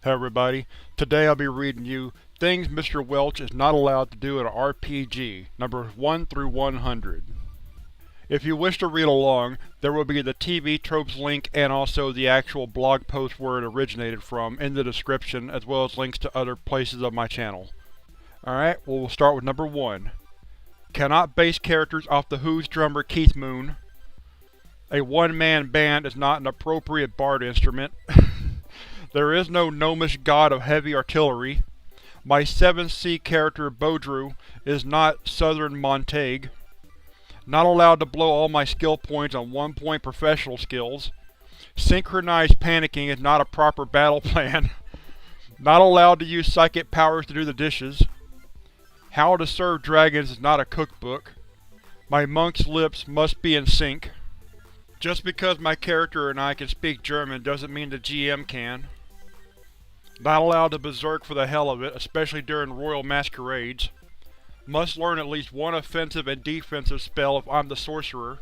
Hey everybody, today I'll be reading you Things Mr. Welch is Not Allowed to Do in an RPG, numbers 1 through 100. If you wish to read along, there will be the TV Tropes link and also the actual blog post where it originated from in the description, as well as links to other places of my channel. Alright, well we'll start with number 1. Cannot base characters off the Who's drummer Keith Moon. A one-man band is not an appropriate bard instrument. There is no gnomish god of heavy artillery. My 7th Sea character Baudru is not Southern Montague. Not allowed to blow all my skill points on 1-point professional skills. Synchronized panicking is not a proper battle plan. Not allowed to use psychic powers to do the dishes. How to Serve Dragons is not a cookbook. My monk's lips must be in sync. Just because my character and I can speak German doesn't mean the GM can. Not allowed to berserk for the hell of it, especially during royal masquerades. Must learn at least one offensive and defensive spell if I'm the sorcerer.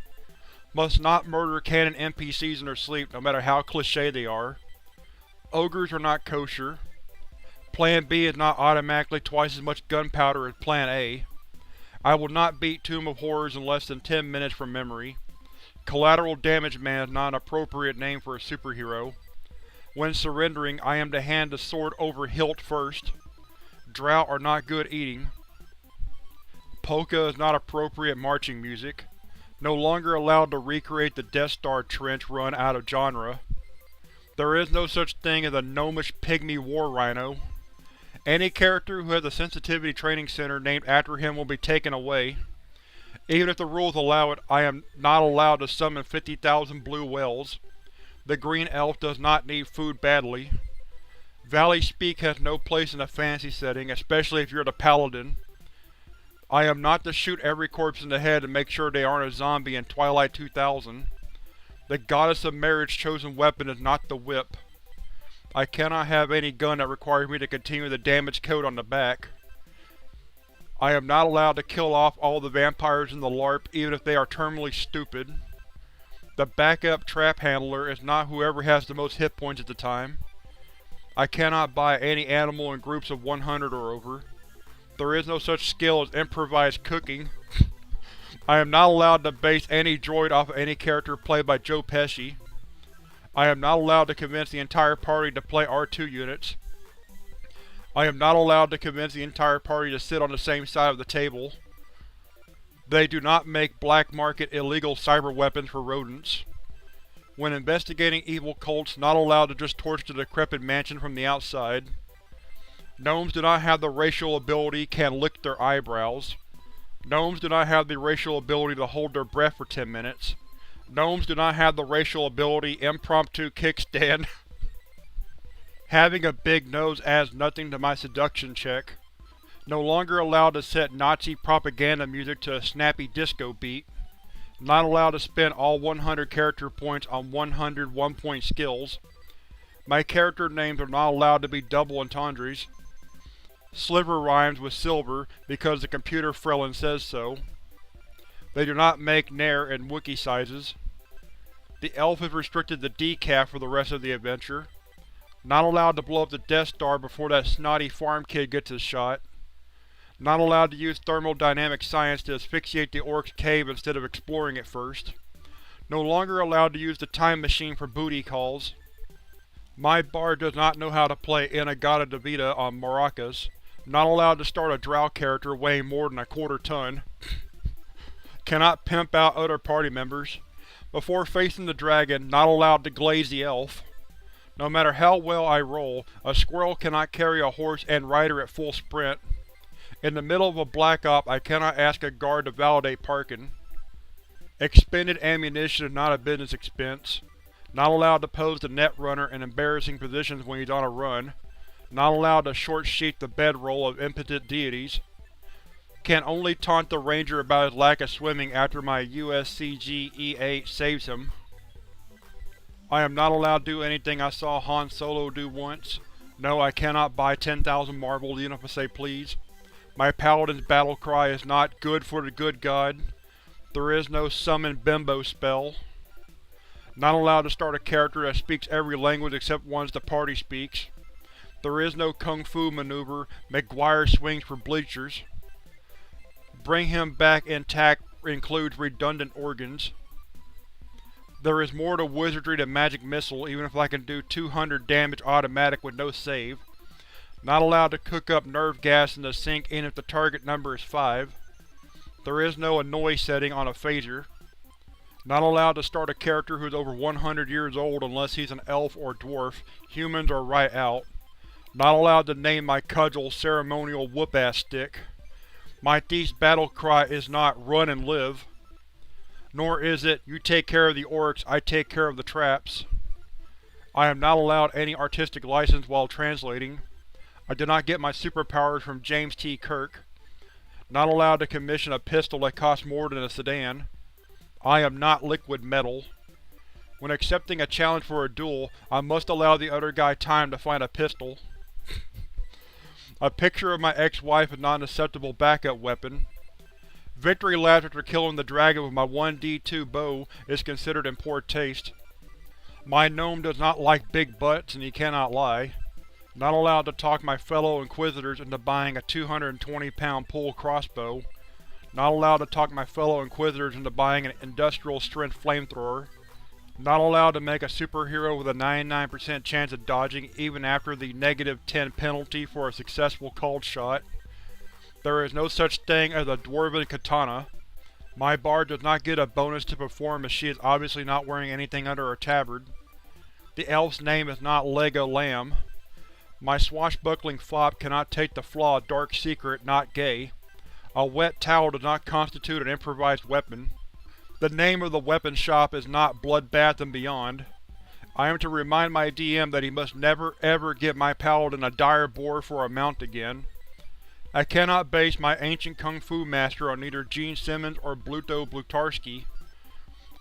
Must not murder canon NPCs in their sleep, no matter how cliché they are. Ogres are not kosher. Plan B is not automatically twice as much gunpowder as Plan A. I will not beat Tomb of Horrors in less than 10 minutes from memory. Collateral Damage Man is not an appropriate name for a superhero. When surrendering, I am to hand the sword over hilt first. Drought are not good eating. Polka is not appropriate marching music. No longer allowed to recreate the Death Star trench run out of genre. There is no such thing as a gnomish pygmy war rhino. Any character who has a sensitivity training center named after him will be taken away. Even if the rules allow it, I am not allowed to summon 50,000 blue whales. The green elf does not need food badly. Valley Speak has no place in a fantasy setting, especially if you're the paladin. I am not to shoot every corpse in the head and make sure they aren't a zombie in Twilight 2000. The Goddess of Marriage chosen weapon is not the whip. I cannot have any gun that requires me to continue the damage code on the back. I am not allowed to kill off all the vampires in the LARP, even if they are terminally stupid. The backup trap handler is not whoever has the most hit points at the time. I cannot buy any animal in groups of 100 or over. There is no such skill as improvised cooking. I am not allowed to base any droid off of any character played by Joe Pesci. I am not allowed to convince the entire party to play R2 units. I am not allowed to convince the entire party to sit on the same side of the table. They do not make black market illegal cyber weapons for rodents. When investigating evil cults, not allowed to just torch the decrepit mansion from the outside. Gnomes do not have the racial ability can lick their eyebrows. Gnomes do not have the racial ability to hold their breath for 10 minutes. Gnomes do not have the racial ability impromptu kickstand. Having a big nose adds nothing to my seduction check. No longer allowed to set Nazi propaganda music to a snappy disco beat. Not allowed to spend all 100 character points on 100 1-point skills. My character names are not allowed to be double entendres. Sliver rhymes with silver because the computer Frelin says so. They do not make Nair in Wookiee sizes. The elf is restricted to decaf for the rest of the adventure. Not allowed to blow up the Death Star before that snotty farm kid gets his shot. Not allowed to use thermodynamic science to asphyxiate the orc's cave instead of exploring it first. No longer allowed to use the time machine for booty calls. My bard does not know how to play In-A-Gadda-Da-Vida on maracas. Not allowed to start a drow character weighing more than a quarter ton. Cannot pimp out other party members. Before facing the dragon, not allowed to glaze the elf. No matter how well I roll, a squirrel cannot carry a horse and rider at full sprint. In the middle of a black op, I cannot ask a guard to validate parking. Expended ammunition is not a business expense. Not allowed to pose the netrunner in embarrassing positions when he's on a run. Not allowed to short-sheet the bedroll of impotent deities. Can only taunt the ranger about his lack of swimming after my USCG E8 saves him. I am not allowed to do anything I saw Han Solo do once. No, I cannot buy 10,000 marbles even if I say please. My paladin's battle cry is not good for the good god. There is no summon bimbo spell. Not allowed to start a character that speaks every language except ones the party speaks. There is no kung fu maneuver. McGuire swings for bleachers. Bring him back intact includes redundant organs. There is more to wizardry than magic missile, even if I can do 200 damage automatic with no save. Not allowed to cook up nerve gas in the sink even if the target number is 5. There is no annoy setting on a phaser. Not allowed to start a character who is over 100 years old unless he's an elf or dwarf. Humans are right out. Not allowed to name my cudgel ceremonial whoop-ass stick. My thief's battle cry is not run and live. Nor is it, you take care of the orcs, I take care of the traps. I am not allowed any artistic license while translating. I did not get my superpowers from James T. Kirk. Not allowed to commission a pistol that costs more than a sedan. I am not liquid metal. When accepting a challenge for a duel, I must allow the other guy time to find a pistol. A picture of my ex-wife is not an acceptable backup weapon. Victory laps after killing the dragon with my 1d2 bow is considered in poor taste. My gnome does not like big butts and he cannot lie. Not allowed to talk my fellow Inquisitors into buying a 220-pound pull crossbow. Not allowed to talk my fellow Inquisitors into buying an industrial-strength flamethrower. Not allowed to make a superhero with a 99% chance of dodging even after the -10 penalty for a successful called shot. There is no such thing as a dwarven katana. My bard does not get a bonus to perform as she is obviously not wearing anything under her tabard. The elf's name is not Lego Lamb. My swashbuckling fop cannot take the flaw dark secret, not gay. A wet towel does not constitute an improvised weapon. The name of the weapon shop is not Bloodbath and Beyond. I am to remind my DM that he must never ever give my paladin a dire boar for a mount again. I cannot base my ancient kung fu master on either Gene Simmons or Bluto Blutarsky.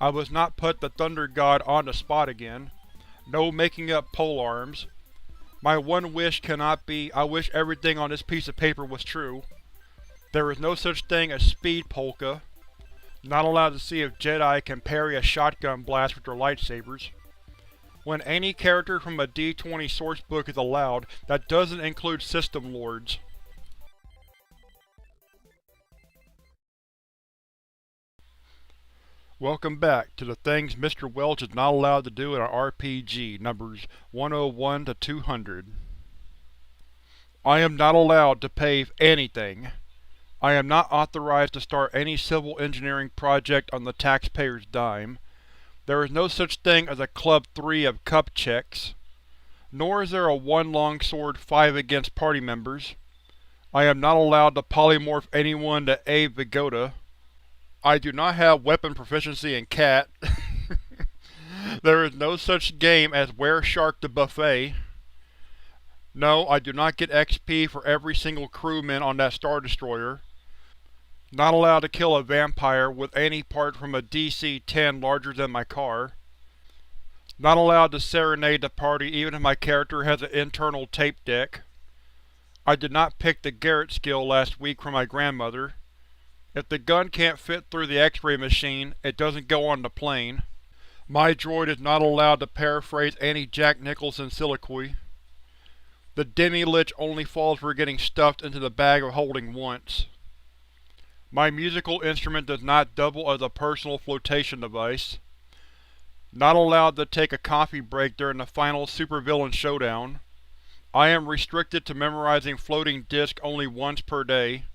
I must not put the Thunder God on the spot again. No making up polearms. My one wish cannot be, I wish everything on this piece of paper was true. There is no such thing as speed polka. Not allowed to see if Jedi can parry a shotgun blast with their lightsabers. When any character from a D20 sourcebook is allowed, that doesn't include system lords. Welcome back to the things Mr. Welch is not allowed to do in an RPG, numbers 101 to 200. I am not allowed to pave anything. I am not authorized to start any civil engineering project on the taxpayer's dime. There is no such thing as a Club 3 of cup checks. Nor is there a one longsword 5 against party members. I am not allowed to polymorph anyone to Abe Vigoda. I do not have weapon proficiency in cat. There is no such game as Wereshark the Buffet. No, I do not get XP for every single crewman on that Star Destroyer. Not allowed to kill a vampire with any part from a DC-10 larger than my car. Not allowed to serenade the party even if my character has an internal tape deck. I did not pick the Garrett skill last week from my grandmother. If the gun can't fit through the X-ray machine, it doesn't go on the plane. My droid is not allowed to paraphrase any Jack Nicholson soliloquy. The Demi-Lich only falls for getting stuffed into the bag of holding once. My musical instrument does not double as a personal flotation device. Not allowed to take a coffee break during the final supervillain showdown. I am restricted to memorizing floating disc only once per day.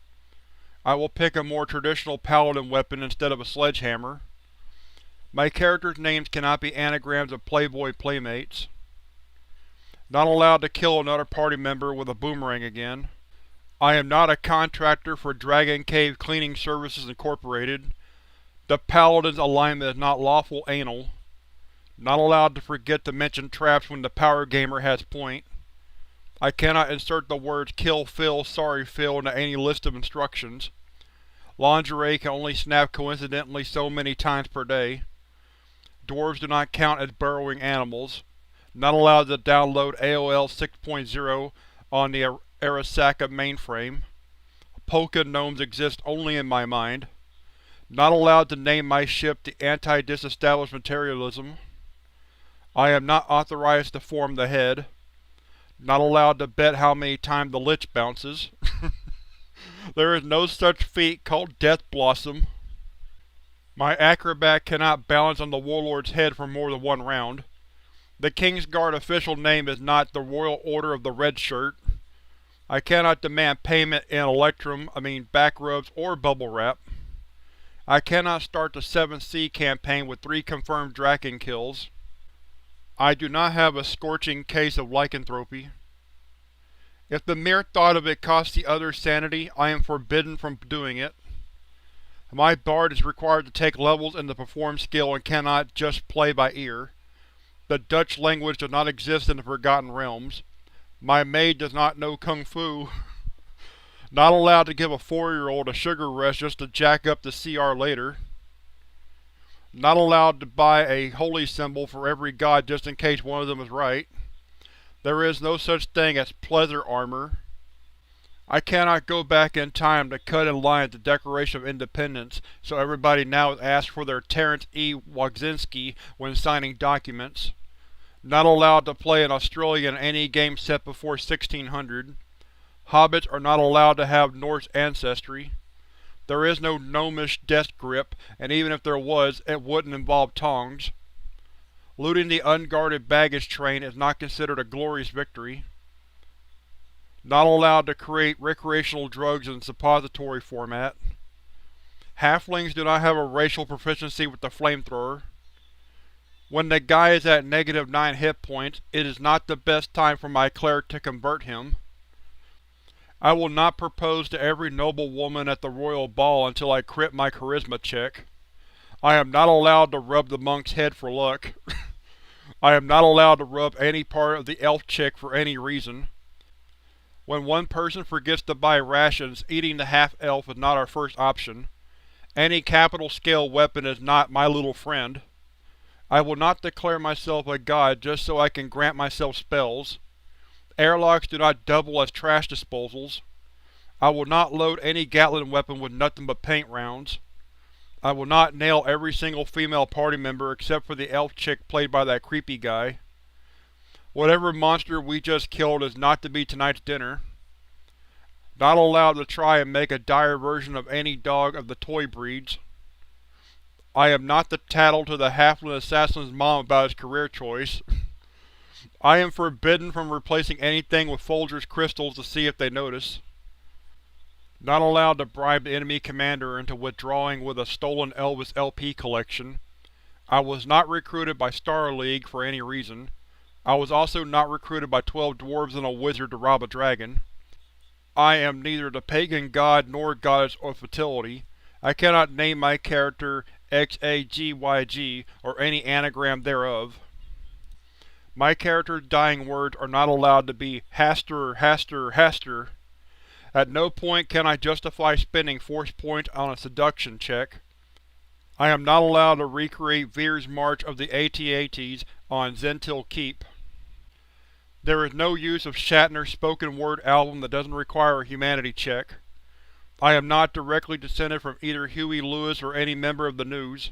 I will pick a more traditional paladin weapon instead of a sledgehammer. My characters' names cannot be anagrams of Playboy playmates. Not allowed to kill another party member with a boomerang again. I am not a contractor for Dragon Cave Cleaning Services Incorporated. The Paladin's alignment is not lawful anal. Not allowed to forget to mention traps when the power gamer has point. I cannot insert the words kill Phil, sorry Phil into any list of instructions. Lingerie can only snap coincidentally so many times per day. Dwarves do not count as burrowing animals. Not allowed to download AOL 6.0 on the Arasaka mainframe. Polka gnomes exist only in my mind. Not allowed to name my ship the Anti-Disestablishmentarianism. I am not authorized to form the head. Not allowed to bet how many times the Lich bounces. There is no such feat called Death Blossom. My acrobat cannot balance on the Warlord's head for more than one round. The Kingsguard official name is not the Royal Order of the Red Shirt. I cannot demand payment in Electrum, back rubs, or bubble wrap. I cannot start the 7th Sea campaign with 3 confirmed Draken kills. I do not have a scorching case of lycanthropy. If the mere thought of it costs the others sanity, I am forbidden from doing it. My bard is required to take levels in the perform skill and cannot just play by ear. The Dutch language does not exist in the Forgotten Realms. My maid does not know Kung Fu. Not allowed to give a 4-year-old a sugar rush just to jack up the CR later. Not allowed to buy a holy symbol for every god just in case one of them is right. There is no such thing as pleather armor. I cannot go back in time to cut in line at the Declaration of Independence, so everybody now is asked for their Terence E. Wagzinski when signing documents. Not allowed to play in Australia in any game set before 1600. Hobbits are not allowed to have Norse ancestry. There is no gnomish death grip, and even if there was, it wouldn't involve tongs. Looting the unguarded baggage train is not considered a glorious victory. Not allowed to create recreational drugs in suppository format. Halflings do not have a racial proficiency with the flamethrower. When the guy is at -9 hit points, it is not the best time for my cleric to convert him. I will not propose to every noble woman at the royal ball until I crit my charisma check. I am not allowed to rub the monk's head for luck. I am not allowed to rub any part of the elf chick for any reason. When one person forgets to buy rations, eating the half-elf is not our first option. Any capital scale weapon is not my little friend. I will not declare myself a god just so I can grant myself spells. Airlocks do not double as trash disposals. I will not load any Gatling weapon with nothing but paint rounds. I will not nail every single female party member except for the elf chick played by that creepy guy. Whatever monster we just killed is not to be tonight's dinner. Not allowed to try and make a dire version of any dog of the toy breeds. I am not the tattle to the halfling assassin's mom about his career choice. I am forbidden from replacing anything with Folger's crystals to see if they notice. Not allowed to bribe the enemy commander into withdrawing with a stolen Elvis LP collection. I was not recruited by Star League for any reason. I was also not recruited by 12 dwarves and a wizard to rob a dragon. I am neither the pagan god nor goddess of fertility. I cannot name my character XAGYG or any anagram thereof. My character's dying words are not allowed to be Haster, Haster, Haster. At no point can I justify spending force points on a seduction check. I am not allowed to recreate Veer's March of the AT-ATs on Zentil Keep. There is no use of Shatner's spoken word album that doesn't require a humanity check. I am not directly descended from either Huey Lewis or any member of the News.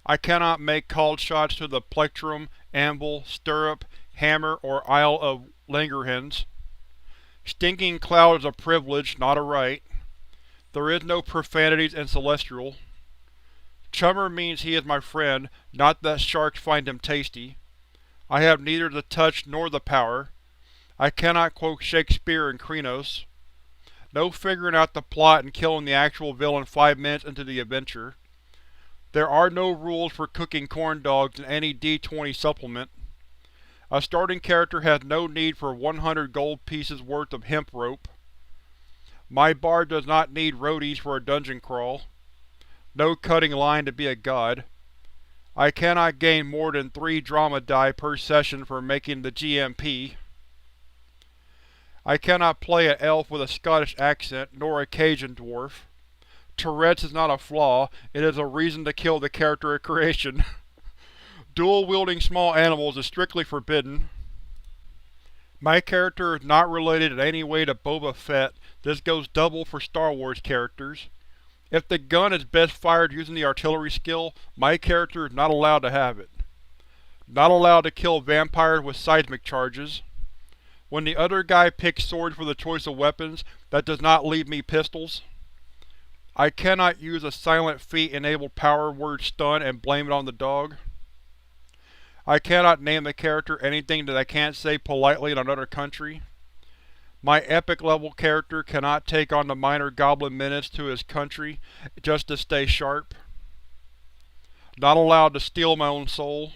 I cannot make called shots to the plectrum, anvil, stirrup, hammer, or Isle of Langerhans. Stinking cloud is a privilege, not a right. There is no profanities in Celestial. Chummer means he is my friend, not that sharks find him tasty. I have neither the touch nor the power. I cannot quote Shakespeare in Krenos. No figuring out the plot and killing the actual villain 5 minutes into the adventure. There are no rules for cooking corn dogs in any D20 supplement. A starting character has no need for 100 gold pieces worth of hemp rope. My bard does not need roadies for a dungeon crawl. No cutting line to be a god. I cannot gain more than 3 drama die per session for making the GMP. I cannot play an elf with a Scottish accent, nor a Cajun dwarf. Tourette's is not a flaw, it is a reason to kill the character of creation. Dual-wielding small animals is strictly forbidden. My character is not related in any way to Boba Fett. This goes double for Star Wars characters. If the gun is best fired using the artillery skill, my character is not allowed to have it. Not allowed to kill vampires with seismic charges. When the other guy picks swords for the choice of weapons, that does not leave me pistols. I cannot use a silent feat enabled power word stun and blame it on the dog. I cannot name a character anything that I can't say politely in another country. My epic level character cannot take on the minor goblin menace to his country just to stay sharp. Not allowed to steal my own soul.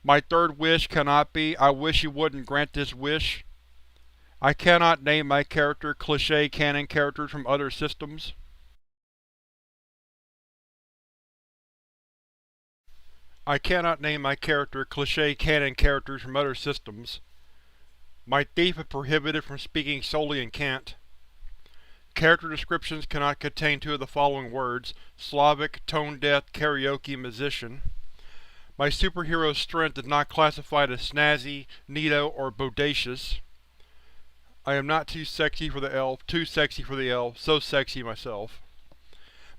My third wish cannot be, I wish you wouldn't grant this wish. I cannot name my character cliché canon characters from other systems. I cannot name my character cliché canon characters from other systems. My thief is prohibited from speaking solely in cant. Character descriptions cannot contain two of the following words: Slavic, tone-deaf, karaoke musician. My superhero's strength is not classified as snazzy, neato, or bodacious. I am not too sexy for the elf, too sexy for the elf, so sexy myself.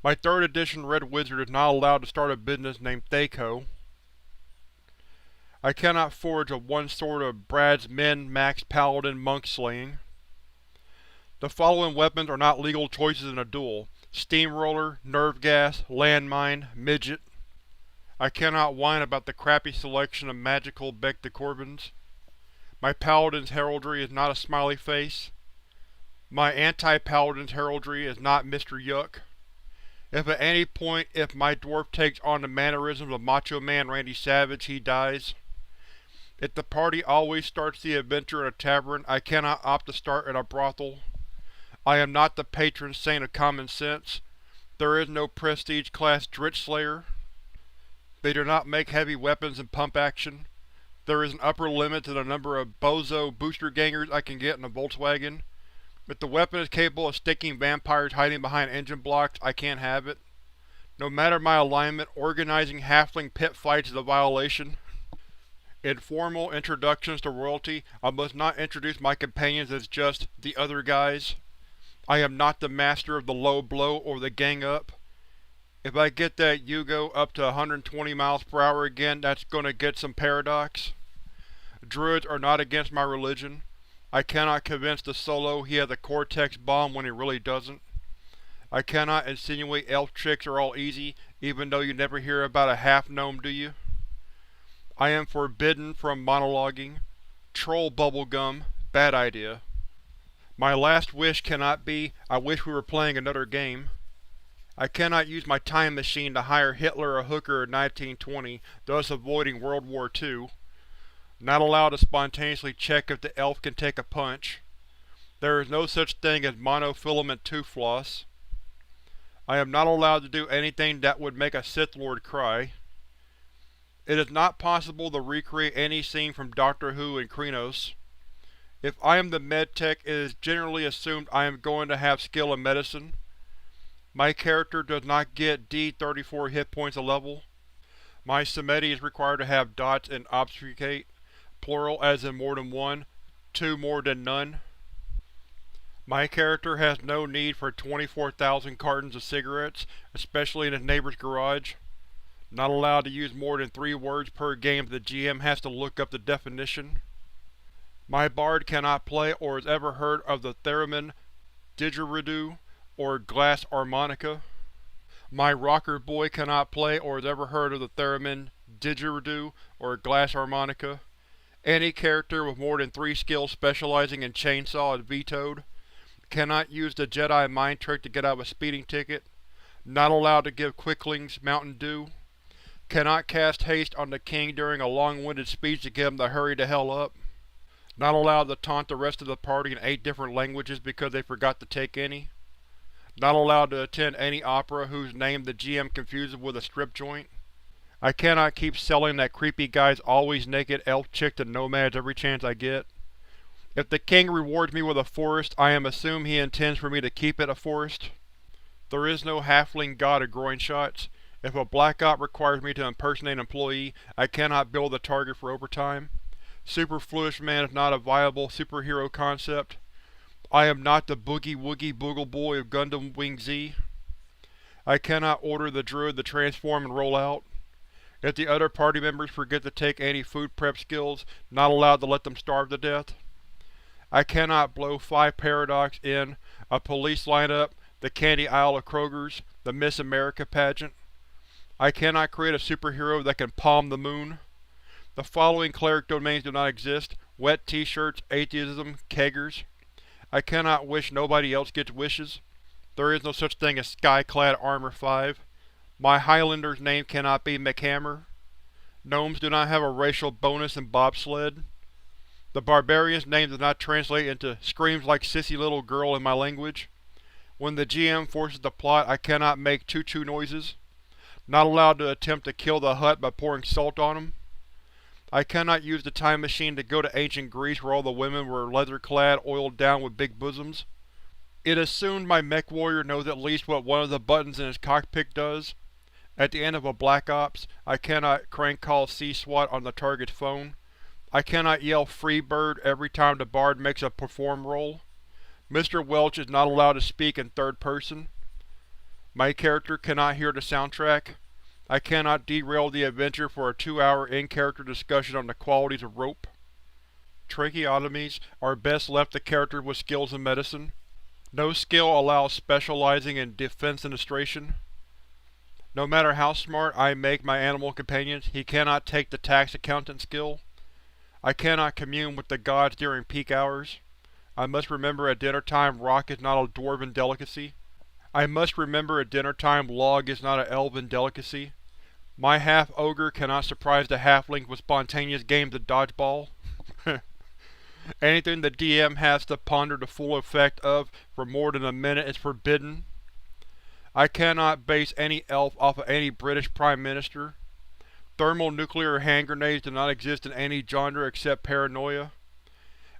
My 3rd edition Red Wizard is not allowed to start a business named Thaco. I cannot forge a one sword of Brad's min-max paladin monk slaying. The following weapons are not legal choices in a duel: steamroller, nerve gas, landmine, midget. I cannot whine about the crappy selection of magical Beck de Corbins. My paladin's heraldry is not a smiley face. My anti-paladin's heraldry is not Mr. Yuck. If at any point if my dwarf takes on the mannerisms of Macho Man Randy Savage, he dies. If the party always starts the adventure in a tavern, I cannot opt to start in a brothel. I am not the patron saint of common sense. There is no prestige class Dritch Slayer. They do not make heavy weapons and pump action. There is an upper limit to the number of bozo booster gangers I can get in a Volkswagen. If the weapon is capable of sticking vampires hiding behind engine blocks, I can't have it. No matter my alignment, organizing halfling pit fights is a violation. In formal introductions to royalty, I must not introduce my companions as just the other guys. I am not the master of the low blow or the gang up. If I get that Yugo up to 120 miles per hour again, that's gonna get some paradox. Druids are not against my religion. I cannot convince the Solo he has a Cortex bomb when he really doesn't. I cannot insinuate elf chicks are all easy, even though you never hear about a half-gnome, do you? I am forbidden from monologuing. Troll bubblegum, bad idea. My last wish cannot be, I wish we were playing another game. I cannot use my time machine to hire Hitler or Hooker in 1920, thus avoiding World War II. Not allowed to spontaneously check if the elf can take a punch. There is no such thing as monofilament tooth floss. I am not allowed to do anything that would make a Sith Lord cry. It is not possible to recreate any scene from Doctor Who and Krynos. If I am the medtech, it is generally assumed I am going to have skill in medicine. My character does not get D34 hit points a level. My Samedi is required to have dots and obfuscate, plural as in more than one, two more than none. My character has no need for 24,000 cartons of cigarettes, especially in his neighbor's garage. Not allowed to use more than 3 words per game if the GM has to look up the definition. My bard cannot play or has ever heard of the theremin, didgeridoo, or glass harmonica. My rocker boy cannot play or has ever heard of the theremin, didgeridoo, or glass harmonica. Any character with more than 3 skills specializing in chainsaw is vetoed. Cannot use the Jedi mind trick to get out of a speeding ticket. Not allowed to give quicklings Mountain Dew. Cannot cast haste on the king during a long-winded speech to get him to hurry the hell up. Not allowed to taunt the rest of the party in 8 different languages because they forgot to take any. Not allowed to attend any opera whose name the GM confuses with a strip joint. I cannot keep selling that creepy guy's always naked elf chick to nomads every chance I get. If the king rewards me with a forest, I am assumed he intends for me to keep it a forest. There is no halfling god of groin shots. If a black op requires me to impersonate an employee, I cannot bill the target for overtime. Superfluous man is not a viable superhero concept. I am not the Boogie Woogie Boogle Boy of Gundam Wing Z. I cannot order the druid to transform and roll out. If the other party members forget to take any food prep skills, not allowed to let them starve to death. I cannot blow 5 Paradox in, a police lineup, the candy aisle of Kroger's, the Miss America pageant. I cannot create a superhero that can palm the moon. The following cleric domains do not exist: wet t-shirts, atheism, keggers. I cannot wish nobody else gets wishes. There is no such thing as Skyclad Armor 5. My Highlander's name cannot be McHammer. Gnomes do not have a racial bonus in bobsled. The Barbarian's name does not translate into screams like sissy little girl in my language. When the GM forces the plot, I cannot make choo-choo noises. Not allowed to attempt to kill the Hutt by pouring salt on them. I cannot use the time machine to go to ancient Greece where all the women were leather-clad, oiled down with big bosoms. It assumed my mech warrior knows at least what one of the buttons in his cockpit does. At the end of a Black Ops, I cannot crank call C-SWAT on the target's phone. I cannot yell "Free Bird" every time the Bard makes a perform roll. Mr. Welch is not allowed to speak in third person. My character cannot hear the soundtrack. I cannot derail the adventure for a 2-hour in-character discussion on the qualities of rope. Tracheotomies are best left to characters with skills in medicine. No skill allows specializing in defenestration. No matter how smart I make my animal companions, he cannot take the tax accountant skill. I cannot commune with the gods during peak hours. I must remember at dinner time rock is not a dwarven delicacy. I must remember at dinner time log is not an elven delicacy. My half-ogre cannot surprise the halfling with spontaneous games of dodgeball. Anything the DM has to ponder the full effect of for more than a minute is forbidden. I cannot base any elf off of any British Prime Minister. Thermonuclear hand grenades do not exist in any genre except paranoia.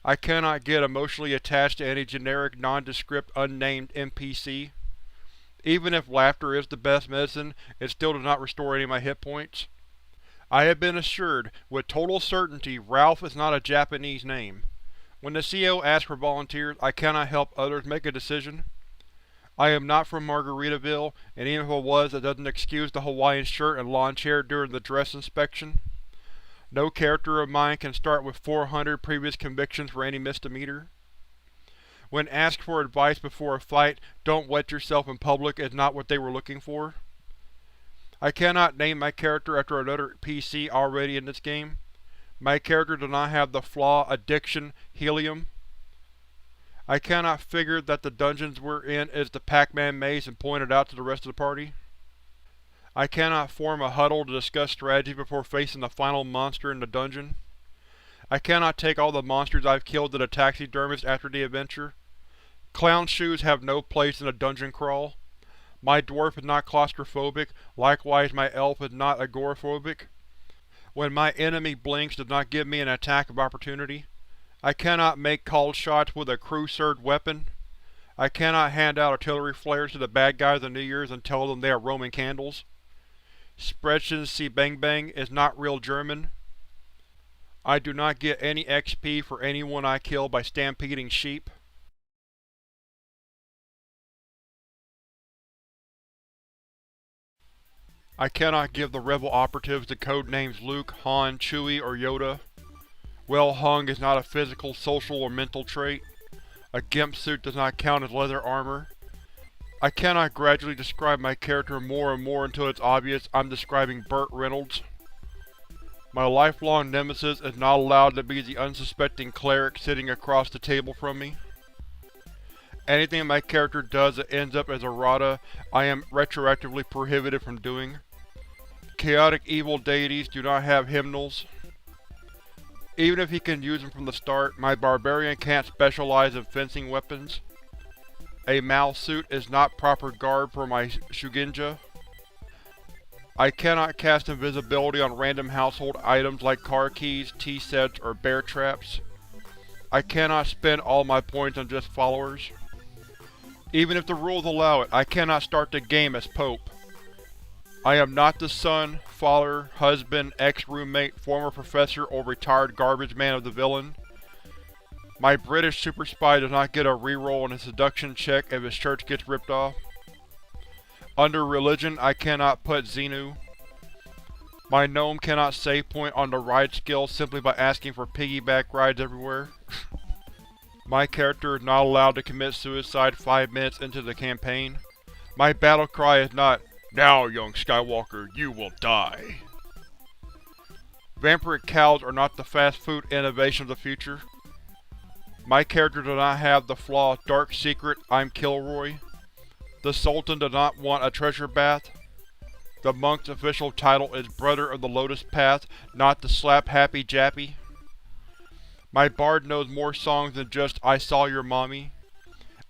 I cannot get emotionally attached to any generic, nondescript, unnamed NPC. Even if laughter is the best medicine, it still does not restore any of my hit points. I have been assured, with total certainty, Ralph is not a Japanese name. When the CO asks for volunteers, I cannot help others make a decision. I am not from Margaritaville, and even if I was, that doesn't excuse the Hawaiian shirt and lawn chair during the dress inspection. No character of mine can start with 400 previous convictions for any misdemeanor. When asked for advice before a fight, "Don't wet yourself in public" is not what they were looking for. I cannot name my character after another PC already in this game. My character does not have the flaw addiction helium. I cannot figure that the dungeons we're in is the Pac-Man maze and point it out to the rest of the party. I cannot form a huddle to discuss strategy before facing the final monster in the dungeon. I cannot take all the monsters I've killed to the taxidermist after the adventure. Clown shoes have no place in a dungeon crawl. My dwarf is not claustrophobic, likewise my elf is not agoraphobic. When my enemy blinks does not give me an attack of opportunity. I cannot make called shots with a crew-served weapon. I cannot hand out artillery flares to the bad guys on New Year's and tell them they are Roman candles. Sprechen Sie Bang Bang is not real German. I do not get any XP for anyone I kill by stampeding sheep. I cannot give the rebel operatives the code names Luke, Han, Chewie, or Yoda. Well hung is not a physical, social, or mental trait. A gimp suit does not count as leather armor. I cannot gradually describe my character more and more until it's obvious I'm describing Burt Reynolds. My lifelong nemesis is not allowed to be the unsuspecting cleric sitting across the table from me. Anything my character does that ends up as errata, I am retroactively prohibited from doing. Chaotic evil deities do not have hymnals. Even if he can use them from the start, my barbarian can't specialize in fencing weapons. A Mal suit is not proper garb for my Shugenja. I cannot cast invisibility on random household items like car keys, tea sets, or bear traps. I cannot spend all my points on just followers. Even if the rules allow it, I cannot start the game as Pope. I am not the son, father, husband, ex-roommate, former professor, or retired garbage man of the villain. My British super spy does not get a reroll on his seduction check if his shirt gets ripped off. Under religion, I cannot put Xenu. My gnome cannot save point on the ride skill simply by asking for piggyback rides everywhere. My character is not allowed to commit suicide 5 minutes into the campaign. My battle cry is not, "Now, young Skywalker, you will die." Vampiric cows are not the fast food innovation of the future. My character does not have the flaw "Dark Secret, I'm Kilroy." The Sultan does not want a treasure bath. The monk's official title is Brother of the Lotus Path, not the Slap Happy Jappy. My bard knows more songs than just "I saw your mommy."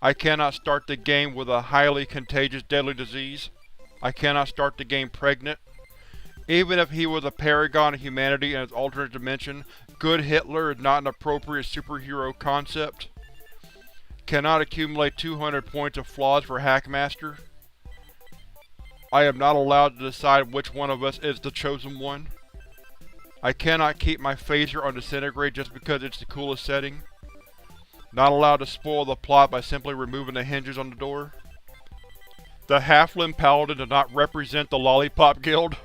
I cannot start the game with a highly contagious deadly disease. I cannot start the game pregnant. Even if he was a paragon of humanity in his alternate dimension, good Hitler is not an appropriate superhero concept. Cannot accumulate 200 points of flaws for Hackmaster. I am not allowed to decide which one of us is the chosen one. I cannot keep my phaser on disintegrate just because it's the coolest setting. Not allowed to spoil the plot by simply removing the hinges on the door. The Halfling Paladin does not represent the Lollipop Guild.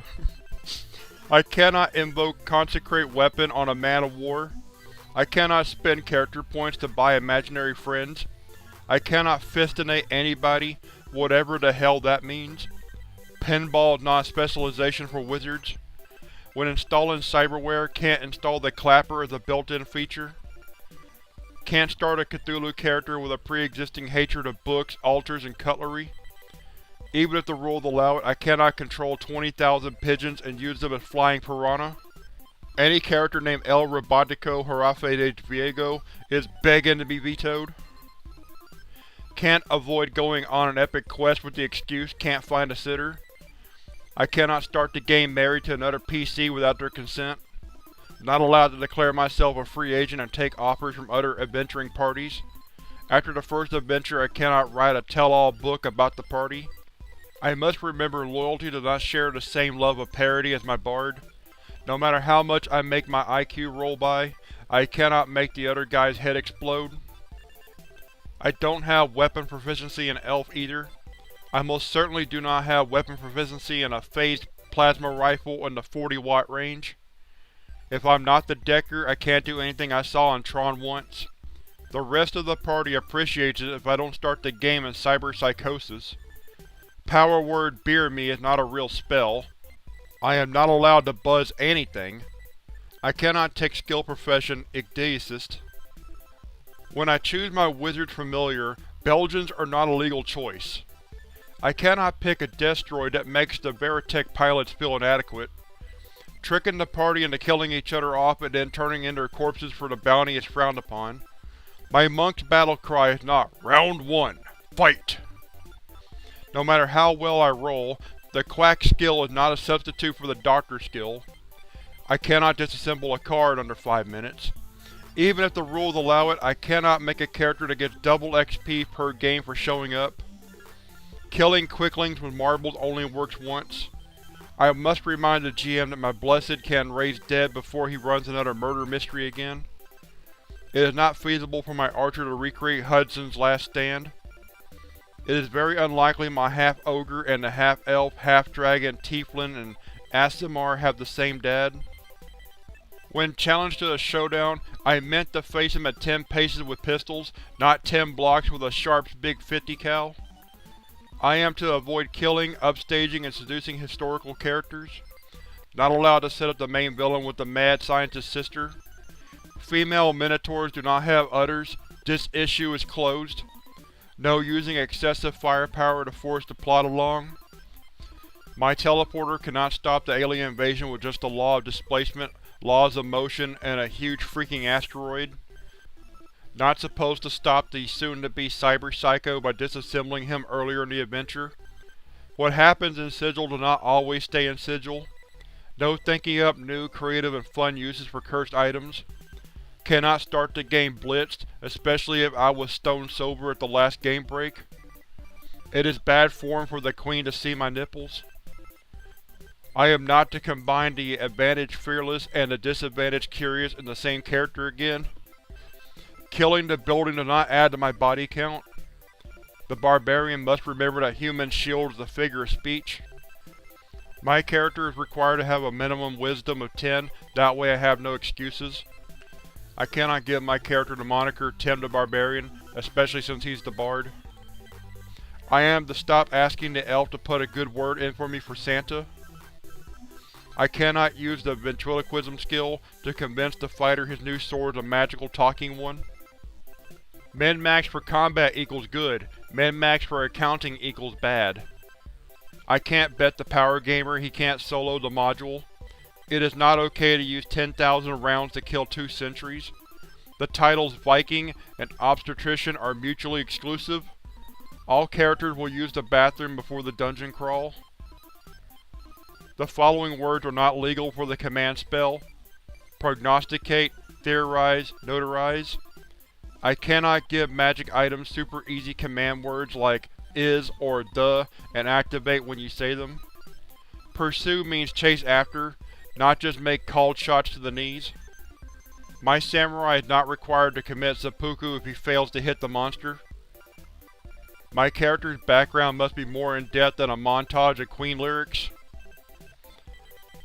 I cannot invoke Consecrate Weapon on a man of war. I cannot spend character points to buy imaginary friends. I cannot fistinate anybody, whatever the hell that means. Pinball is not a specialization for wizards. When installing cyberware, can't install the clapper as a built-in feature. Can't start a Cthulhu character with a pre-existing hatred of books, altars, and cutlery. Even if the rules allow it, I cannot control 20,000 pigeons and use them as flying piranha. Any character named El Robotico Jarafe de Viego is begging to be vetoed. Can't avoid going on an epic quest with the excuse "can't find a sitter." I cannot start the game married to another PC without their consent. Not allowed to declare myself a free agent and take offers from other adventuring parties. After the first adventure, I cannot write a tell-all book about the party. I must remember loyalty does not share the same love of parody as my bard. No matter how much I make my IQ roll by, I cannot make the other guy's head explode. I don't have weapon proficiency in Elf either. I most certainly do not have weapon proficiency in a phased plasma rifle in the 40-watt range. If I'm not the Decker, I can't do anything I saw in Tron once. The rest of the party appreciates it if I don't start the game in cyberpsychosis. Power word "beer me" is not a real spell. I am not allowed to buzz anything. I cannot take skill profession Ichthyocyst. When I choose my wizard familiar, Belgians are not a legal choice. I cannot pick a Destroid that makes the Veritech pilots feel inadequate. Tricking the party into killing each other off and then turning in their corpses for the bounty is frowned upon. My monk's battle cry is not "Round 1, fight!" No matter how well I roll, the Quack skill is not a substitute for the Doctor skill. I cannot disassemble a car in under 5 minutes. Even if the rules allow it, I cannot make a character that gets double XP per game for showing up. Killing quicklings with marbles only works once. I must remind the GM that my Blessed can raise dead before he runs another murder mystery again. It is not feasible for my archer to recreate Hudson's Last Stand. It is very unlikely my half-ogre and the half-elf, half-dragon, tieflin, and Aasimar have the same dad. When challenged to a showdown, I meant to face him at 10 paces with pistols, not 10 blocks with a Sharp's Big 50 cal. I am to avoid killing, upstaging, and seducing historical characters. Not allowed to set up the main villain with the mad scientist's sister. Female minotaurs do not have udders. This issue is closed. No using excessive firepower to force the plot along. My teleporter cannot stop the alien invasion with just the law of displacement, laws of motion, and a huge freaking asteroid. Not supposed to stop the soon-to-be Cyber Psycho by disassembling him earlier in the adventure. What happens in Sigil does not always stay in Sigil. No thinking up new, creative, and fun uses for cursed items. Cannot start the game blitzed, especially if I was stone sober at the last game break. It is bad form for the Queen to see my nipples. I am not to combine the advantage Fearless and the disadvantage Curious in the same character again. Killing the building does not add to my body count. The Barbarian must remember that human shield is a figure of speech. My character is required to have a minimum wisdom of 10, that way I have no excuses. I cannot give my character the moniker Tim the Barbarian, especially since he's the bard. I am to stop asking the elf to put a good word in for me for Santa. I cannot use the ventriloquism skill to convince the fighter his new sword is a magical talking one. Min-max for combat equals good, min-max for accounting equals bad. I can't bet the power gamer he can't solo the module. It is not okay to use 10,000 rounds to kill 2 sentries. The titles Viking and Obstetrician are mutually exclusive. All characters will use the bathroom before the dungeon crawl. The following words are not legal for the command spell: prognosticate, theorize, notarize. I cannot give magic items super easy command words like is or the and activate when you say them. Pursue means chase after, not just make called shots to the knees. My samurai is not required to commit seppuku if he fails to hit the monster. My character's background must be more in-depth than a montage of Queen lyrics.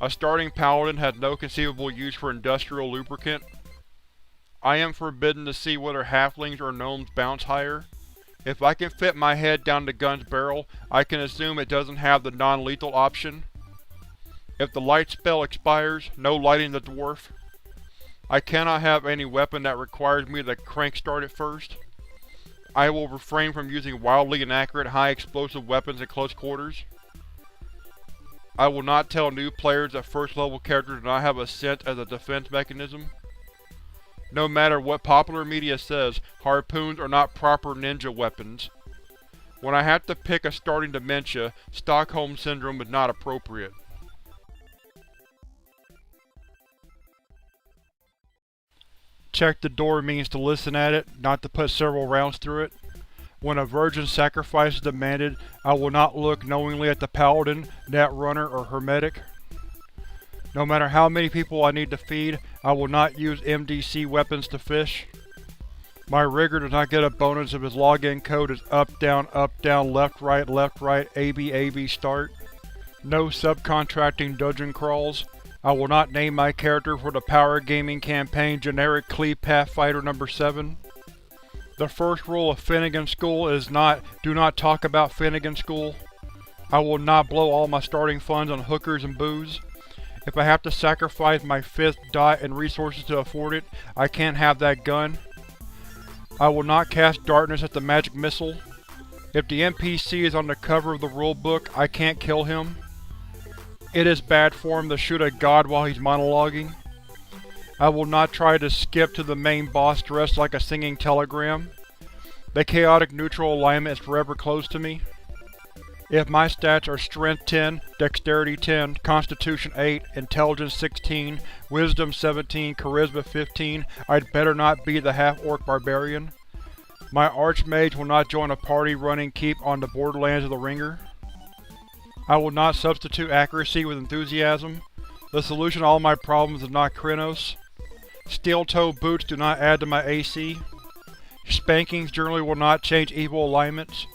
A starting paladin has no conceivable use for industrial lubricant. I am forbidden to see whether halflings or gnomes bounce higher. If I can fit my head down the gun's barrel, I can assume it doesn't have the non-lethal option. If the light spell expires, no lighting the dwarf. I cannot have any weapon that requires me to crank start it first. I will refrain from using wildly inaccurate high explosive weapons in close quarters. I will not tell new players that first level characters do not have a scent as a defense mechanism. No matter what popular media says, harpoons are not proper ninja weapons. When I have to pick a starting dementia, Stockholm Syndrome is not appropriate. Check the door means to listen at it, not to put several rounds through it. When a virgin sacrifice is demanded, I will not look knowingly at the paladin, netrunner, or hermetic. No matter how many people I need to feed, I will not use MDC weapons to fish. My rigger does not get a bonus if his login code is up, down, left, right, AB, AB, start. No subcontracting dungeon crawls. I will not name my character for the Power Gaming Campaign generic Cleve Pathfighter No. 7. The first rule of Finnegan School is do not talk about Finnegan School. I will not blow all my starting funds on hookers and booze. If I have to sacrifice my 5th dot and resources to afford it, I can't have that gun. I will not cast darkness at the magic missile. If the NPC is on the cover of the rulebook, I can't kill him. It is bad form to shoot a god while he's monologuing. I will not try to skip to the main boss dressed like a singing telegram. The chaotic neutral alignment is forever close to me. If my stats are Strength 10, Dexterity 10, Constitution 8, Intelligence 16, Wisdom 17, Charisma 15, I'd better not be the half-orc barbarian. My Archmage will not join a party running keep on the borderlands of the Ringer. I will not substitute accuracy with enthusiasm. The solution to all my problems is not Krynos. Steel-toe boots do not add to my AC. Spankings generally will not change evil alignments.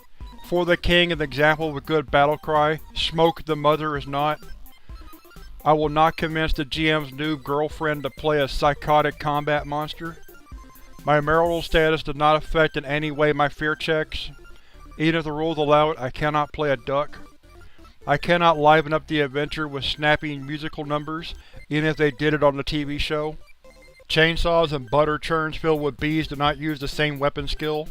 For the king is an example of a good battle cry. Smoke the mother is not. I will not convince the GM's new girlfriend to play a psychotic combat monster. My marital status does not affect in any way my fear checks. Even if the rules allow it, I cannot play a duck. I cannot liven up the adventure with snappy musical numbers, even if they did it on the TV show. Chainsaws and butter churns filled with bees do not use the same weapon skill.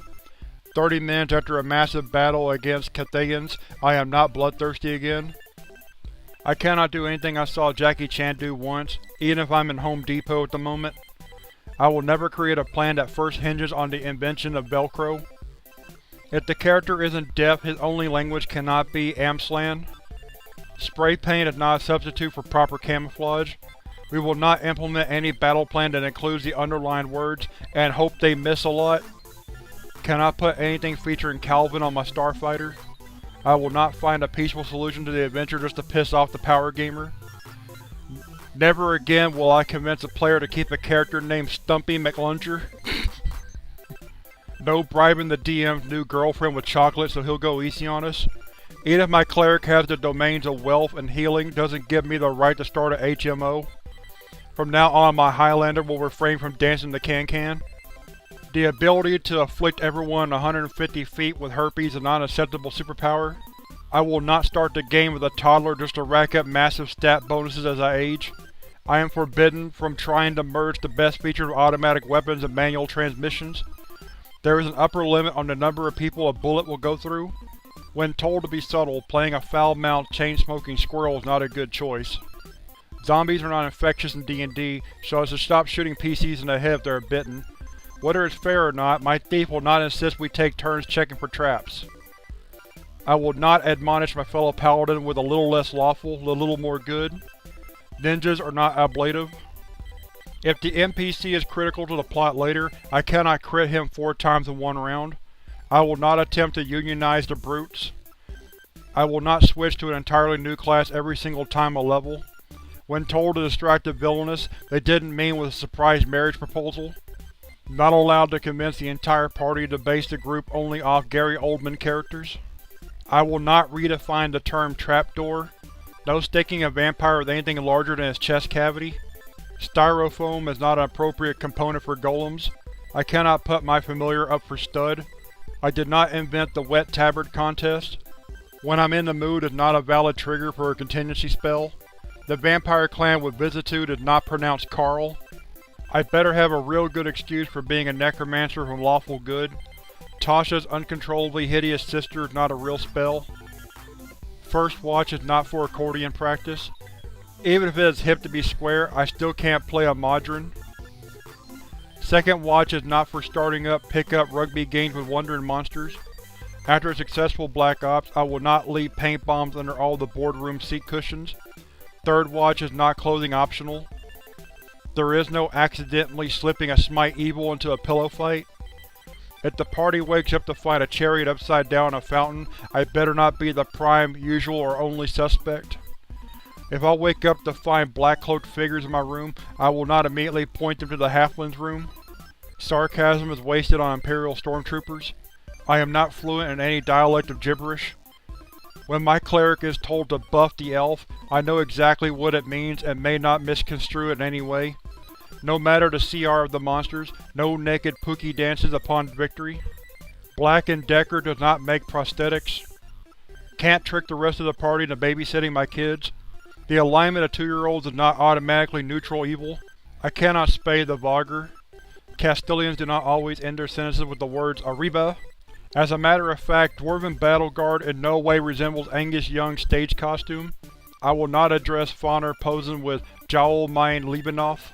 30 minutes after a massive battle against Cathayans, I am not bloodthirsty again. I cannot do anything I saw Jackie Chan do once, even if I'm in Home Depot at the moment. I will never create a plan that first hinges on the invention of Velcro. If the character isn't deaf, his only language cannot be Amslan. Spray paint is not a substitute for proper camouflage. We will not implement any battle plan that includes the underlined words, and hope they miss a lot. Cannot put anything featuring Calvin on my Starfighter. I will not find a peaceful solution to the adventure just to piss off the power gamer. Never again will I convince a player to keep a character named Stumpy McLunger. No bribing the DM's new girlfriend with chocolate so he'll go easy on us. Even if my cleric has the domains of wealth and healing, doesn't give me the right to start a HMO. From now on my Highlander will refrain from dancing the can-can. The ability to afflict everyone 150 feet with herpes is not an acceptable superpower. I will not start the game with a toddler just to rack up massive stat bonuses as I age. I am forbidden from trying to merge the best features of automatic weapons and manual transmissions. There is an upper limit on the number of people a bullet will go through. When told to be subtle, playing a foul-mouthed, chain-smoking squirrel is not a good choice. Zombies are not infectious in D&D, so I should stop shooting PCs in the head if they are bitten. Whether it's fair or not, my thief will not insist we take turns checking for traps. I will not admonish my fellow paladin with a little less lawful, a little more good. Ninjas are not ablative. If the NPC is critical to the plot later, I cannot crit him 4 times in one round. I will not attempt to unionize the brutes. I will not switch to an entirely new class every single time a level. When told to distract the villainous, they didn't mean with a surprise marriage proposal. Not allowed to convince the entire party to base the group only off Gary Oldman characters. I will not redefine the term trapdoor. No sticking a vampire with anything larger than his chest cavity. Styrofoam is not an appropriate component for golems. I cannot put my familiar up for stud. I did not invent the wet tabard contest. When I'm in the mood is not a valid trigger for a contingency spell. The vampire clan with Vicitude is not pronounced Carl. I'd better have a real good excuse for being a necromancer from Lawful Good. Tasha's uncontrollably hideous sister is not a real spell. First watch is not for accordion practice. Even if it is hip to be square, I still can't play a Modron. Second watch is not for starting up pick-up rugby games with wandering monsters. After a successful Black Ops, I will not leave paint bombs under all the boardroom seat cushions. Third watch is not clothing optional. There is no accidentally slipping a Smite Evil into a pillow fight. If the party wakes up to find a chariot upside down in a fountain, I better not be the prime, usual, or only suspect. If I wake up to find black-cloaked figures in my room, I will not immediately point them to the halfling's room. Sarcasm is wasted on Imperial stormtroopers. I am not fluent in any dialect of gibberish. When my cleric is told to buff the elf, I know exactly what it means and may not misconstrue it in any way. No matter the CR of the monsters, no naked Pookie dances upon victory. Black & Decker does not make prosthetics. Can't trick the rest of the party into babysitting my kids. The alignment of 2-year-olds is not automatically neutral evil. I cannot spay the Vogger. Castilians do not always end their sentences with the words Arriba. As a matter of fact, Dwarven Battle Guard in no way resembles Angus Young's stage costume. I will not address Fauner posing with Jowl mein Liebenoff.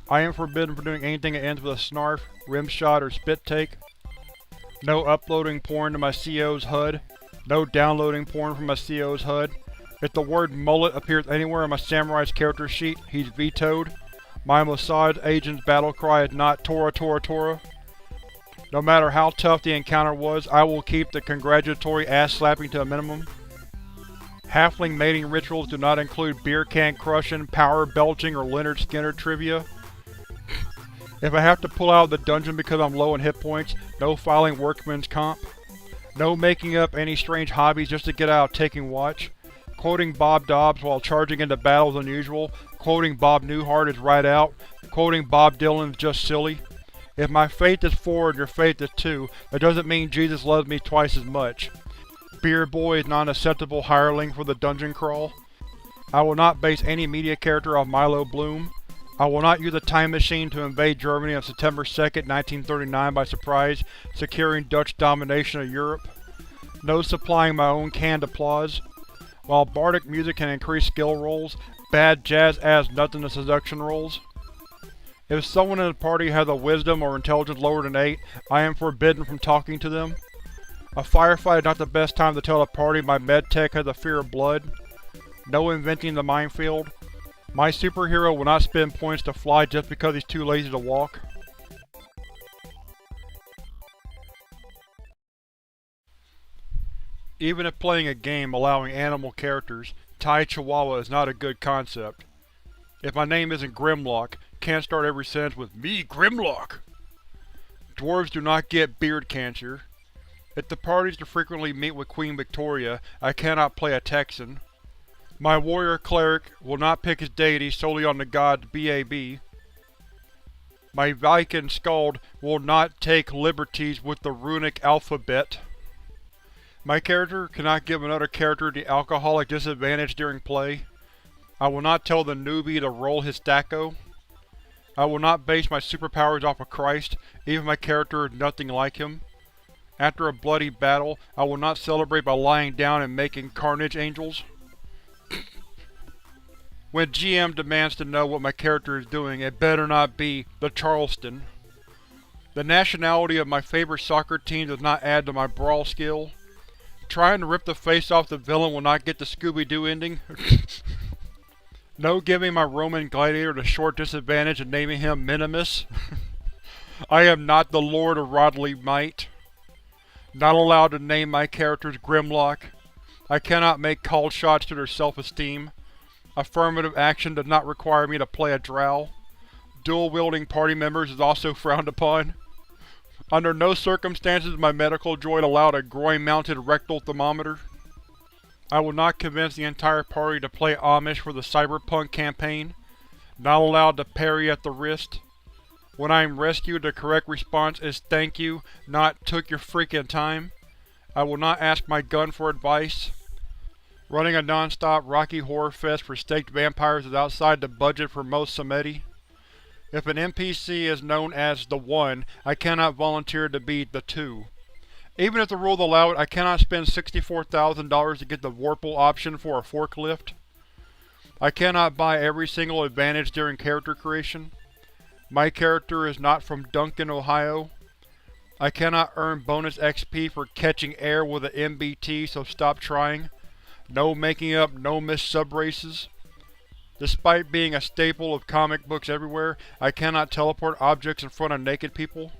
I am forbidden from doing anything that ends with a snarf, rimshot, or spit take. No uploading porn to my CO's HUD. No downloading porn from my CO's HUD. If the word mullet appears anywhere on my samurai's character sheet, he's vetoed. My Mossad agent's battle cry is not Tora Tora Tora. No matter how tough the encounter was, I will keep the congratulatory ass-slapping to a minimum. Halfling mating rituals do not include beer can crushing, power belching, or Leonard Skinner trivia. If I have to pull out of the dungeon because I'm low in hit points, no filing workman's comp. No making up any strange hobbies just to get out of taking watch. Quoting Bob Dobbs while charging into battle is unusual. Quoting Bob Newhart is right out. Quoting Bob Dylan is just silly. If my faith is 4 and your faith is 2, that doesn't mean Jesus loves me twice as much. Beer Boy is not an acceptable hireling for the dungeon crawl. I will not base any media character off Milo Bloom. I will not use a time machine to invade Germany on September 2nd, 1939 by surprise, securing Dutch domination of Europe. No supplying my own canned applause. While bardic music can increase skill rolls, bad jazz adds nothing to seduction rolls. If someone in the party has a wisdom or intelligence lower than 8, I am forbidden from talking to them. A firefight is not the best time to tell a party my medtech has a fear of blood. No inventing the minefield. My superhero will not spend points to fly just because he's too lazy to walk. Even if playing a game allowing animal characters, Thai Chihuahua is not a good concept. If my name isn't Grimlock, can't start every sentence with "Me, Grimlock!" Dwarves do not get beard cancer. If the party is to frequently meet with Queen Victoria, I cannot play a Texan. My warrior cleric will not pick his deity solely on the god BAB. My Viking skald will not take liberties with the runic alphabet. My character cannot give another character the alcoholic disadvantage during play. I will not tell the newbie to roll his stacko. I will not base my superpowers off of Christ, even if my character is nothing like him. After a bloody battle, I will not celebrate by lying down and making carnage angels. When GM demands to know what my character is doing, it better not be the Charleston. The nationality of my favorite soccer team does not add to my brawl skill. Trying to rip the face off the villain will not get the Scooby-Doo ending. No giving my Roman gladiator the short disadvantage of naming him Minimus. I am not the Lord of Rodley Might. Not allowed to name my characters Grimlock. I cannot make called shots to their self-esteem. Affirmative action does not require me to play a drow. Dual-wielding party members is also frowned upon. Under no circumstances is my medical droid allowed a groin-mounted rectal thermometer. I will not convince the entire party to play Amish for the Cyberpunk campaign. Not allowed to parry at the wrist. When I am rescued, the correct response is thank you, not took your freaking time. I will not ask my gun for advice. Running a non-stop Rocky Horror Fest for staked vampires is outside the budget for most Samedi. If an NPC is known as the One, I cannot volunteer to be the Two. Even if the rules allow it, I cannot spend $64,000 to get the Warple option for a forklift. I cannot buy every single advantage during character creation. My character is not from Duncan, Ohio. I cannot earn bonus XP for catching air with an MBT, so stop trying. No making up no miss subraces. Despite being a staple of comic books everywhere, I cannot teleport objects in front of naked people.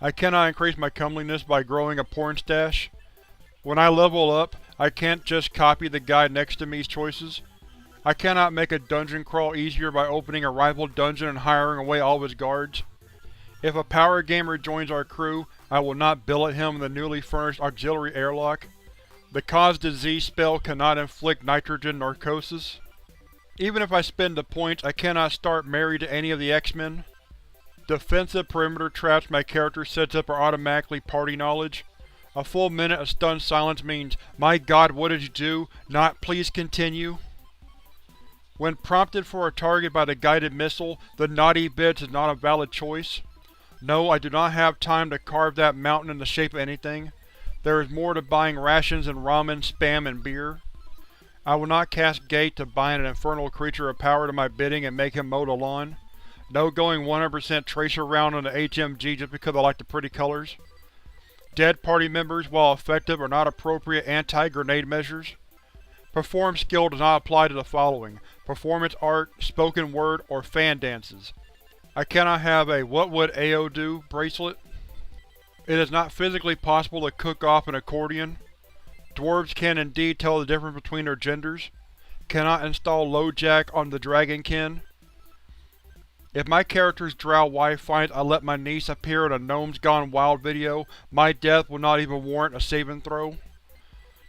I cannot increase my comeliness by growing a porn stash. When I level up, I can't just copy the guy next to me's choices. I cannot make a dungeon crawl easier by opening a rival dungeon and hiring away all of his guards. If a power gamer joins our crew, I will not billet him in the newly furnished auxiliary airlock. The Cause Disease spell cannot inflict nitrogen narcosis. Even if I spend the points, I cannot start married to any of the X-Men. Defensive perimeter traps my character sets up are automatically party knowledge. A full minute of stunned silence means, "My God, what did you do?" not "Please continue." When prompted for a target by the guided missile, the naughty bitch is not a valid choice. No, I do not have time to carve that mountain in the shape of anything. There is more to buying rations than ramen, spam, and beer. I will not cast Gate to bind an infernal creature of power to my bidding and make him mow the lawn. No going 100% tracer round on the HMG just because I like the pretty colors. Dead party members, while effective, are not appropriate anti-grenade measures. Perform skill does not apply to the following: performance art, spoken word, or fan dances. I cannot have a "What would AO do" bracelet. It is not physically possible to cook off an accordion. Dwarves can indeed tell the difference between their genders. Cannot install LoJack on the Dragonkin. If my character's drow wife finds I let my niece appear in a Gnomes Gone Wild video, my death will not even warrant a saving throw.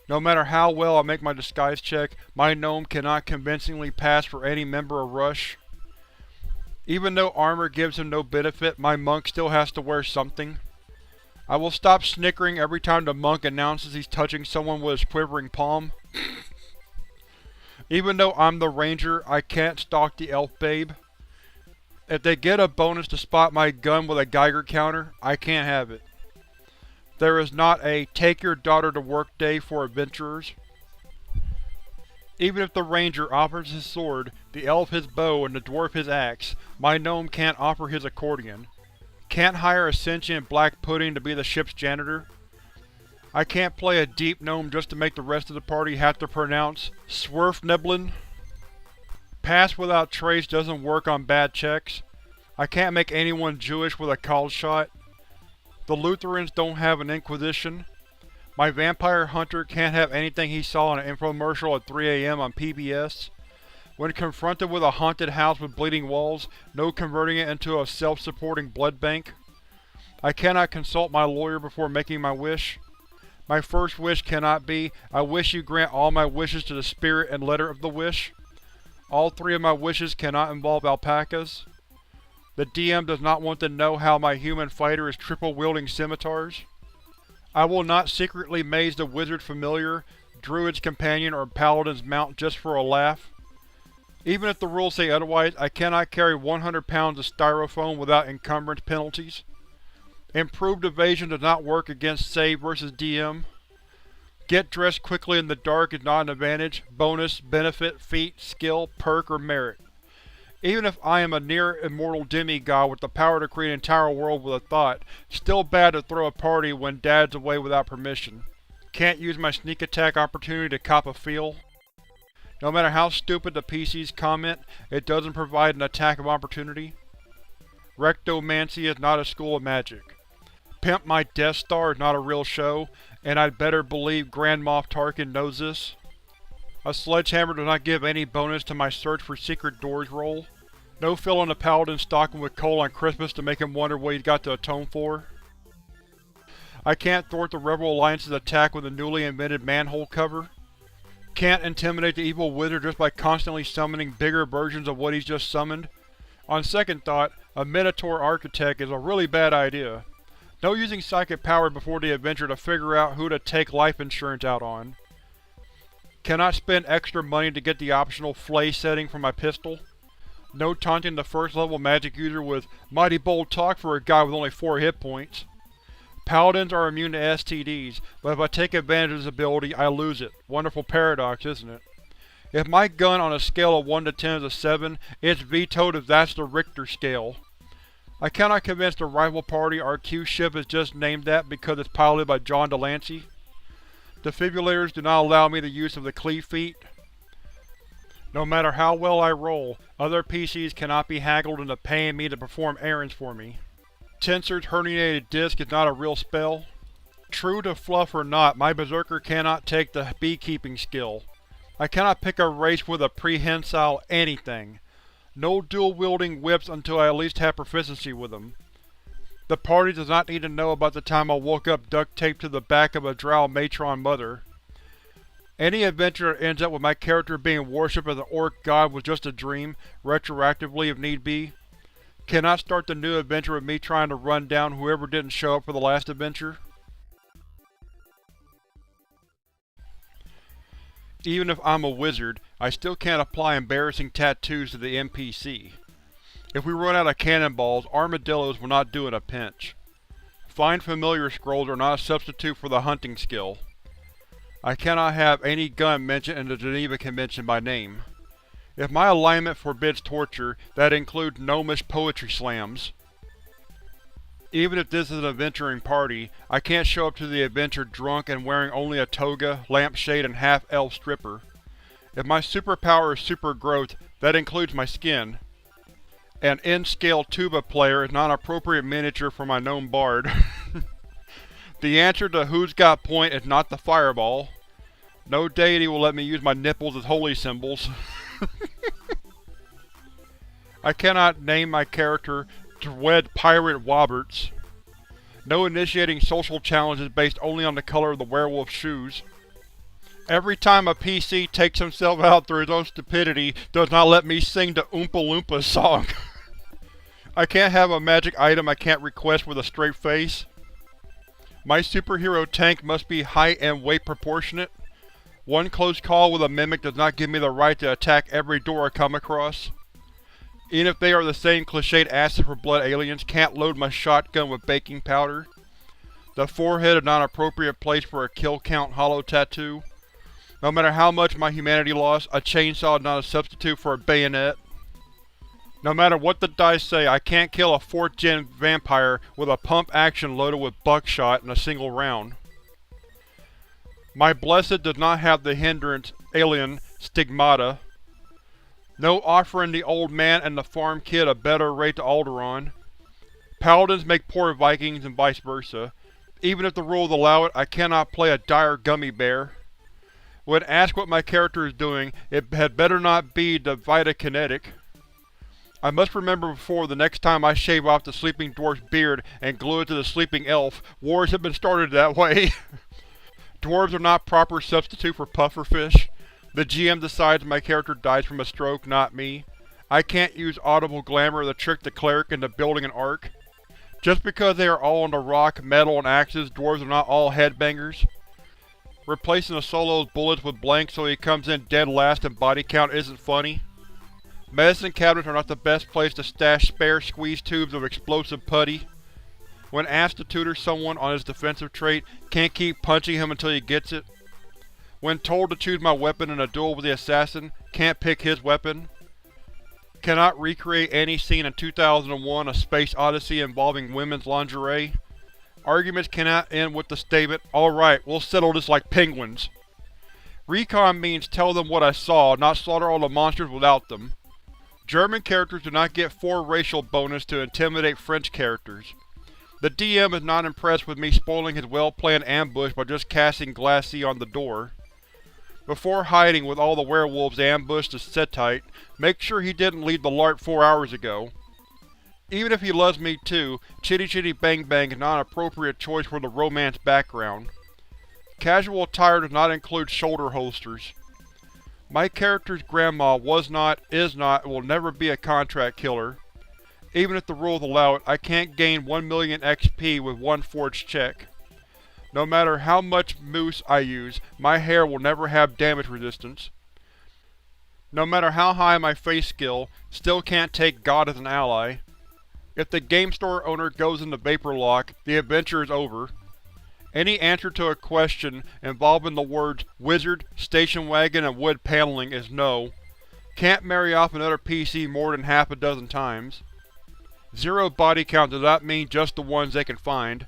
No matter how well I make my disguise check, my gnome cannot convincingly pass for any member of Rush. Even though armor gives him no benefit, my monk still has to wear something. I will stop snickering every time the monk announces he's touching someone with his quivering palm. Even though I'm the ranger, I can't stalk the elf babe. If they get a bonus to spot my gun with a Geiger counter, I can't have it. There is not a "take your daughter to work" day for adventurers. Even if the ranger offers his sword, the elf his bow, and the dwarf his axe, my gnome can't offer his accordion. Can't hire a sentient black pudding to be the ship's janitor. I can't play a deep gnome just to make the rest of the party have to pronounce Swerfneblin. Pass without trace doesn't work on bad checks. I can't make anyone Jewish with a called shot. The Lutherans don't have an Inquisition. My vampire hunter can't have anything he saw in an infomercial at 3 AM on PBS. When confronted with a haunted house with bleeding walls, no converting it into a self-supporting blood bank. I cannot consult my lawyer before making my wish. My first wish cannot be, I wish you grant all my wishes to the spirit and letter of the wish. All three of my wishes cannot involve alpacas. The DM does not want to know how my human fighter is triple-wielding scimitars. I will not secretly maze the wizard's familiar, druid's companion, or paladin's mount just for a laugh. Even if the rules say otherwise, I cannot carry 100 pounds of styrofoam without encumbrance penalties. Improved evasion does not work against save versus DM. Get dressed quickly in the dark is not an advantage, bonus, benefit, feat, skill, perk, or merit. Even if I am a near-immortal demigod with the power to create an entire world with a thought, still bad to throw a party when Dad's away without permission. Can't use my sneak attack opportunity to cop a feel. No matter how stupid the PC's comment, it doesn't provide an attack of opportunity. Rectomancy is not a school of magic. Pimp My Death Star is not a real show, and I'd better believe Grand Moff Tarkin knows this. A sledgehammer does not give any bonus to my search for secret doors roll. No filling a paladin stocking with coal on Christmas to make him wonder what he's got to atone for. I can't thwart the Rebel Alliance's attack with a newly invented manhole cover. Can't intimidate the evil wizard just by constantly summoning bigger versions of what he's just summoned. On second thought, a Minotaur Architect is a really bad idea. No using psychic power before the adventure to figure out who to take life insurance out on. Cannot spend extra money to get the optional flay setting for my pistol. No taunting the first level magic user with mighty bold talk for a guy with only 4 hit points. Paladins are immune to STDs, but if I take advantage of this ability, I lose it. Wonderful paradox, isn't it? If my gun on a scale of 1 to 10 is a 7, it's vetoed if that's the Richter scale. I cannot convince the rival party our Q ship is just named that because it's piloted by John Delancey. Defibrillators do not allow me the use of the cleave feat. No matter how well I roll, other PCs cannot be haggled into paying me to perform errands for me. Tensor's herniated disc is not a real spell. True to fluff or not, my berserker cannot take the beekeeping skill. I cannot pick a race with a prehensile anything. No dual-wielding whips until I at least have proficiency with them. The party does not need to know about the time I woke up duct taped to the back of a drow matron mother. Any adventure that ends up with my character being worshipped as an orc god was just a dream, retroactively if need be. Cannot start the new adventure with me trying to run down whoever didn't show up for the last adventure. Even if I'm a wizard, I still can't apply embarrassing tattoos to the NPC. If we run out of cannonballs, armadillos will not do in a pinch. Find familiar scrolls are not a substitute for the hunting skill. I cannot have any gun mentioned in the Geneva Convention by name. If my alignment forbids torture, that includes gnomish poetry slams. Even if this is an adventuring party, I can't show up to the adventure drunk and wearing only a toga, lampshade, and half-elf stripper. If my superpower is super growth, that includes my skin. An N-scale tuba player is not an appropriate miniature for my gnome bard. The answer to who's got point is not the fireball. No deity will let me use my nipples as holy symbols. I cannot name my character Dwed Pirate Woberts. No initiating social challenges based only on the color of the werewolf's shoes. Every time a PC takes himself out through his own stupidity does not let me sing the Oompa Loompa song. I can't have a magic item I can't request with a straight face. My superhero tank must be height and weight proportionate. One close call with a mimic does not give me the right to attack every door I come across. Even if they are the same cliched acid for blood aliens, can't load my shotgun with baking powder. The forehead is not an appropriate place for a kill count hollow tattoo. No matter how much my humanity lost, a chainsaw is not a substitute for a bayonet. No matter what the dice say, I can't kill a 4th gen vampire with a pump action loaded with buckshot in a single round. My blessed does not have the hindrance, alien, stigmata. No offering the old man and the farm kid a better rate to Alderaan. Paladins make poor Vikings and vice versa. Even if the rules allow it, I cannot play a dire gummy bear. When asked what my character is doing, it had better not be the Vitakinetic. I must remember before the next time I shave off the sleeping dwarf's beard and glue it to the sleeping elf. Wars have been started that way. Dwarves are not proper substitute for pufferfish. The GM decides my character dies from a stroke, not me. I can't use audible glamour to trick the cleric into building an arc. Just because they are all into rock, metal, and axes, dwarves are not all headbangers. Replacing a solo's bullets with blanks so he comes in dead last in body count isn't funny. Medicine cabinets are not the best place to stash spare squeeze tubes of explosive putty. When asked to tutor someone on his defensive trait, can't keep punching him until he gets it. When told to choose my weapon in a duel with the assassin, can't pick his weapon. Cannot recreate any scene in 2001: A Space Odyssey involving women's lingerie. Arguments cannot end with the statement, "Alright, we'll settle this like penguins." Recon means tell them what I saw, not slaughter all the monsters without them. German characters do not get 4 racial bonus to intimidate French characters. The DM is not impressed with me spoiling his well-planned ambush by just casting Glacis on the door. Before hiding with all the werewolves ambushed the Setite, make sure he didn't leave the LARP 4 hours ago. Even if he loves me too, Chitty Chitty Bang Bang is not an appropriate choice for the romance background. Casual attire does not include shoulder holsters. My character's grandma was not, is not, and will never be a contract killer. Even if the rules allow it, I can't gain 1 million XP with 1 forged check. No matter how much mousse I use, my hair will never have damage resistance. No matter how high my face skill, still can't take God as an ally. If the game store owner goes into Vapor Lock, the adventure is over. Any answer to a question involving the words wizard, station wagon, and wood paneling is no. Can't marry off another PC more than half a dozen times. 0 body count does not mean just the ones they can find.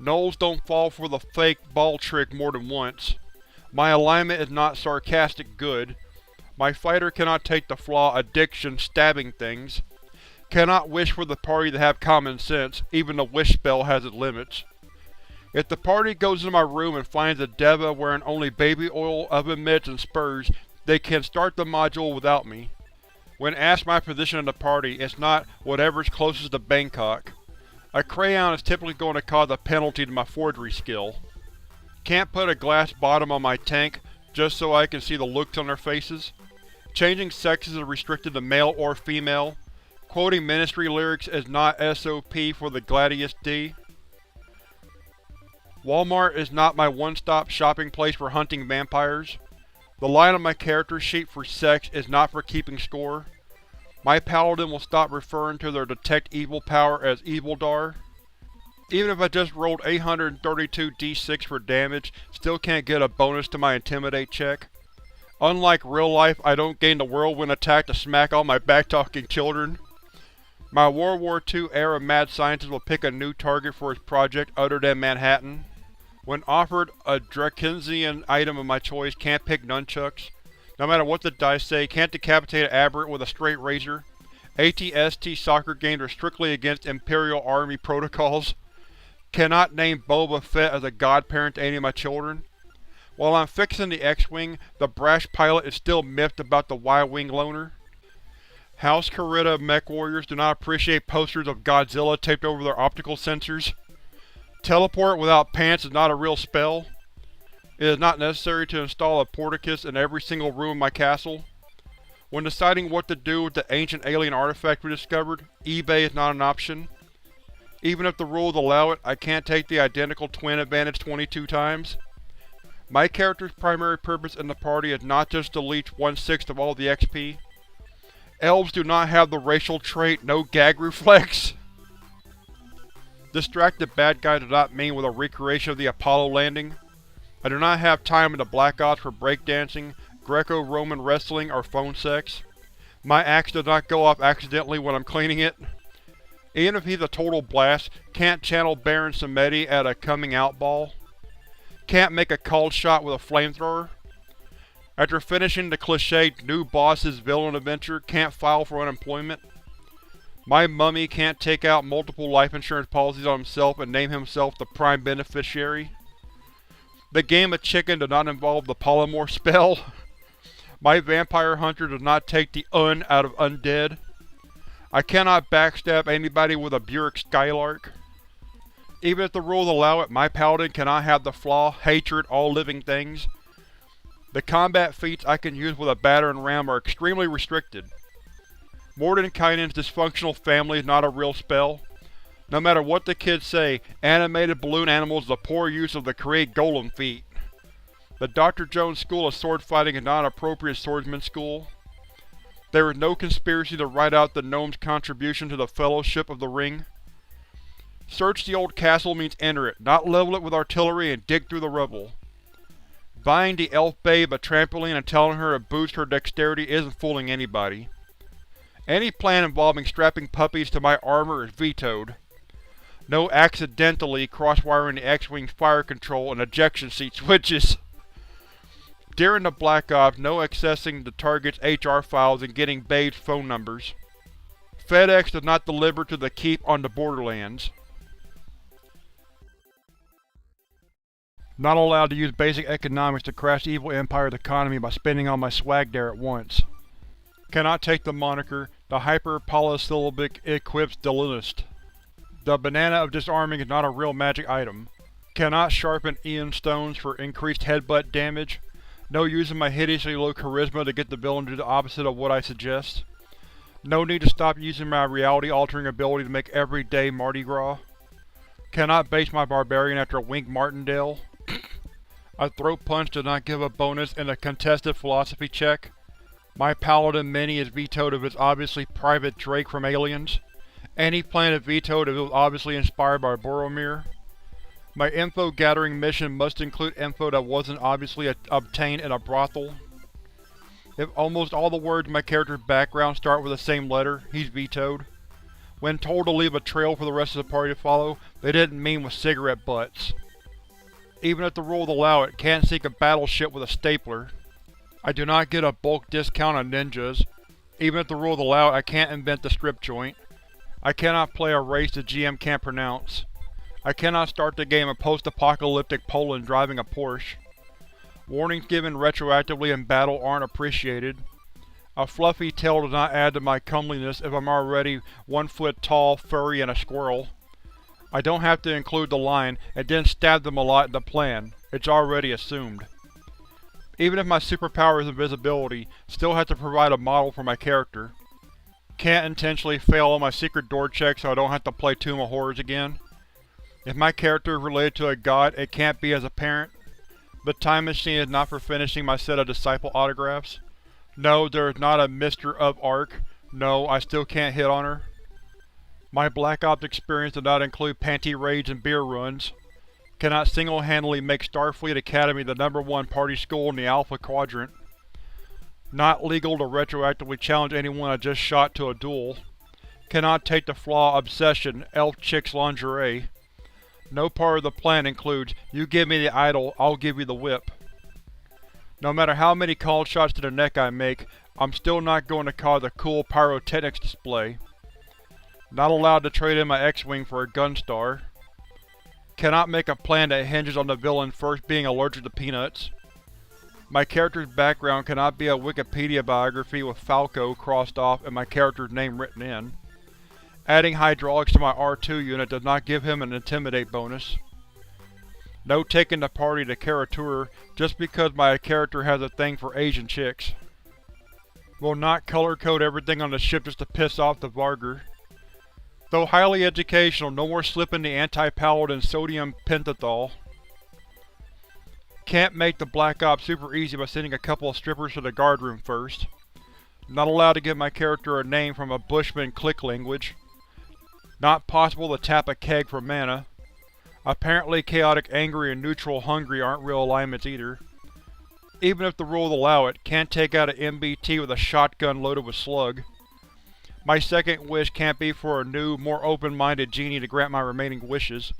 Gnolls don't fall for the fake ball trick more than once. My alignment is not sarcastic good. My fighter cannot take the flaw addiction stabbing things. Cannot wish for the party to have common sense, even the wish spell has its limits. If the party goes into my room and finds a Deva wearing only baby oil, oven mitts, and spurs, they can start the module without me. When asked my position in the party, it's not whatever's closest to Bangkok. A crayon is typically going to cause a penalty to my forgery skill. Can't put a glass bottom on my tank, just so I can see the looks on their faces. Changing sexes is restricted to male or female. Quoting ministry lyrics is not SOP for the Gladius D. Walmart is not my one-stop shopping place for hunting vampires. The line on my character sheet for sex is not for keeping score. My paladin will stop referring to their detect evil power as Evildar. Even if I just rolled 832 d6 for damage, still can't get a bonus to my intimidate check. Unlike real life, I don't gain the whirlwind attack to smack all my back-talking children. My World War II era mad scientist will pick a new target for his project other than Manhattan. When offered a Drakensian item of my choice, can't pick nunchucks. No matter what the dice say, can't decapitate an aberrant with a straight razor. ATST soccer games are strictly against Imperial Army protocols. Cannot name Boba Fett as a godparent to any of my children. While I'm fixing the X-Wing, the brash pilot is still miffed about the Y-Wing loner. House Carita mech warriors do not appreciate posters of Godzilla taped over their optical sensors. Teleport without pants is not a real spell. It is not necessary to install a porticus in every single room in my castle. When deciding what to do with the ancient alien artifact we discovered, eBay is not an option. Even if the rules allow it, I can't take the identical twin advantage 22 times. My character's primary purpose in the party is not just to leech 1/6 of all the XP. Elves do not have the racial trait no gag reflex. Distracted bad guy does not mean with a recreation of the Apollo landing. I do not have time in the Black Ops for breakdancing, Greco-Roman wrestling, or phone sex. My axe does not go off accidentally when I'm cleaning it. Even if he's a total blast, can't channel Baron Samedi at a coming out ball. Can't make a cold shot with a flamethrower. After finishing the cliché new boss's villain adventure, can't file for unemployment. My mummy can't take out multiple life insurance policies on himself and name himself the prime beneficiary. The game of chicken does not involve the polymorph spell. My vampire hunter does not take the un out of undead. I cannot backstab anybody with a Burek Skylark. Even if the rules allow it, my paladin cannot have the flaw, hatred all living things. The combat feats I can use with a battering ram are extremely restricted. Mordenkainen's dysfunctional family is not a real spell. No matter what the kids say, animated balloon animals is a poor use of the create golem feat. The Dr. Jones School of Sword Fighting is not an appropriate swordsman school. There is no conspiracy to write out the gnome's contribution to the Fellowship of the Ring. Search the old castle means enter it, not level it with artillery and dig through the rubble. Buying the elf babe a trampoline and telling her to boost her dexterity isn't fooling anybody. Any plan involving strapping puppies to my armor is vetoed. No accidentally crosswiring the X-Wing's fire control and ejection seat switches. During the Black Ops, no accessing the target's HR files and getting babes' phone numbers. FedEx does not deliver to the keep on the Borderlands. Not allowed to use basic economics to crash the evil empire's economy by spending all my swag there at once. Cannot take the moniker, the hyper-polysyllabic equips Delinist. The banana of disarming is not a real magic item. Cannot sharpen Ion stones for increased headbutt damage. No using my hideously low charisma to get the villain to do the opposite of what I suggest. No need to stop using my reality-altering ability to make every day Mardi Gras. Cannot base my barbarian after Wink Martindale. A throat punch does not give a bonus in a contested philosophy check. My paladin mini is vetoed if it's obviously Private Drake from Aliens. Any planet vetoed if it was obviously inspired by Boromir. My info gathering mission must include info that wasn't obviously obtained in a brothel. If almost all the words in my character's background start with the same letter, he's vetoed. When told to leave a trail for the rest of the party to follow, they didn't mean with cigarette butts. Even if the rules allow it, can't sink a battleship with a stapler. I do not get a bulk discount on ninjas. Even if the rules allow it, I can't invent the strip joint. I cannot play a race the GM can't pronounce. I cannot start the game in post-apocalyptic Poland driving a Porsche. Warnings given retroactively in battle aren't appreciated. A fluffy tail does not add to my comeliness if I'm already 1 foot tall, furry, and a squirrel. I don't have to include the line, and didn't stab them a lot in the plan. It's already assumed. Even if my superpower is invisibility, still have to provide a model for my character. Can't intentionally fail on my secret door check so I don't have to play Tomb of Horrors again. If my character is related to a god, it can't be as a parent. The time machine is not for finishing my set of disciple autographs. No, there is not a Mr. of Arc. No, I still can't hit on her. My Black Ops experience does not include panty raids and beer runs. Cannot single-handedly make Starfleet Academy the #1 party school in the Alpha Quadrant. Not legal to retroactively challenge anyone I just shot to a duel. Cannot take the flaw obsession, elf chicks lingerie. No part of the plan includes, you give me the idol, I'll give you the whip. No matter how many called shots to the neck I make, I'm still not going to cause a cool pyrotechnics display. Not allowed to trade in my X-Wing for a Gunstar. Cannot make a plan that hinges on the villain first being allergic to peanuts. My character's background cannot be a Wikipedia biography with Falco crossed off and my character's name written in. Adding hydraulics to my R2 unit does not give him an Intimidate bonus. No taking the party to Karatur just because my character has a thing for Asian chicks. Will not color code everything on the ship just to piss off the Vargur. Though highly educational, no more slipping the anti-paladin sodium pentothal. Can't make the Black Ops super easy by sending a couple of strippers to the guard room first. Not allowed to give my character a name from a Bushman click language. Not possible to tap a keg for mana. Apparently chaotic angry and neutral hungry aren't real alignments either. Even if the rules allow it, can't take out an MBT with a shotgun loaded with slug. My second wish can't be for a new, more open-minded genie to grant my remaining wishes.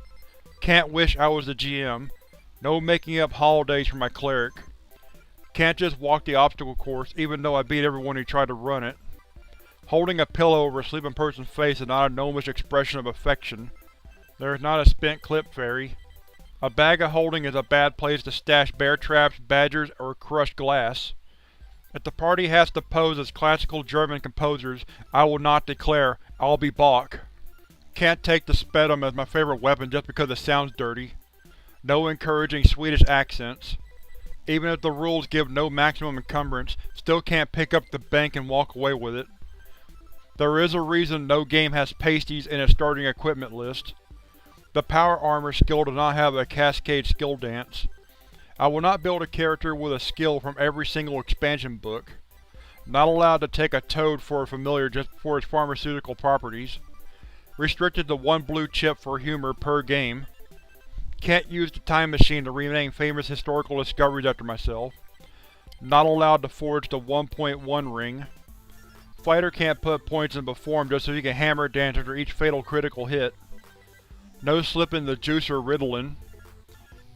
Can't wish I was the GM. No making up holidays for my cleric. Can't just walk the obstacle course, even though I beat everyone who tried to run it. Holding a pillow over a sleeping person's face is not a gnomish expression of affection. There is not a spent clip fairy. A bag of holding is a bad place to stash bear traps, badgers, or crushed glass. If the party has to pose as classical German composers, I will not declare, I'll be Bach. Can't take the Spetum as my favorite weapon just because it sounds dirty. No encouraging Swedish accents. Even if the rules give no maximum encumbrance, still can't pick up the bank and walk away with it. There is a reason no game has pasties in its starting equipment list. The Power Armor skill does not have a Cascade skill dance. I will not build a character with a skill from every single expansion book. Not allowed to take a toad for a familiar just for its pharmaceutical properties. Restricted to 1 blue chip for humor per game. Can't use the time machine to rename famous historical discoveries after myself. Not allowed to forge the 1.1 ring. Fighter can't put points into form just so he can hammer dance after each fatal critical hit. No slipping the juicer Ritalin.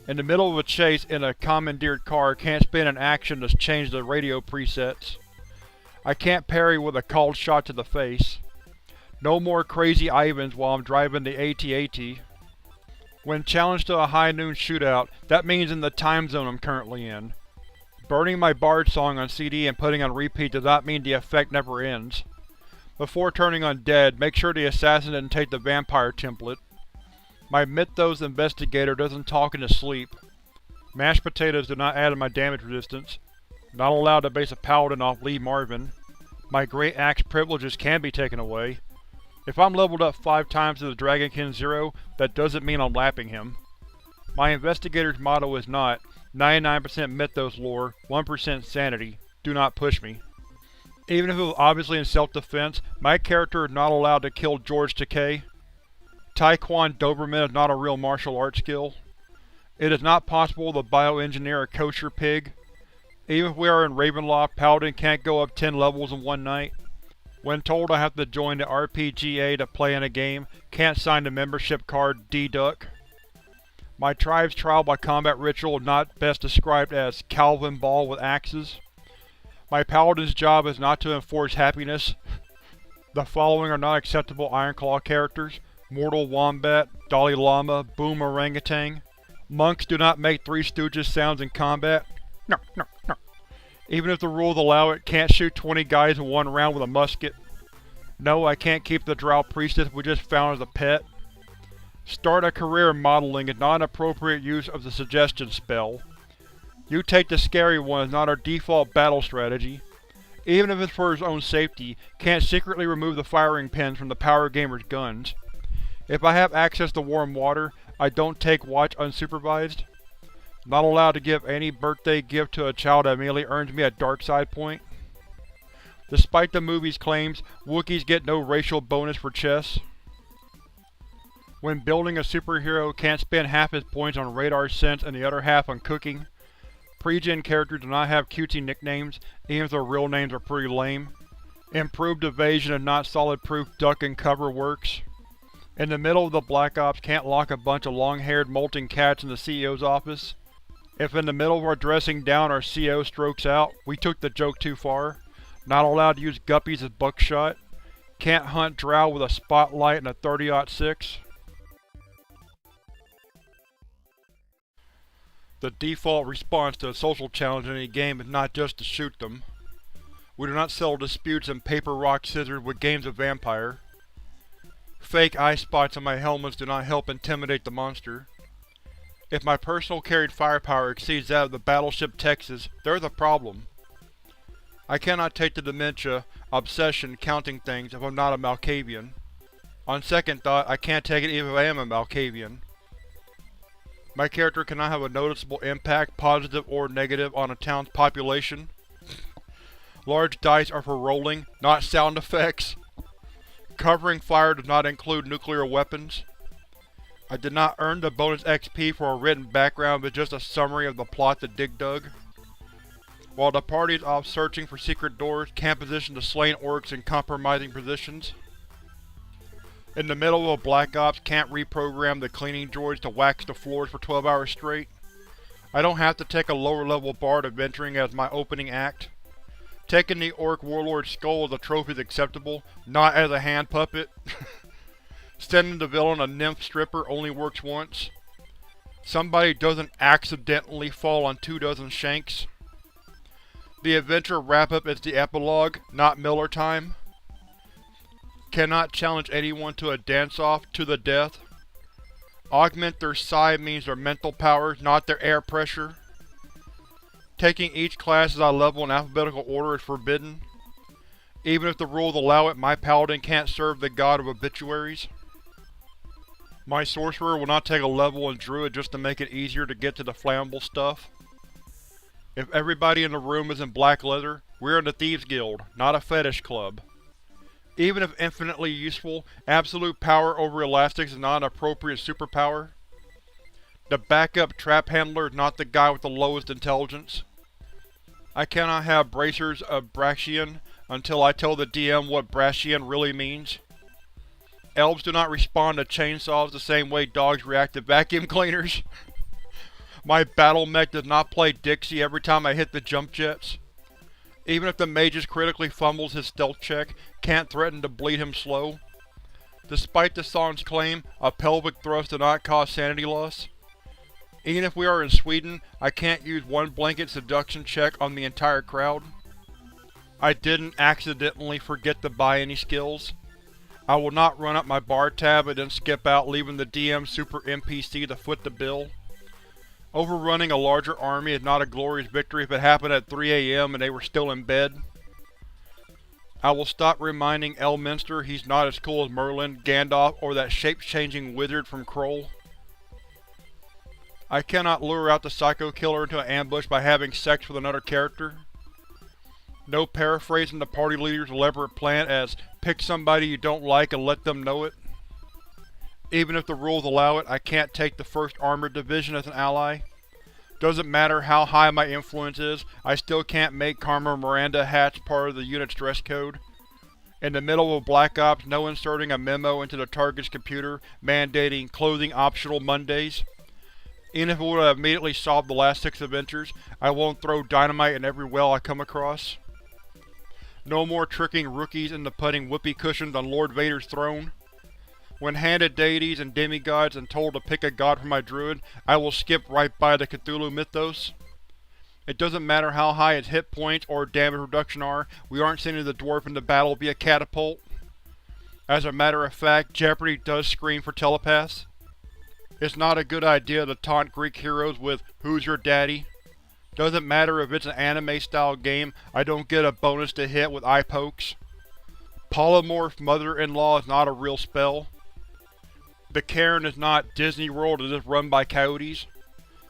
In the middle of a chase in a commandeered car, can't spin an action to change the radio presets. I can't parry with a called shot to the face. No more Crazy Ivans while I'm driving the AT-AT. When challenged to a high noon shootout, that means in the time zone I'm currently in. Burning my Bard song on CD and putting on repeat does not mean the effect never ends. Before turning undead, make sure the assassin didn't take the vampire template. My Mythos investigator doesn't talk in his sleep. Mashed potatoes do not add to my damage resistance. Not allowed to base a paladin off Lee Marvin. My Great Axe privileges can be taken away. If I'm leveled up 5 times to the Dragonkin 0, that doesn't mean I'm lapping him. My investigator's motto is not 99% Mythos lore, 1% sanity, do not push me. Even if it was obviously in self-defense, my character is not allowed to kill George Takei. Taekwon Doberman is not a real martial arts skill. It is not possible to bioengineer a kosher pig. Even if we are in Ravenloft, Paladin can't go up 10 levels in one night. When told I have to join the RPGA to play in a game, can't sign the membership card D-Duck. My tribe's trial by combat ritual is not best described as Calvin Ball with axes. My paladin's job is not to enforce happiness. The following are not acceptable Ironclaw characters: Mortal Wombat, Dalai Lama, Boom Orangutan. Monks do not make Three Stooges sounds in combat. No, no, no. Even if the rules allow it, can't shoot 20 guys in one round with a musket. No, I can't keep the Drow Priestess we just found as a pet. Start a career in modeling is not an appropriate use of the suggestion spell. You take the scary one is not our default battle strategy. Even if it's for his own safety, can't secretly remove the firing pins from the Power Gamer's guns. If I have access to warm water, I don't take watch unsupervised. Not allowed to give any birthday gift to a child that immediately earns me a dark side point. Despite the movie's claims, Wookiees get no racial bonus for chess. When building a superhero, can't spend half his points on radar sense and the other half on cooking. Pre-gen characters do not have cutesy nicknames, even if their real names are pretty lame. Improved evasion and not solid proof duck and cover works. In the middle of the Black Ops, can't lock a bunch of long-haired molting cats in the CEO's office. If in the middle of our dressing down our CEO strokes out, we took the joke too far. Not allowed to use guppies as buckshot. Can't hunt drow with a spotlight and a 30-06. The default response to a social challenge in any game is not just to shoot them. We do not settle disputes in paper, rock, scissors with games of Vampire. Fake eye spots on my helmets do not help intimidate the monster. If my personal carried firepower exceeds that of the battleship Texas, there's a problem. I cannot take the dementia, obsession, counting things if I'm not a Malkavian. On second thought, I can't take it even if I am a Malkavian. My character cannot have a noticeable impact, positive or negative, on a town's population. Large dice are for rolling, not sound effects. Covering fire does not include nuclear weapons. I did not earn the bonus XP for a written background but just a summary of the plot to Dig Dug. While the party is off searching for secret doors, can't position the slain orcs in compromising positions. In the middle of a Black Ops, can't reprogram the cleaning droids to wax the floors for 12 hours straight. I don't have to take a lower level bard adventuring as my opening act. Taking the Orc Warlord's skull as a trophy is acceptable, not as a hand puppet. Sending the villain a nymph stripper only works once. Somebody doesn't accidentally fall on 24 shanks. The adventure wrap-up is the epilogue, not Miller time. Cannot challenge anyone to a dance-off to the death. Augment their psi means their mental powers, not their air pressure. Taking each class as I level in alphabetical order is forbidden. Even if the rules allow it, my paladin can't serve the god of obituaries. My sorcerer will not take a level in druid just to make it easier to get to the flammable stuff. If everybody in the room is in black leather, we're in the Thieves Guild, not a fetish club. Even if infinitely useful, absolute power over elastics is not an appropriate superpower. The backup trap handler is not the guy with the lowest intelligence. I cannot have bracers of Braxian until I tell the DM what Braxian really means. Elves do not respond to chainsaws the same way dogs react to vacuum cleaners. My battle mech does not play Dixie every time I hit the jump jets. Even if the magus critically fumbles his stealth check, can't threaten to bleed him slow. Despite the song's claim, a pelvic thrust does not cause sanity loss. Even if we are in Sweden, I can't use one blanket seduction check on the entire crowd. I didn't accidentally forget to buy any skills. I will not run up my bar tab and then skip out, leaving the DM super NPC to foot the bill. Overrunning a larger army is not a glorious victory if it happened at 3 AM and they were still in bed. I will stop reminding Elminster he's not as cool as Merlin, Gandalf, or that shape-changing wizard from Kroll. I cannot lure out the Psycho Killer into an ambush by having sex with another character. No paraphrasing the party leader's elaborate plan as, pick somebody you don't like and let them know it. Even if the rules allow it, I can't take the 1st Armored Division as an ally. Doesn't matter how high my influence is, I still can't make Karma Miranda hats part of the unit's dress code. In the middle of Black Ops, no inserting a memo into the target's computer mandating clothing optional Mondays. Even if it would have immediately solved the last 6 adventures, I won't throw dynamite in every well I come across. No more tricking rookies into putting whoopee cushions on Lord Vader's throne. When handed deities and demigods and told to pick a god for my druid, I will skip right by the Cthulhu mythos. It doesn't matter how high its hit points or damage reduction are, we aren't sending the dwarf into battle via catapult. As a matter of fact, Jeopardy does screen for telepaths. It's not a good idea to taunt Greek heroes with, "Who's your daddy?" Doesn't matter if it's an anime-style game, I don't get a bonus to hit with eye pokes. Polymorph Mother-in-Law is not a real spell. The Cairn is not Disney World that is run by coyotes.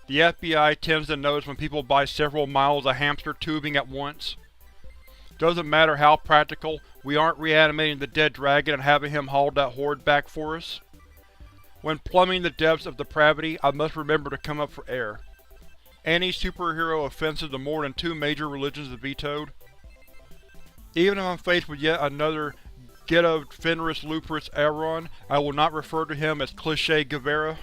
The FBI tends to notice when people buy several miles of hamster tubing at once. Doesn't matter how practical, we aren't reanimating the dead dragon and having him haul that horde back for us. When plumbing the depths of depravity, I must remember to come up for air. Any superhero offensive to more than 2 major religions is vetoed. Even if I'm faced with yet another Geta Fenris Lupus Aeron, I will not refer to him as Cliché Guevara.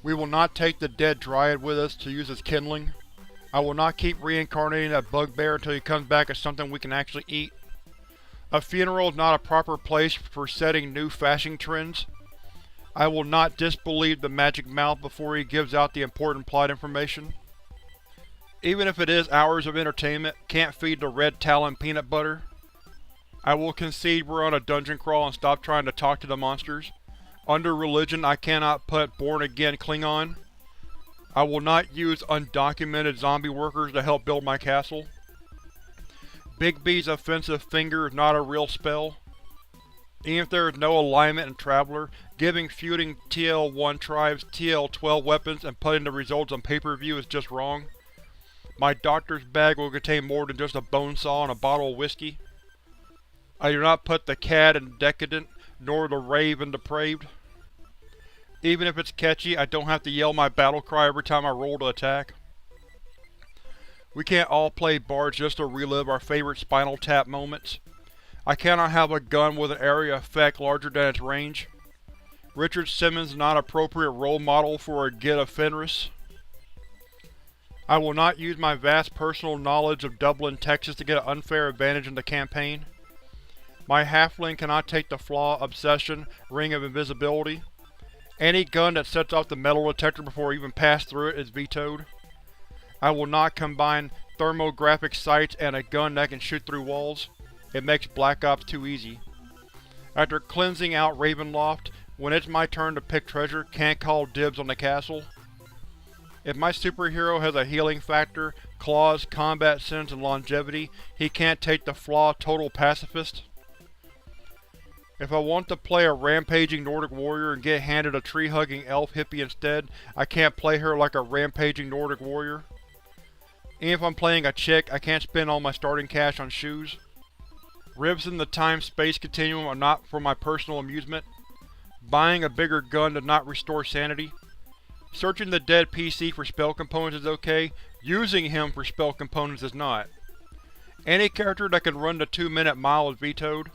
We will not take the dead Dryad with us to use as kindling. I will not keep reincarnating that bugbear until he comes back as something we can actually eat. A funeral is not a proper place for setting new fashion trends. I will not disbelieve the magic mouth before he gives out the important plot information. Even if it is hours of entertainment, can't feed the red talon peanut butter. I will concede we're on a dungeon crawl and stop trying to talk to the monsters. Under religion, I cannot put born-again Klingon. I will not use undocumented zombie workers to help build my castle. Bigby's offensive finger is not a real spell. Even if there is no alignment in Traveler, giving feuding TL1 tribes TL12 weapons and putting the results on pay-per-view is just wrong. My doctor's bag will contain more than just a bone saw and a bottle of whiskey. I do not put the cad in decadent, nor the rave in depraved. Even if it's catchy, I don't have to yell my battle cry every time I roll to attack. We can't all play bards just to relive our favorite Spinal Tap moments. I cannot have a gun with an area effect larger than its range. Richard Simmons is not an appropriate role model for a Geta Fenris. I will not use my vast personal knowledge of Dublin, Texas to get an unfair advantage in the campaign. My halfling cannot take the flaw, obsession, ring of invisibility. Any gun that sets off the metal detector before I even pass through it is vetoed. I will not combine thermographic sights and a gun that can shoot through walls. It makes Black Ops too easy. After cleansing out Ravenloft, when it's my turn to pick treasure, can't call dibs on the castle. If my superhero has a healing factor, claws, combat sense, and longevity, he can't take the flaw total pacifist. If I want to play a rampaging Nordic warrior and get handed a tree-hugging elf hippie instead, I can't play her like a rampaging Nordic warrior. Even if I'm playing a chick, I can't spend all my starting cash on shoes. Ribs in the time-space continuum are not for my personal amusement. Buying a bigger gun does not restore sanity. Searching the dead PC for spell components is okay, using him for spell components is not. Any character that can run the 2-minute mile is vetoed.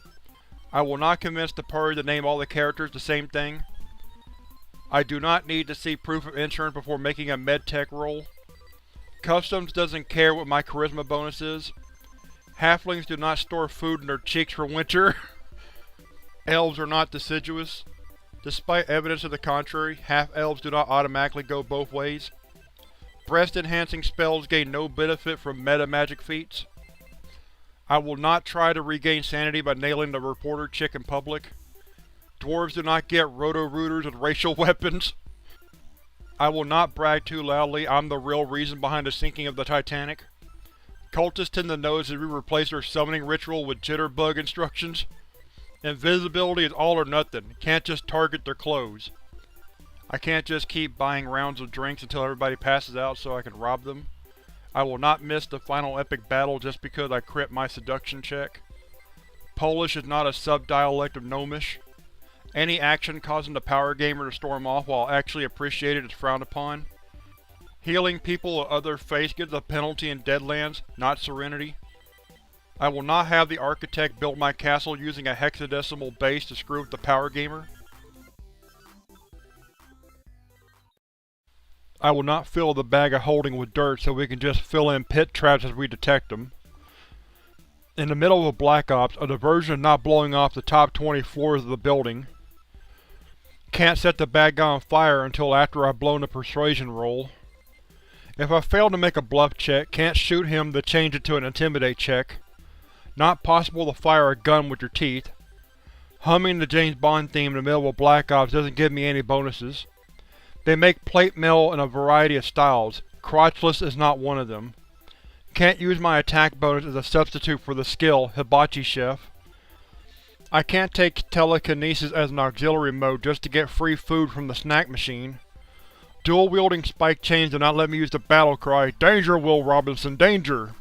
I will not convince the party to name all the characters the same thing. I do not need to see proof of insurance before making a medtech roll. Customs doesn't care what my charisma bonus is. Halflings do not store food in their cheeks for winter. Elves are not deciduous. Despite evidence to the contrary, half-elves do not automatically go both ways. Breast-enhancing spells gain no benefit from meta-magic feats. I will not try to regain sanity by nailing the reporter chick in public. Dwarves do not get roto-rooters with racial weapons. I will not brag too loudly I'm the real reason behind the sinking of the Titanic. Cultists tend to notice as we replace their summoning ritual with jitterbug instructions. Invisibility is all or nothing, can't just target their clothes. I can't just keep buying rounds of drinks until everybody passes out so I can rob them. I will not miss the final epic battle just because I crit my seduction check. Polish is not a sub-dialect of Gnomish. Any action causing the power gamer to storm off while actually appreciated is frowned upon. Healing people of other faiths gives a penalty in Deadlands, not Serenity. I will not have the architect build my castle using a hexadecimal base to screw with the power gamer. I will not fill the bag of holding with dirt so we can just fill in pit traps as we detect them. In the middle of a Black Ops, a diversion is not blowing off the top 20 floors of the building. Can't set the bad guy on fire until after I've blown the persuasion roll. If I fail to make a bluff check, can't shoot him to change it to an intimidate check. Not possible to fire a gun with your teeth. Humming the James Bond theme in the middle of Black Ops doesn't give me any bonuses. They make plate mail in a variety of styles. Crotchless is not one of them. Can't use my attack bonus as a substitute for the skill Hibachi Chef. I can't take telekinesis as an auxiliary mode just to get free food from the snack machine. Dual-wielding spike chains do not let me use the battle cry, "Danger, Will Robinson, danger!"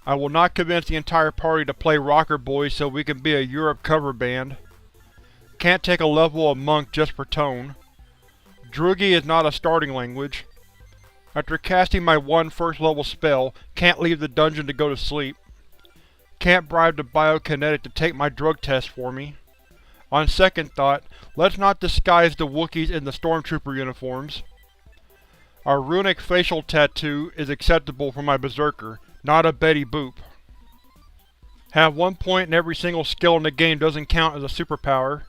I will not convince the entire party to play Rocker Boys so we can be a Europe cover band. Can't take a level of monk just for tone. Drugi is not a starting language. After casting my one first-level spell, can't leave the dungeon to go to sleep. Can't bribe the biokinetic to take my drug test for me. On second thought, let's not disguise the Wookiees in the stormtrooper uniforms. Our runic facial tattoo is acceptable for my berserker, not a Betty Boop. Have 1 point in every single skill in the game doesn't count as a superpower.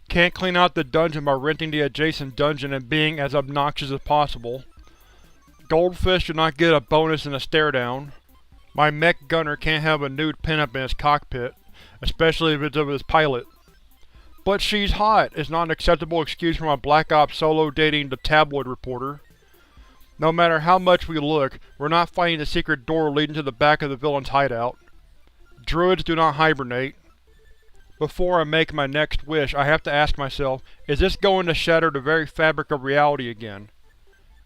Can't clean out the dungeon by renting the adjacent dungeon and being as obnoxious as possible. Goldfish do not get a bonus in a stare-down. My mech gunner can't have a nude pinup in his cockpit, especially if it's of his pilot. But she's hot is not an acceptable excuse for my Black Ops solo dating the tabloid reporter. No matter how much we look, we're not finding the secret door leading to the back of the villain's hideout. Druids do not hibernate. Before I make my next wish, I have to ask myself, is this going to shatter the very fabric of reality again?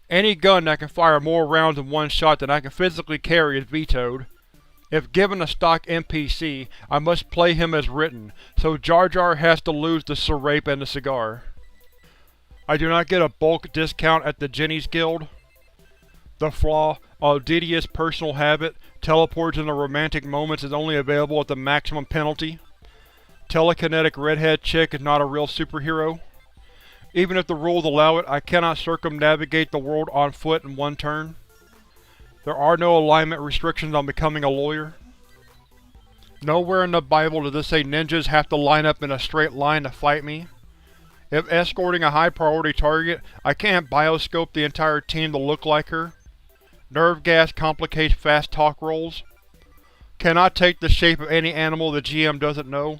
Any gun that can fire more rounds in one shot than I can physically carry is vetoed. If given a stock NPC, I must play him as written, so Jar Jar has to lose the serape and the cigar. I do not get a bulk discount at the Jenny's Guild. The flaw, Audidius' personal habit, teleports in the romantic moments is only available at the maximum penalty. Telekinetic redhead chick is not a real superhero. Even if the rules allow it, I cannot circumnavigate the world on foot in one turn. There are no alignment restrictions on becoming a lawyer. Nowhere in the Bible does it say ninjas have to line up in a straight line to fight me. If escorting a high-priority target, I can't bioscope the entire team to look like her. Nerve gas complicates fast talk rolls. Cannot take the shape of any animal the GM doesn't know.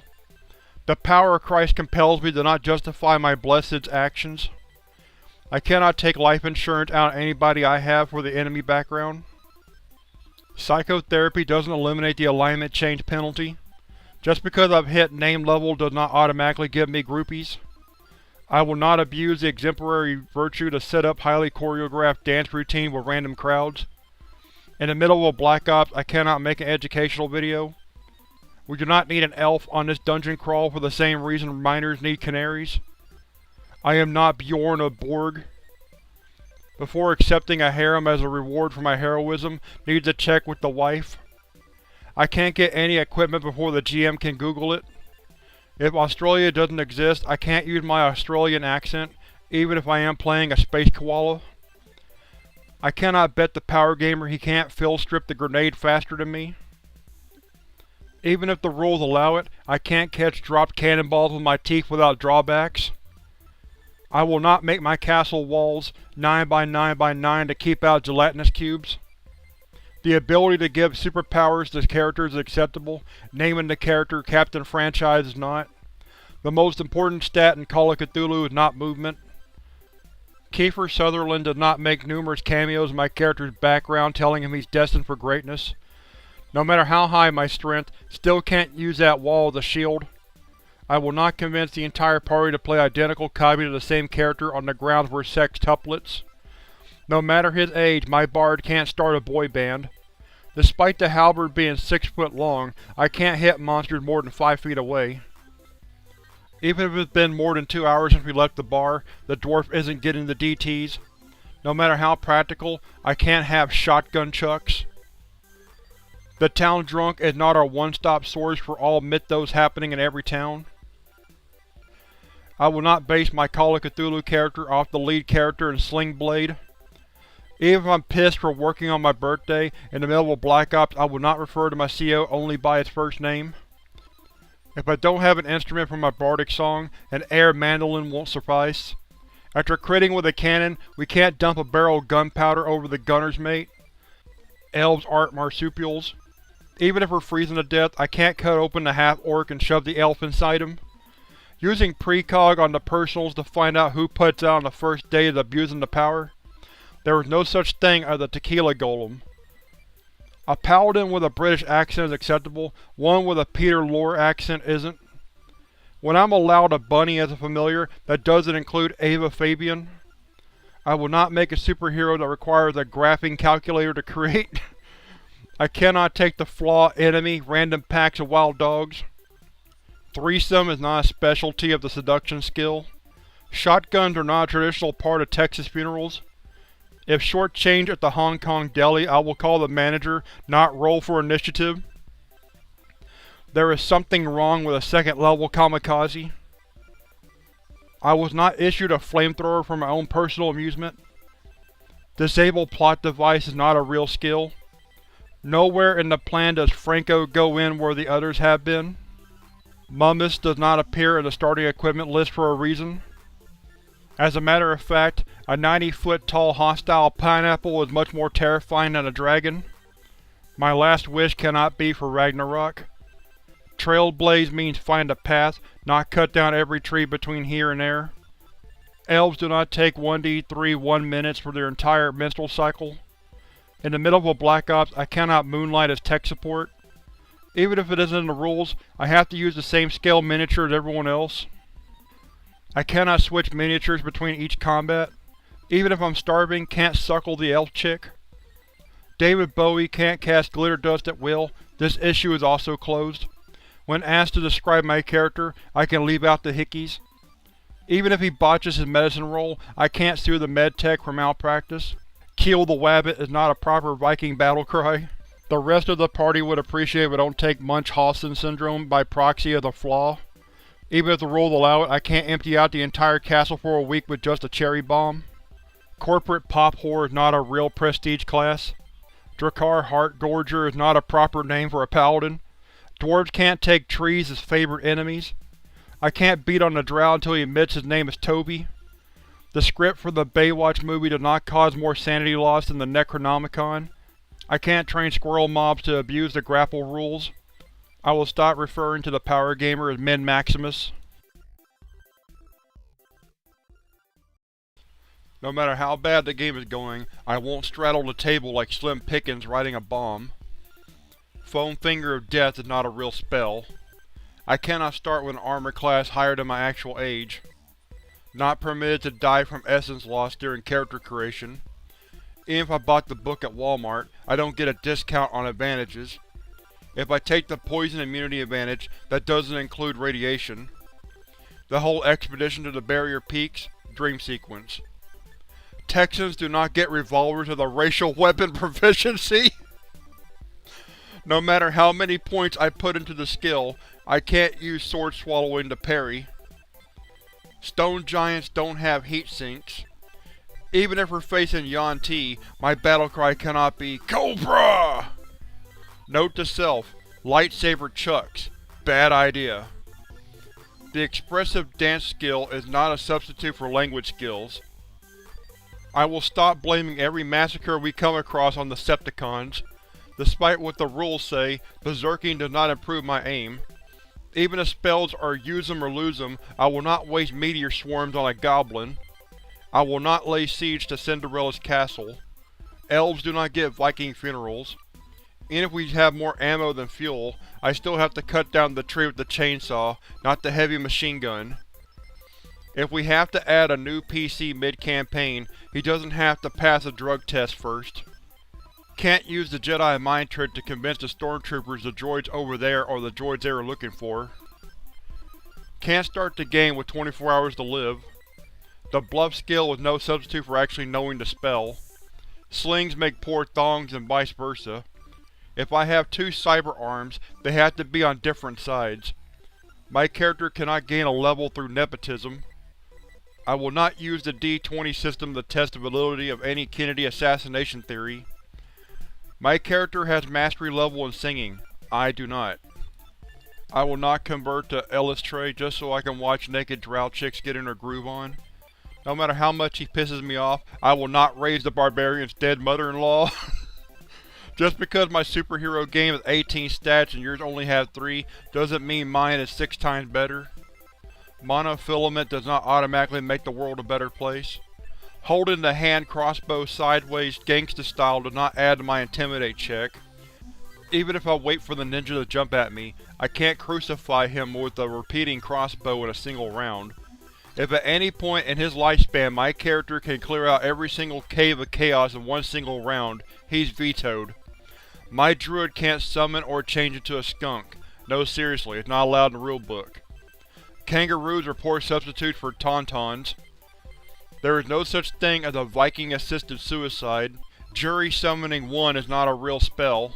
The power of Christ compels me to not justify my blessed's actions. I cannot take life insurance out of anybody I have for the enemy background. Psychotherapy doesn't eliminate the alignment change penalty. Just because I've hit name level does not automatically give me groupies. I will not abuse the exemplary virtue to set up highly choreographed dance routine with random crowds. In the middle of a Black Ops, I cannot make an educational video. We do not need an elf on this dungeon crawl for the same reason miners need canaries. I am not Bjorn of Borg. Before accepting a harem as a reward for my heroism, need to check with the wife. I can't get any equipment before the GM can Google it. If Australia doesn't exist, I can't use my Australian accent, even if I am playing a space koala. I cannot bet the power gamer he can't fill strip the grenade faster than me. Even if the rules allow it, I can't catch dropped cannonballs with my teeth without drawbacks. I will not make my castle walls 9x9x9 to keep out gelatinous cubes. The ability to give superpowers to characters is acceptable, naming the character Captain Franchise is not. The most important stat in Call of Cthulhu is not movement. Kiefer Sutherland does not make numerous cameos in my character's background telling him he's destined for greatness. No matter how high my strength, still can't use that wall as a shield. I will not convince the entire party to play identical copies of the same character on the grounds we're sextuplets. No matter his age, my bard can't start a boy band. Despite the halberd being 6 foot long, I can't hit monsters more than 5 feet away. Even if it's been more than 2 hours since we left the bar, the dwarf isn't getting the DTs. No matter how practical, I can't have shotgun chucks. The town drunk is not our one-stop source for all mythos happening in every town. I will not base my Call of Cthulhu character off the lead character in Sling Blade. Even if I'm pissed for working on my birthday in the middle of a Black Ops, I will not refer to my CO only by its first name. If I don't have an instrument for my bardic song, an air mandolin won't suffice. After critting with a cannon, we can't dump a barrel of gunpowder over the gunner's mate. Elves aren't marsupials. Even if we're freezing to death, I can't cut open the half-orc and shove the elf inside him. Using precog on the personals to find out who puts out on the first day is abusing the power. There is no such thing as a tequila golem. A paladin with a British accent is acceptable, one with a Peter Lorre accent isn't. When I'm allowed a bunny as a familiar, that doesn't include Ava Fabian. I will not make a superhero that requires a graphing calculator to create. I cannot take the flaw enemy random packs of wild dogs. Threesome is not a specialty of the seduction skill. Shotguns are not a traditional part of Texas funerals. If shortchanged at the Hong Kong deli, I will call the manager, not roll for initiative. There is something wrong with a second-level kamikaze. I was not issued a flamethrower for my own personal amusement. Disable plot device is not a real skill. Nowhere in the plan does Franco go in where the others have been. Mummus does not appear in the starting equipment list for a reason. As a matter of fact, a 90-foot-tall hostile pineapple is much more terrifying than a dragon. My last wish cannot be for Ragnarok. Trailblaze means find a path, not cut down every tree between here and there. Elves do not take 1d3 1 minutes for their entire menstrual cycle. In the middle of a Black Ops, I cannot moonlight as tech support. Even if it isn't in the rules, I have to use the same scale miniature as everyone else. I cannot switch miniatures between each combat. Even if I'm starving, can't suckle the elf chick. David Bowie can't cast glitter dust at will. This issue is also closed. When asked to describe my character, I can leave out the hickeys. Even if he botches his medicine roll, I can't sue the medtech for malpractice. Kill the Wabbit is not a proper Viking battle cry. The rest of the party would appreciate if I don't take Munchausen syndrome by proxy as a flaw. Even if the rules allow it, I can't empty out the entire castle for a week with just a cherry bomb. Corporate pop whore is not a real prestige class. Drakkar Heartgorger is not a proper name for a paladin. Dwarves can't take trees as favorite enemies. I can't beat on the drow until he admits his name is Toby. The script for the Baywatch movie does not cause more sanity loss than the Necronomicon. I can't train squirrel mobs to abuse the grapple rules. I will stop referring to the Power Gamer as Min Maximus. No matter how bad the game is going, I won't straddle the table like Slim Pickens riding a bomb. Foam Finger of Death is not a real spell. I cannot start with an armor class higher than my actual age. Not permitted to die from essence loss during character creation. Even if I bought the book at Walmart, I don't get a discount on advantages. If I take the poison immunity advantage, that doesn't include radiation. The whole expedition to the Barrier Peaks, dream sequence. Texans do not get revolvers with a racial weapon proficiency. No matter how many points I put into the skill, I can't use sword swallowing to parry. Stone giants don't have heat sinks. Even if we're facing Yuan-Ti, my battlecry cannot be COBRA! Note to self, lightsaber chucks. Bad idea. The expressive dance skill is not a substitute for language skills. I will stop blaming every massacre we come across on the Decepticons. Despite what the rules say, berserking does not improve my aim. Even if spells are use 'em or lose 'em, I will not waste meteor swarms on a goblin. I will not lay siege to Cinderella's castle. Elves do not get Viking funerals. Even if we have more ammo than fuel, I still have to cut down the tree with the chainsaw, not the heavy machine gun. If we have to add a new PC mid-campaign, he doesn't have to pass a drug test first. Can't use the Jedi mind trick to convince the stormtroopers the droids over there are the droids they were looking for. Can't start the game with 24 hours to live. The bluff skill is no substitute for actually knowing the spell. Slings make poor thongs and vice versa. If I have two cyber arms, they have to be on different sides. My character cannot gain a level through nepotism. I will not use the D20 system to test the validity of any Kennedy assassination theory. My character has mastery level in singing. I do not. I will not convert to Elistray just so I can watch naked drow chicks getting their groove on. No matter how much he pisses me off, I will not raise the barbarian's dead mother-in-law. Just because my superhero game has 18 stats and yours only has 3, doesn't mean mine is 6 times better. Monofilament does not automatically make the world a better place. Holding the hand crossbow sideways gangsta style does not add to my Intimidate check. Even if I wait for the ninja to jump at me, I can't crucify him with a repeating crossbow in a single round. If at any point in his lifespan my character can clear out every single cave of chaos in one single round, he's vetoed. My druid can't summon or change into a skunk. No, seriously, it's not allowed in the rulebook. Kangaroos are poor substitutes for tauntauns. There is no such thing as a Viking-assisted suicide. Jury Summoning 1 is not a real spell.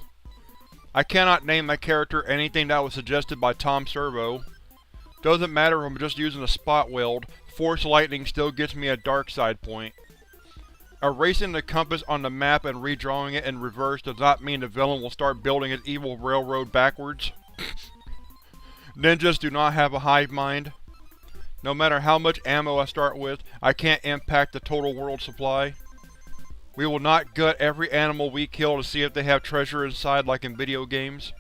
I cannot name my character anything that was suggested by Tom Servo. Doesn't matter if I'm just using a spot weld, Force Lightning still gets me a dark side point. Erasing the compass on the map and redrawing it in reverse does not mean the villain will start building his evil railroad backwards. Ninjas do not have a hive mind. No matter how much ammo I start with, I can't impact the total world supply. We will not gut every animal we kill to see if they have treasure inside like in video games.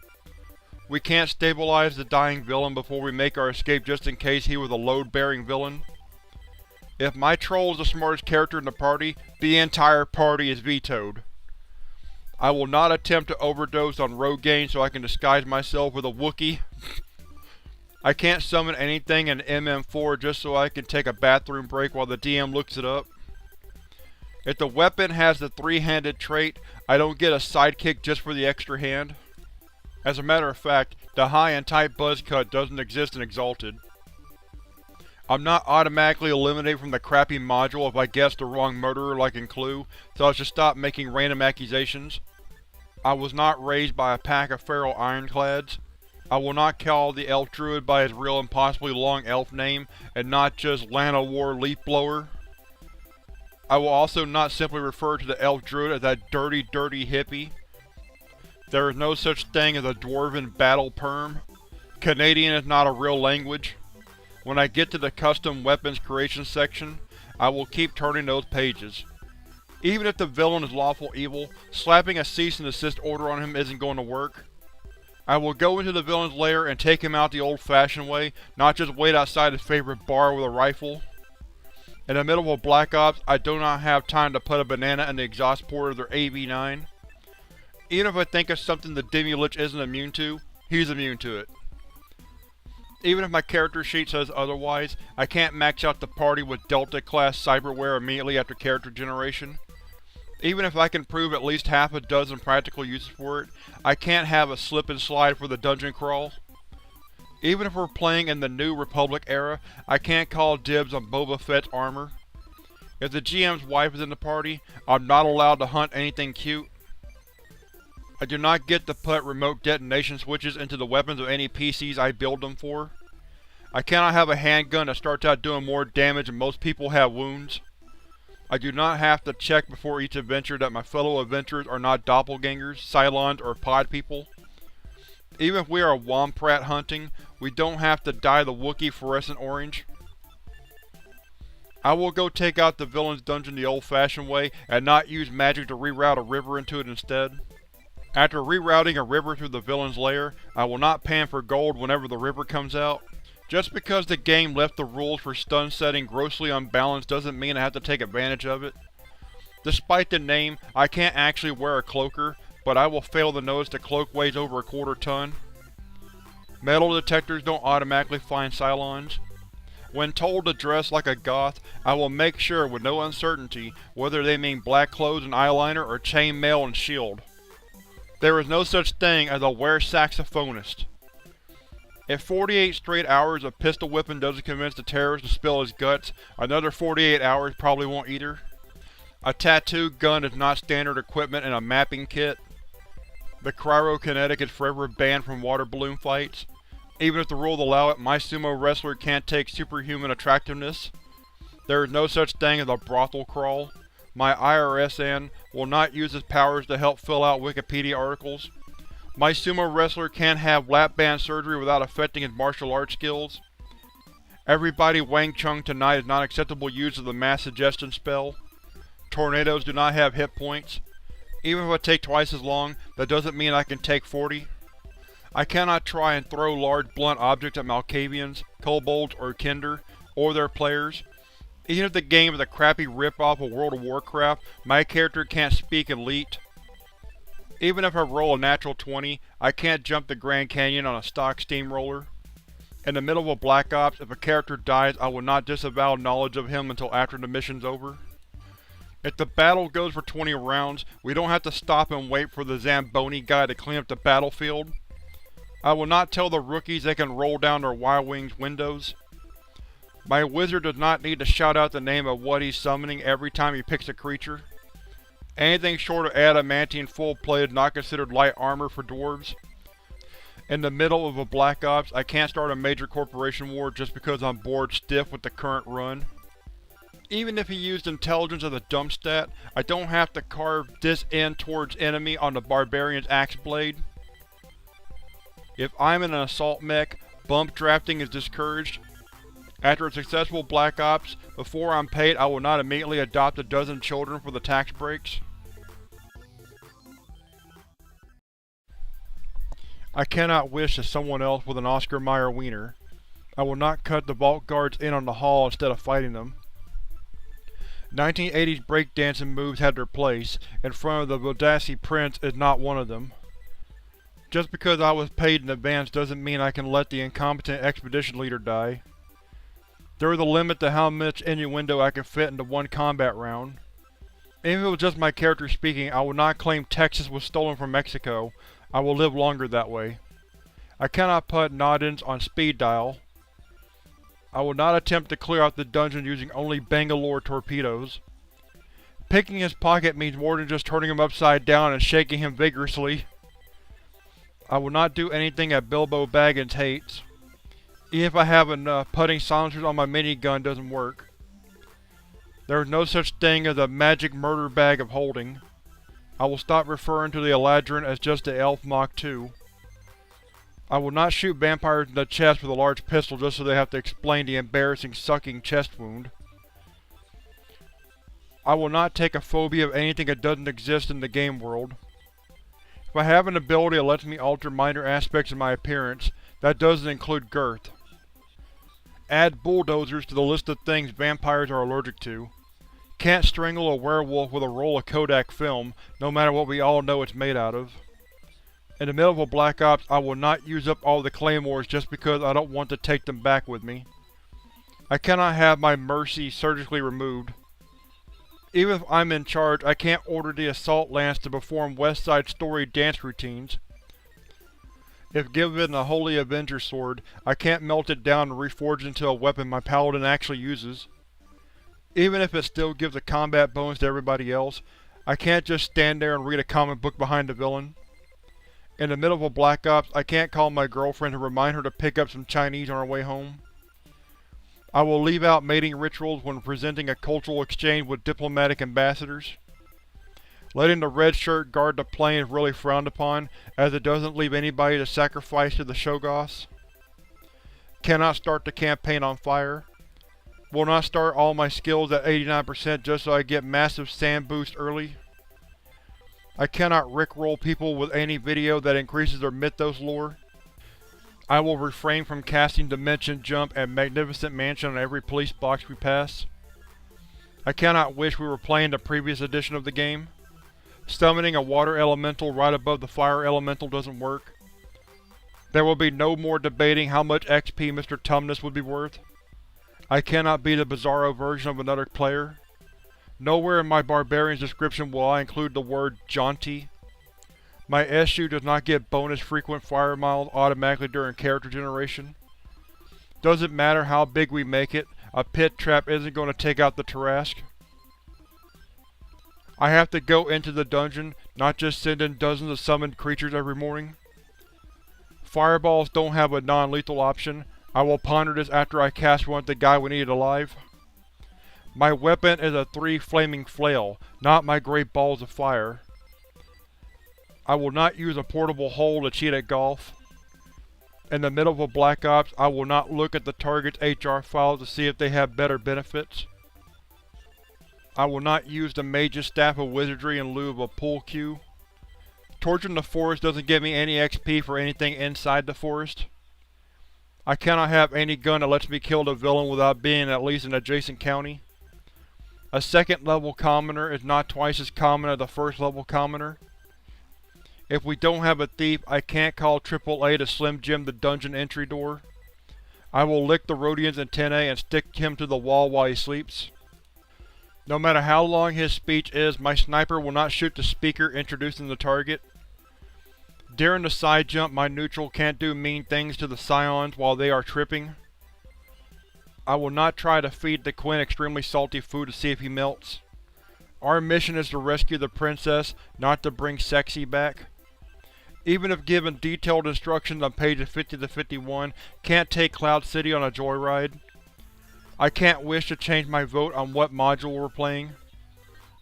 We can't stabilize the dying villain before we make our escape just in case he was a load-bearing villain. If my troll is the smartest character in the party, the entire party is vetoed. I will not attempt to overdose on Rogaine so I can disguise myself with a Wookiee. I can't summon anything in MM4 just so I can take a bathroom break while the DM looks it up. If the weapon has the three-handed trait, I don't get a sidekick just for the extra hand. As a matter of fact, the high and tight buzz cut doesn't exist in Exalted. I'm not automatically eliminated from the crappy module if I guess the wrong murderer like in Clue, so I should stop making random accusations. I was not raised by a pack of feral ironclads. I will not call the elf druid by his real and possibly long elf name, and not just Llanowar Leafblower. I will also not simply refer to the elf druid as that dirty hippie. There is no such thing as a dwarven battle perm. Canadian is not a real language. When I get to the custom weapons creation section, I will keep turning those pages. Even if the villain is lawful evil, slapping a cease and desist order on him isn't going to work. I will go into the villain's lair and take him out the old-fashioned way, not just wait outside his favorite bar with a rifle. In the middle of a Black Ops, I do not have time to put a banana in the exhaust port of their AV-9. Even if I think of something the Demi-Lich isn't immune to, he's immune to it. Even if my character sheet says otherwise, I can't max out the party with Delta-class cyberware immediately after character generation. Even if I can prove at least half a dozen practical uses for it, I can't have a slip and slide for the dungeon crawl. Even if we're playing in the New Republic era, I can't call dibs on Boba Fett's armor. If the GM's wife is in the party, I'm not allowed to hunt anything cute. I do not get to put remote detonation switches into the weapons of any PCs I build them for. I cannot have a handgun that starts out doing more damage than most people have wounds. I do not have to check before each adventure that my fellow adventurers are not doppelgangers, Cylons, or pod people. Even if we are Womprat hunting, we don't have to dye the Wookiee fluorescent orange. I will go take out the villain's dungeon the old-fashioned way and not use magic to reroute a river into it instead. After rerouting a river through the villain's lair, I will not pan for gold whenever the river comes out. Just because the game left the rules for stun setting grossly unbalanced doesn't mean I have to take advantage of it. Despite the name, I can't actually wear a cloaker, but I will fail to notice the cloak weighs over a quarter ton. Metal detectors don't automatically find Cylons. When told to dress like a goth, I will make sure with no uncertainty whether they mean black clothes and eyeliner or chainmail and shield. There is no such thing as a were-saxophonist. If 48 straight hours of pistol whipping doesn't convince the terrorist to spill his guts, another 48 hours probably won't either. A tattoo gun is not standard equipment in a mapping kit. The cryokinetic is forever banned from water balloon fights. Even if the rules allow it, my sumo wrestler can't take superhuman attractiveness. There is no such thing as a brothel crawl. My IRSN will not use his powers to help fill out Wikipedia articles. My sumo wrestler can't have lap band surgery without affecting his martial arts skills. Everybody Wang Chung tonight is not acceptable use of the mass suggestion spell. Tornadoes do not have hit points. Even if I take twice as long, that doesn't mean I can take 40. I cannot try and throw large blunt objects at Malkavians, Kobolds, or Kinder, or their players. Even if the game is a crappy rip-off of World of Warcraft, my character can't speak Elite. Even if I roll a natural 20, I can't jump the Grand Canyon on a stock steamroller. In the middle of a Black Ops, if a character dies, I will not disavow knowledge of him until after the mission's over. If the battle goes for 20 rounds, we don't have to stop and wait for the Zamboni guy to clean up the battlefield. I will not tell the rookies they can roll down their Y-Wings windows. My wizard does not need to shout out the name of what he's summoning every time he picks a creature. Anything short of adamantine full-plate is not considered light armor for dwarves. In the middle of a Black Ops, I can't start a major corporation war just because I'm bored stiff with the current run. Even if he used intelligence as a dump stat, I don't have to carve this end towards enemy on the barbarian's axe blade. If I'm in an assault mech, bump drafting is discouraged. After a successful Black Ops, before I'm paid I will not immediately adopt a dozen children for the tax breaks. I cannot wish to someone else with an Oscar Mayer wiener. I will not cut the vault guards in on the hall instead of fighting them. 1980s breakdancing moves had their place, in front of the Bodassi Prince is not one of them. Just because I was paid in advance doesn't mean I can let the incompetent expedition leader die. There is a limit to how much innuendo I can fit into one combat round. Even if it was just my character speaking, I will not claim Texas was stolen from Mexico. I will live longer that way. I cannot put Noddins on speed dial. I will not attempt to clear out the dungeon using only Bangalore torpedoes. Picking his pocket means more than just turning him upside down and shaking him vigorously. I will not do anything that Bilbo Baggins hates. Even if I have enough, putting silencers on my minigun doesn't work. There is no such thing as a magic murder bag of holding. I will stop referring to the Eladrin as just the Elf Mach 2. I will not shoot vampires in the chest with a large pistol just so they have to explain the embarrassing sucking chest wound. I will not take a phobia of anything that doesn't exist in the game world. If I have an ability that lets me alter minor aspects of my appearance, that doesn't include girth. Add bulldozers to the list of things vampires are allergic to. Can't strangle a werewolf with a roll of Kodak film, no matter what we all know it's made out of. In the middle of a Black Ops, I will not use up all the claymores just because I don't want to take them back with me. I cannot have my mercy surgically removed. Even if I'm in charge, I can't order the Assault Lance to perform West Side Story dance routines. If given a Holy Avenger sword, I can't melt it down and reforge it into a weapon my paladin actually uses. Even if it still gives a combat bonus to everybody else, I can't just stand there and read a comic book behind the villain. In the middle of a Black Ops, I can't call my girlfriend to remind her to pick up some Chinese on our way home. I will leave out mating rituals when presenting a cultural exchange with diplomatic ambassadors. Letting the red shirt guard the plane is really frowned upon, as it doesn't leave anybody to sacrifice to the Shoggoths. Cannot start the campaign on fire. Will not start all my skills at 89% just so I get massive sand boost early. I cannot rickroll people with any video that increases their Mythos lore. I will refrain from casting Dimension Jump and Magnificent Mansion on every police box we pass. I cannot wish we were playing the previous edition of the game. Summoning a water elemental right above the fire elemental doesn't work. There will be no more debating how much XP Mr. Tumnus would be worth. I cannot be the bizarro version of another player. Nowhere in my barbarian's description will I include the word jaunty. My SU does not get bonus frequent fire miles automatically during character generation. Doesn't matter how big we make it, a pit trap isn't going to take out the Tarrasque. I have to go into the dungeon, not just send in dozens of summoned creatures every morning. Fireballs don't have a non-lethal option. I will ponder this after I cast one at the guy we needed alive. My weapon is a 3 flaming flail, not my great balls of fire. I will not use a portable hole to cheat at golf. In the middle of a Black Ops, I will not look at the target's HR files to see if they have better benefits. I will not use the Mage's Staff of Wizardry in lieu of a pool cue. Torching the forest doesn't give me any XP for anything inside the forest. I cannot have any gun that lets me kill the villain without being in at least an adjacent county. A second level commoner is not twice as common as a first level commoner. If we don't have a thief, I can't call AAA to Slim Jim the dungeon entry door. I will lick the Rodian's antennae and stick him to the wall while he sleeps. No matter how long his speech is, my sniper will not shoot the speaker introducing the target. During the side jump, my neutral can't do mean things to the scions while they are tripping. I will not try to feed the Quinn extremely salty food to see if he melts. Our mission is to rescue the princess, not to bring Sexy back. Even if given detailed instructions on pages 50 to 51, can't take Cloud City on a joyride. I can't wish to change my vote on what module we're playing.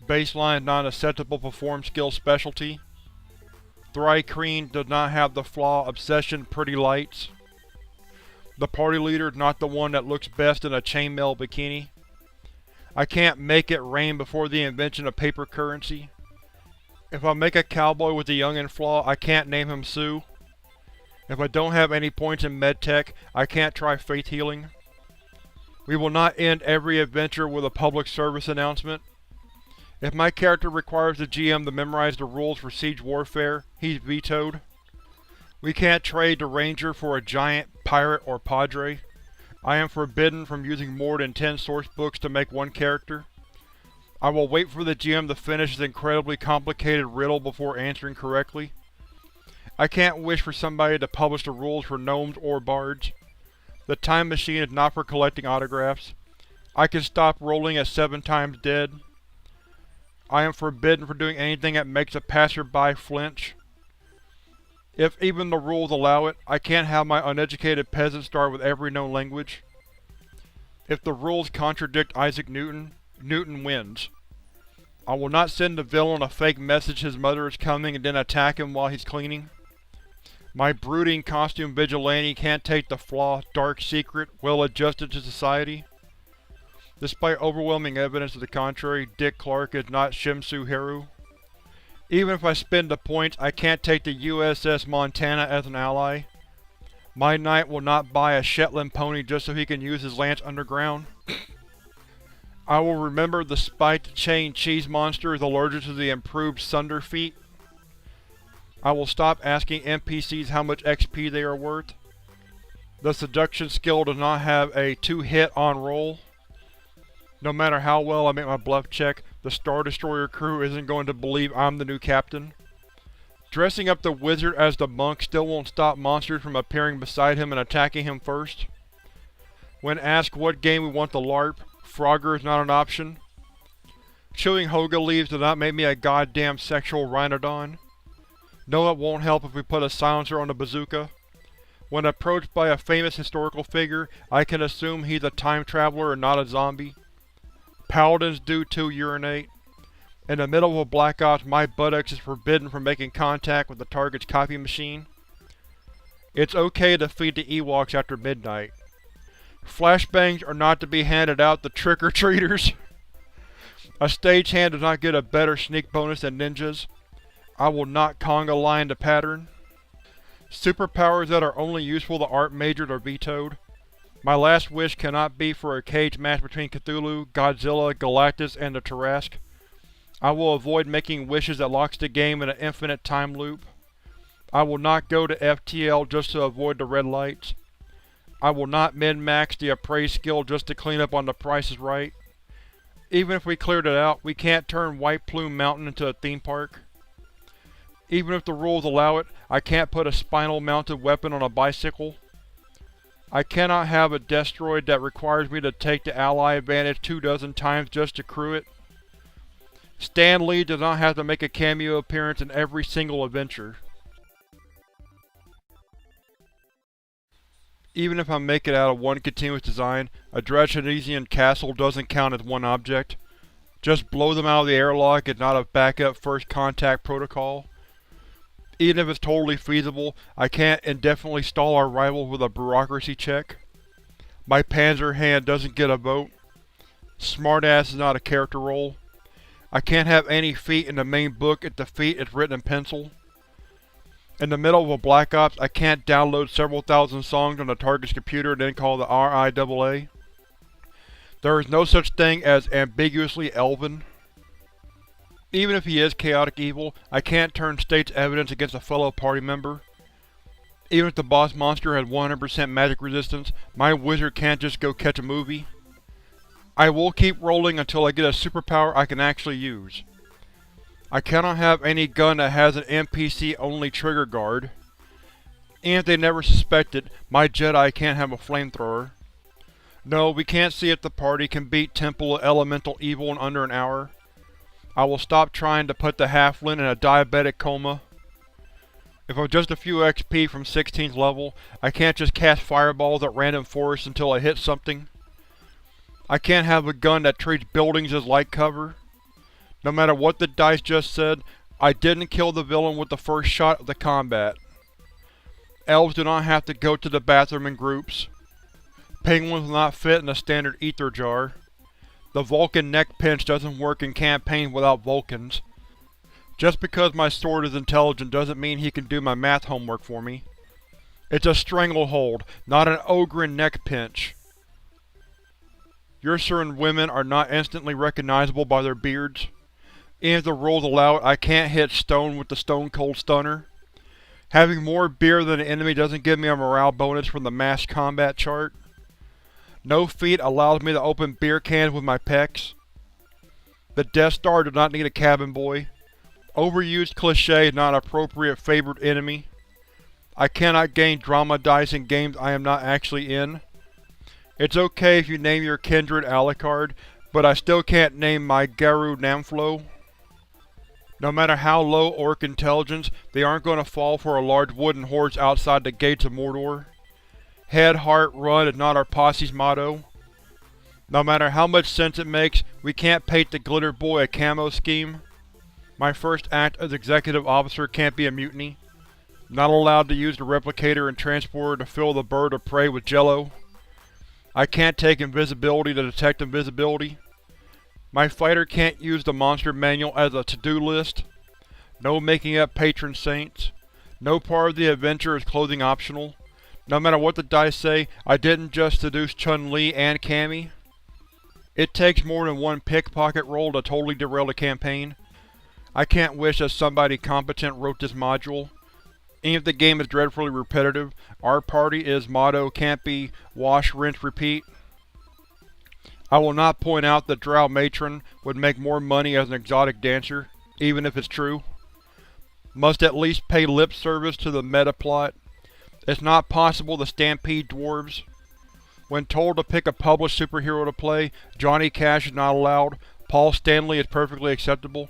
Baseline is not an acceptable perform skill specialty. Thri-Kreen does not have the flaw Obsession Pretty Lights. The party leader is not the one that looks best in a chainmail bikini. I can't make it rain before the invention of paper currency. If I make a cowboy with the youngin' flaw, I can't name him Sue. If I don't have any points in medtech, I can't try faith healing. We will not end every adventure with a public service announcement. If my character requires the GM to memorize the rules for Siege Warfare, he's vetoed. We can't trade the Ranger for a giant, pirate, or padre. I am forbidden from using more than 10 source books to make one character. I will wait for the GM to finish his incredibly complicated riddle before answering correctly. I can't wish for somebody to publish the rules for gnomes or bards. The time machine is not for collecting autographs. I can stop rolling at 7 times dead. I am forbidden from doing anything that makes a passerby flinch. If even the rules allow it, I can't have my uneducated peasant start with every known language. If the rules contradict Isaac Newton, Newton wins. I will not send the villain a fake message his mother is coming and then attack him while he's cleaning. My brooding costume vigilante can't take the flaw Dark Secret, well adjusted to society. Despite overwhelming evidence to the contrary, Dick Clark is not Shimsu Haru. Even if I spend the points, I can't take the USS Montana as an ally. My knight will not buy a Shetland pony just so he can use his lance underground. I will remember the spiked chain cheese monster is allergic to the improved Sunder feat. I will stop asking NPCs how much XP they are worth. The seduction skill does not have a 2-hit on roll. No matter how well I make my bluff check, the Star Destroyer crew isn't going to believe I'm the new captain. Dressing up the wizard as the monk still won't stop monsters from appearing beside him and attacking him first. When asked what game we want to LARP, Frogger is not an option. Chewing Hoga leaves does not make me a goddamn sexual rhinodon. No, it won't help if we put a silencer on the bazooka. When approached by a famous historical figure, I can assume he's a time traveler and not a zombie. Paladins do too urinate. In the middle of a Black Ops, my buttocks is forbidden from making contact with the target's copy machine. It's okay to feed the Ewoks after midnight. Flashbangs are not to be handed out to trick-or-treaters. A stagehand does not get a better sneak bonus than ninjas. I will not conga line the pattern. Superpowers that are only useful to art majors are vetoed. My last wish cannot be for a cage match between Cthulhu, Godzilla, Galactus, and the Tarrasque. I will avoid making wishes that locks the game in an infinite time loop. I will not go to FTL just to avoid the red lights. I will not min-max the appraise skill just to clean up on The Price is Right. Even if we cleared it out, we can't turn White Plume Mountain into a theme park. Even if the rules allow it, I can't put a spinal-mounted weapon on a bicycle. I cannot have a Destroid that requires me to take the ally advantage 24 times just to crew it. Stan Lee does not have to make a cameo appearance in every single adventure. Even if I make it out of one continuous design, a Dratchinesian castle doesn't count as one object. Just blow them out of the airlock is not a backup first contact protocol. Even if it's totally feasible, I can't indefinitely stall our rival with a bureaucracy check. My Panzer hand doesn't get a vote. Smartass is not a character role. I can't have any feat in the main book if the feat is written in pencil. In the middle of a Black Ops, I can't download several thousand songs on the target's computer and then call the RIAA. There is no such thing as ambiguously elven. Even if he is chaotic evil, I can't turn state's evidence against a fellow party member. Even if the boss monster has 100% magic resistance, my wizard can't just go catch a movie. I will keep rolling until I get a superpower I can actually use. I cannot have any gun that has an NPC-only trigger guard. And if they never suspect it, my Jedi can't have a flamethrower. No, we can't see if the party can beat Temple of Elemental Evil in under an hour. I will stop trying to put the halfling in a diabetic coma. If I'm just a few XP from 16th level, I can't just cast fireballs at random forests until I hit something. I can't have a gun that treats buildings as light cover. No matter what the dice just said, I didn't kill the villain with the first shot of the combat. Elves do not have to go to the bathroom in groups. Penguins will not fit in a standard ether jar. The Vulcan neck pinch doesn't work in campaign without Vulcans. Just because my sword is intelligent doesn't mean he can do my math homework for me. It's a stranglehold, not an Ogryn neck pinch. Ursarin women are not instantly recognizable by their beards. Even if the rules allow it, I can't hit stone with the Stone Cold Stunner. Having more beer than an enemy doesn't give me a morale bonus from the mass combat chart. No feat allows me to open beer cans with my pecs. The Death Star does not need a cabin boy. Overused cliché is not an appropriate favored enemy. I cannot gain drama dice in games I am not actually in. It's okay if you name your kindred Alucard, but I still can't name my Garou Namflo. No matter how low orc intelligence, they aren't going to fall for a large wooden horse outside the gates of Mordor. Head, heart, run is not our posse's motto. No matter how much sense it makes, we can't paint the Glitter Boy a camo scheme. My first act as executive officer can't be a mutiny. Not allowed to use the replicator and transporter to fill the bird of prey with jello. I can't take invisibility to detect invisibility. My fighter can't use the monster manual as a to-do list. No making up patron saints. No part of the adventure is clothing optional. No matter what the dice say, I didn't just seduce Chun-Li and Cammy. It takes more than one pickpocket roll to totally derail the campaign. I can't wish that somebody competent wrote this module. Even if the game is dreadfully repetitive, our party's motto can't be wash, rinse, repeat. I will not point out that Drow Matron would make more money as an exotic dancer, even if it's true. Must at least pay lip service to the meta-plot. It's not possible to stampede dwarves. When told to pick a published superhero to play, Johnny Cash is not allowed. Paul Stanley is perfectly acceptable.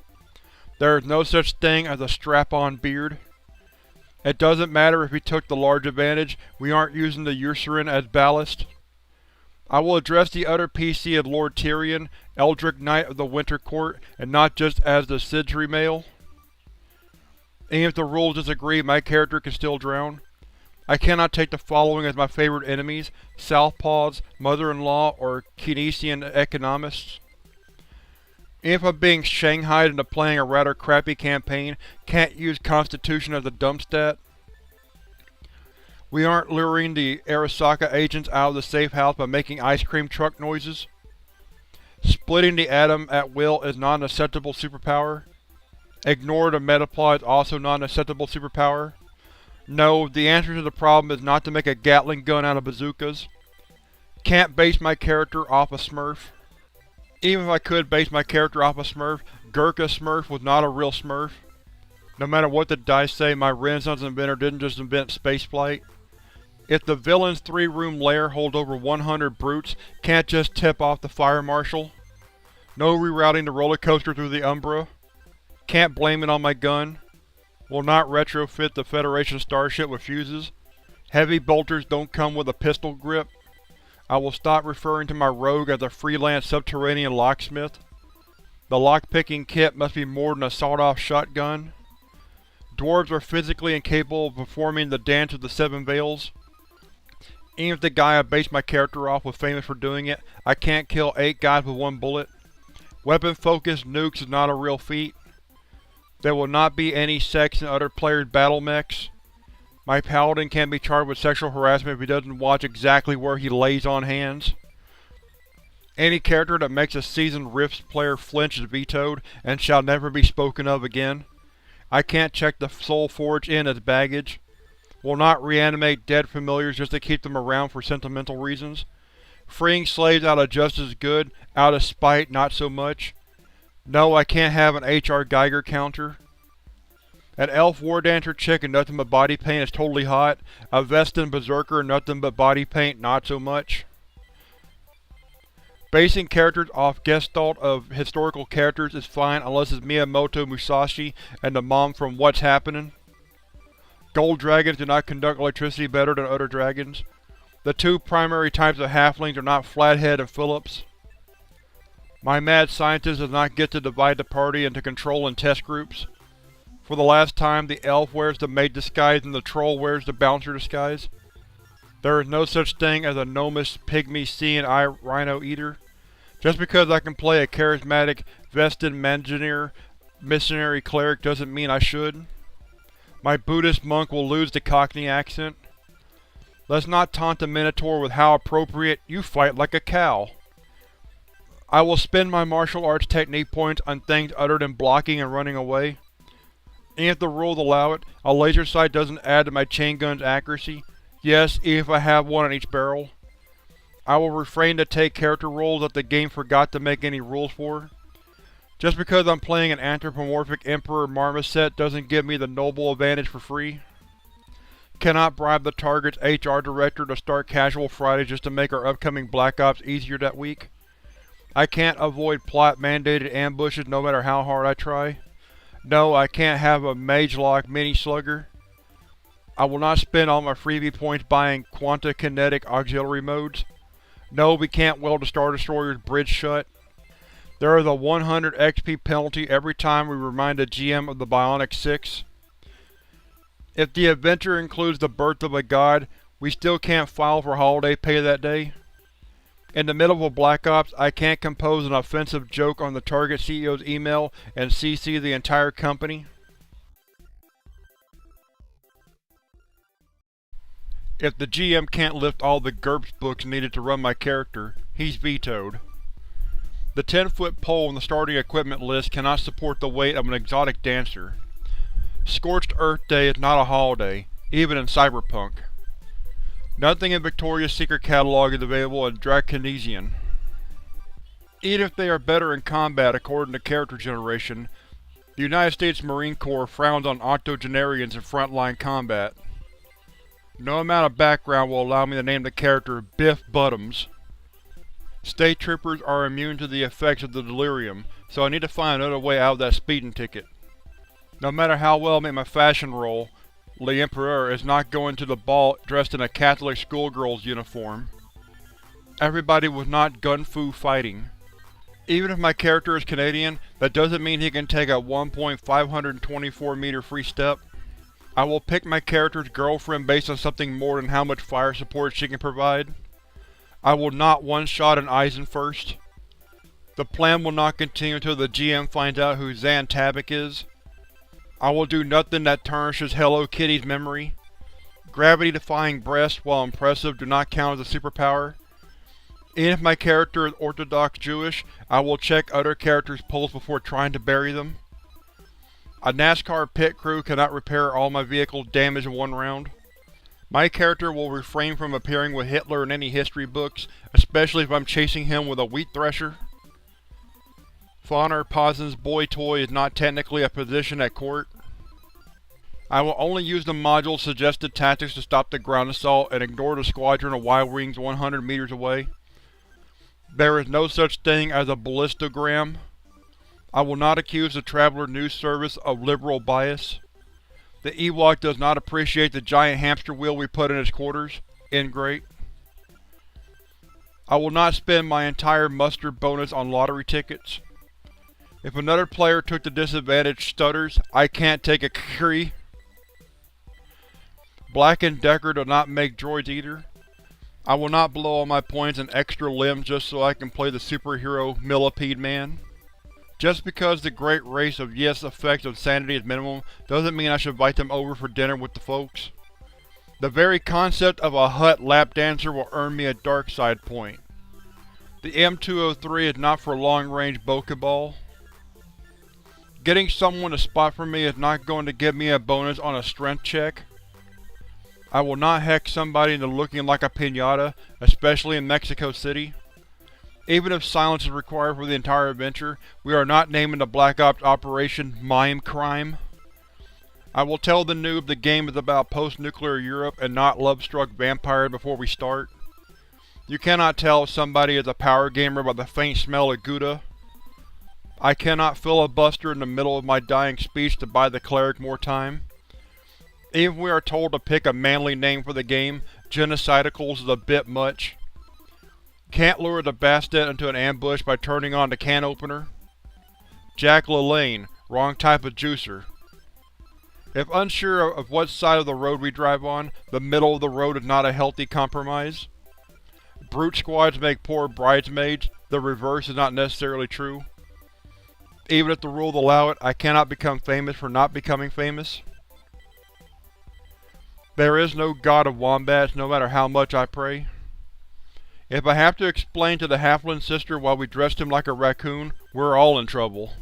There is no such thing as a strap-on beard. It doesn't matter if he took the large advantage, we aren't using the Ursarin as ballast. I will address the utter PC as Lord Tyrion, Eldrick Knight of the Winter Court, and not just as the Sidri male. Even if the rules disagree, my character can still drown. I cannot take the following as my favorite enemies: Southpaws, Mother-in-Law, or Keynesian economists. If I'm being shanghaied into playing a rather crappy campaign, can't use Constitution as a dump stat. We aren't luring the Arasaka agents out of the safe house by making ice cream truck noises. Splitting the atom at will is not an acceptable superpower. Ignore the metaplot is also not an acceptable superpower. No, the answer to the problem is not to make a Gatling gun out of bazookas. Can't base my character off a Smurf. Even if I could base my character off a Smurf, Gurkha Smurf was not a real Smurf. No matter what the dice say, my Renaissance inventor didn't just invent spaceflight. If the villain's 3-room lair holds over 100 brutes, can't just tip off the fire marshal. No rerouting the roller coaster through the Umbra. Can't blame it on my gun. Will not retrofit the Federation starship with fuses. Heavy bolters don't come with a pistol grip. I will stop referring to my rogue as a freelance subterranean locksmith. The lockpicking kit must be more than a sawed-off shotgun. Dwarves are physically incapable of performing the Dance of the Seven Veils. Even if the guy I based my character off was famous for doing it, I can't kill 8 guys with 1 bullet. Weapon-focused nukes is not a real feat. There will not be any sex in other players' battle mechs. My paladin can be charged with sexual harassment if he doesn't watch exactly where he lays on hands. Any character that makes a seasoned Rifts player flinch is vetoed, and shall never be spoken of again. I can't check the Soul Forge in as baggage. Will not reanimate dead familiars just to keep them around for sentimental reasons. Freeing slaves out of justice is good, out of spite not so much. No, I can't have an H.R. Geiger counter. An elf war dancer chick in nothing but body paint is totally hot. A Vestin berserker in nothing but body paint not so much. Basing characters off gestalt of historical characters is fine unless it's Miyamoto Musashi and the mom from What's Happening. Gold dragons do not conduct electricity better than other dragons. The 2 primary types of halflings are not Flathead and Phillips. My mad scientist does not get to divide the party into control and test groups. For the last time, the elf wears the maid disguise and the troll wears the bouncer disguise. There is no such thing as a gnomish, pygmy, sea-and-eye rhino eater. Just because I can play a charismatic, vested Mangineer missionary cleric doesn't mean I should. My Buddhist monk will lose the Cockney accent. Let's not taunt the Minotaur with how appropriate, you fight like a cow. I will spend my martial arts technique points on things other than blocking and running away. And if the rules allow it, a laser sight doesn't add to my chain gun's accuracy. Yes, even if I have one on each barrel. I will refrain to take character roles that the game forgot to make any rules for. Just because I'm playing an anthropomorphic Emperor Marmoset doesn't give me the noble advantage for free. Cannot bribe the target's HR director to start Casual Friday just to make our upcoming Black Ops easier that week. I can't avoid plot-mandated ambushes no matter how hard I try. No, I can't have a Magelock mini-slugger. I will not spend all my freebie points buying Quanta-kinetic auxiliary modes. No, we can't weld the Star Destroyer's bridge shut. There is a 100 XP penalty every time we remind the GM of the Bionic 6. If the adventure includes the birth of a god, we still can't file for holiday pay that day. In the middle of a Black Ops, I can't compose an offensive joke on the target CEO's email and CC the entire company. If the GM can't lift all the GURPS books needed to run my character, he's vetoed. The 10-foot pole in the starting equipment list cannot support the weight of an exotic dancer. Scorched Earth Day is not a holiday, even in Cyberpunk. Nothing in Victoria's Secret catalog is available in Draconesian. Even if they are better in combat according to character generation, the United States Marine Corps frowns on octogenarians in frontline combat. No amount of background will allow me to name the character Biff Buttams. State troopers are immune to the effects of the delirium, so I need to find another way out of that speeding ticket. No matter how well I make my fashion roll, L'Empereur is not going to the ball dressed in a Catholic schoolgirl's uniform. Everybody was not gun-fu fighting. Even if my character is Canadian, that doesn't mean he can take a 1.524-meter free step. I will pick my character's girlfriend based on something more than how much fire support she can provide. I will not one-shot an Eisen first. The plan will not continue until the GM finds out who Zan Tabak is. I will do nothing that tarnishes Hello Kitty's memory. Gravity-defying breasts, while impressive, do not count as a superpower. Even if my character is Orthodox Jewish, I will check other characters' polls before trying to bury them. A NASCAR pit crew cannot repair all my vehicles damaged in one round. My character will refrain from appearing with Hitler in any history books, especially if I'm chasing him with a wheat thresher. Fauner Pozin's boy toy is not technically a position at court. I will only use the module's suggested tactics to stop the ground assault and ignore the squadron of Y-Wings 100 meters away. There is no such thing as a ballistogram. I will not accuse the Traveler News Service of liberal bias. The Ewok does not appreciate the giant hamster wheel we put in his quarters. Ingrate. I will not spend my entire muster bonus on lottery tickets. If another player took the disadvantage stutters, I can't take a Kree. Black & Decker do not make droids either. I will not blow all my points in extra limbs just so I can play the superhero Millipede Man. Just because the great race of Yes effects of sanity is minimum, doesn't mean I should invite them over for dinner with the folks. The very concept of a Hutt lap dancer will earn me a dark side point. The M203 is not for long-range Pokeball. Getting someone to spot for me is not going to give me a bonus on a strength check. I will not hex somebody into looking like a piñata, especially in Mexico City. Even if silence is required for the entire adventure, we are not naming the Black Ops Operation Mime Crime. I will tell the noob the game is about post-nuclear Europe and not love-struck vampires before we start. You cannot tell if somebody is a power gamer by the faint smell of Gouda. I cannot filibuster in the middle of my dying speech to buy the cleric more time. Even if we are told to pick a manly name for the game, Genocidicals is a bit much. Can't lure the Bastet into an ambush by turning on the can opener. Jack LaLanne, wrong type of juicer. If unsure of what side of the road we drive on, the middle of the road is not a healthy compromise. Brute squads make poor bridesmaids, the reverse is not necessarily true. Even if the rules allow it, I cannot become famous for not becoming famous. There is no god of wombats, no matter how much I pray. If I have to explain to the halfling sister why we dressed him like a raccoon, we're all in trouble.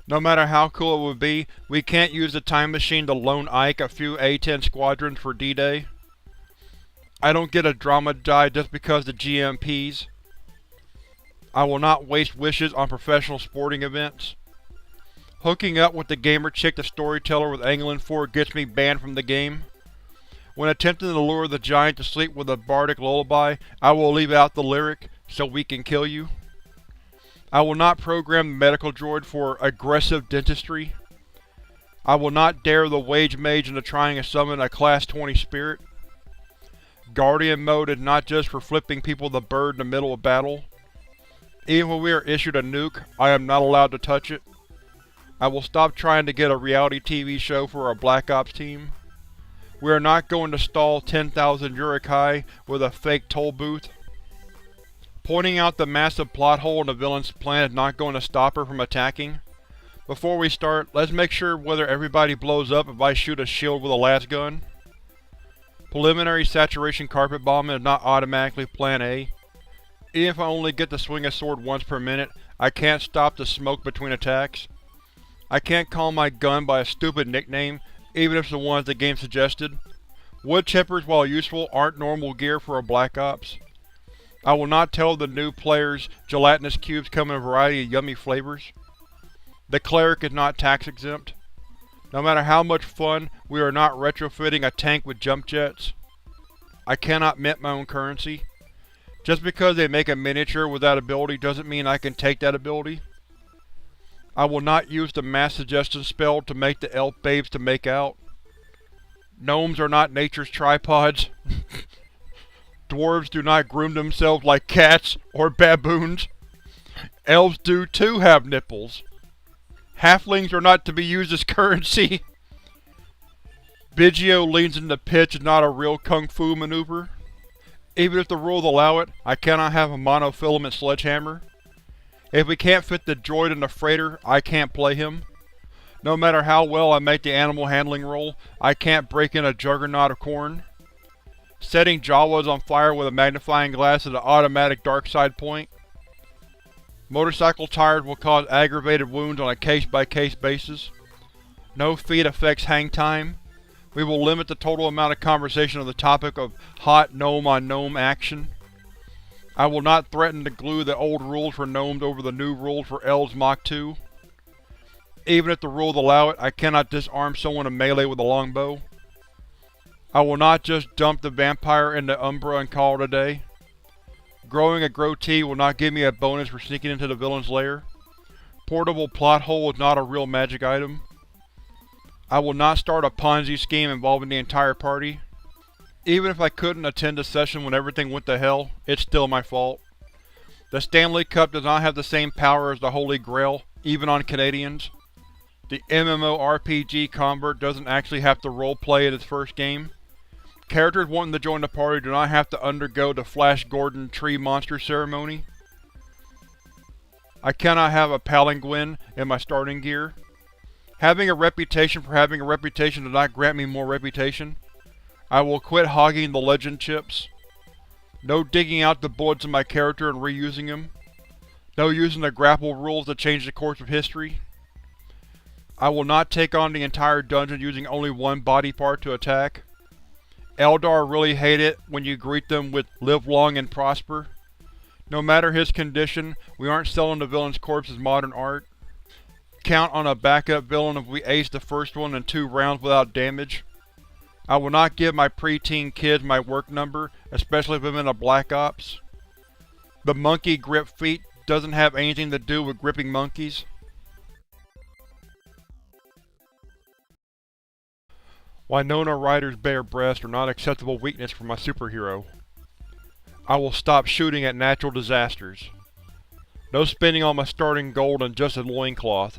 No matter how cool it would be, we can't use the time machine to loan Ike a few A-10 squadrons for D-Day. I don't get a drama die just because the GM pees. I will not waste wishes on professional sporting events. Hooking up with the gamer chick the storyteller was angling for gets me banned from the game. When attempting to lure the giant to sleep with a bardic lullaby, I will leave out the lyric, "so we can kill you." I will not program the medical droid for aggressive dentistry. I will not dare the wage mage into trying to summon a Class 20 spirit. Guardian mode is not just for flipping people the bird in the middle of battle. Even when we are issued a nuke, I am not allowed to touch it. I will stop trying to get a reality TV show for our Black Ops team. We are not going to stall 10,000 Uruk-hai with a fake toll booth. Pointing out the massive plot hole in the villain's plan is not going to stop her from attacking. Before we start, let's make sure whether everybody blows up if I shoot a shield with a las gun. Preliminary saturation carpet bombing is not automatically Plan A. Even if I only get to swing a sword once per minute, I can't stop the smoke between attacks. I can't call my gun by a stupid nickname, even if it's the ones the game suggested. Wood chippers, while useful, aren't normal gear for a Black Ops. I will not tell the new players gelatinous cubes come in a variety of yummy flavors. The cleric is not tax exempt. No matter how much fun, we are not retrofitting a tank with jump jets. I cannot mint my own currency. Just because they make a miniature with that ability doesn't mean I can take that ability. I will not use the mass suggestion spell to make the elf babes to make out. Gnomes are not nature's tripods. Dwarves do not groom themselves like cats or baboons. Elves do too have nipples. Halflings are not to be used as currency. Biggio leans into pitch is not a real kung fu maneuver. Even if the rules allow it, I cannot have a monofilament sledgehammer. If we can't fit the droid in the freighter, I can't play him. No matter how well I make the animal handling roll, I can't break in a juggernaut of corn. Setting Jawas on fire with a magnifying glass is an automatic dark side point. Motorcycle tires will cause aggravated wounds on a case-by-case basis. No feat affects hang time. We will limit the total amount of conversation on the topic of hot gnome-on-gnome action. I will not threaten to glue the old rules for gnomes over the new rules for elves Mach 2. Even if the rules allow it, I cannot disarm someone in melee with a longbow. I will not just dump the vampire into Umbra and call it a day. Growing a Grotee will not give me a bonus for sneaking into the villain's lair. Portable plot hole is not a real magic item. I will not start a Ponzi scheme involving the entire party. Even if I couldn't attend a session when everything went to hell, it's still my fault. The Stanley Cup does not have the same power as the Holy Grail, even on Canadians. The MMORPG convert doesn't actually have to roleplay in its first game. Characters wanting to join the party do not have to undergo the Flash Gordon tree monster ceremony. I cannot have a palanquin in my starting gear. Having a reputation for having a reputation does not grant me more reputation. I will quit hogging the legend chips. No digging out the bullets of my character and reusing them. No using the grapple rules to change the course of history. I will not take on the entire dungeon using only one body part to attack. Eldar really hate it when you greet them with "live long and prosper." No matter his condition, we aren't selling the villain's corpse as modern art. Count on a backup villain if we ace the first one in 2 rounds without damage. I will not give my preteen kids my work number, especially if I'm in a Black Ops. The monkey grip feat doesn't have anything to do with gripping monkeys. Winona Ryder's bare breasts are not acceptable weakness for my superhero. I will stop shooting at natural disasters. No spending on my starting gold on just a loincloth.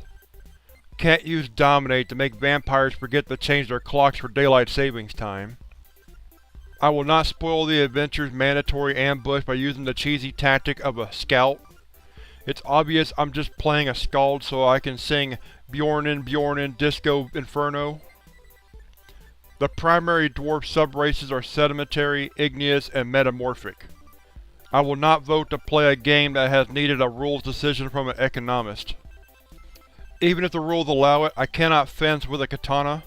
Can't use Dominate to make vampires forget to change their clocks for daylight savings time. I will not spoil the adventure's mandatory ambush by using the cheesy tactic of a scout. It's obvious I'm just playing a skald so I can sing Bjornin Bjornin Disco Inferno. The primary dwarf subraces are sedimentary, igneous, and metamorphic. I will not vote to play a game that has needed a rules decision from an economist. Even if the rules allow it, I cannot fence with a katana.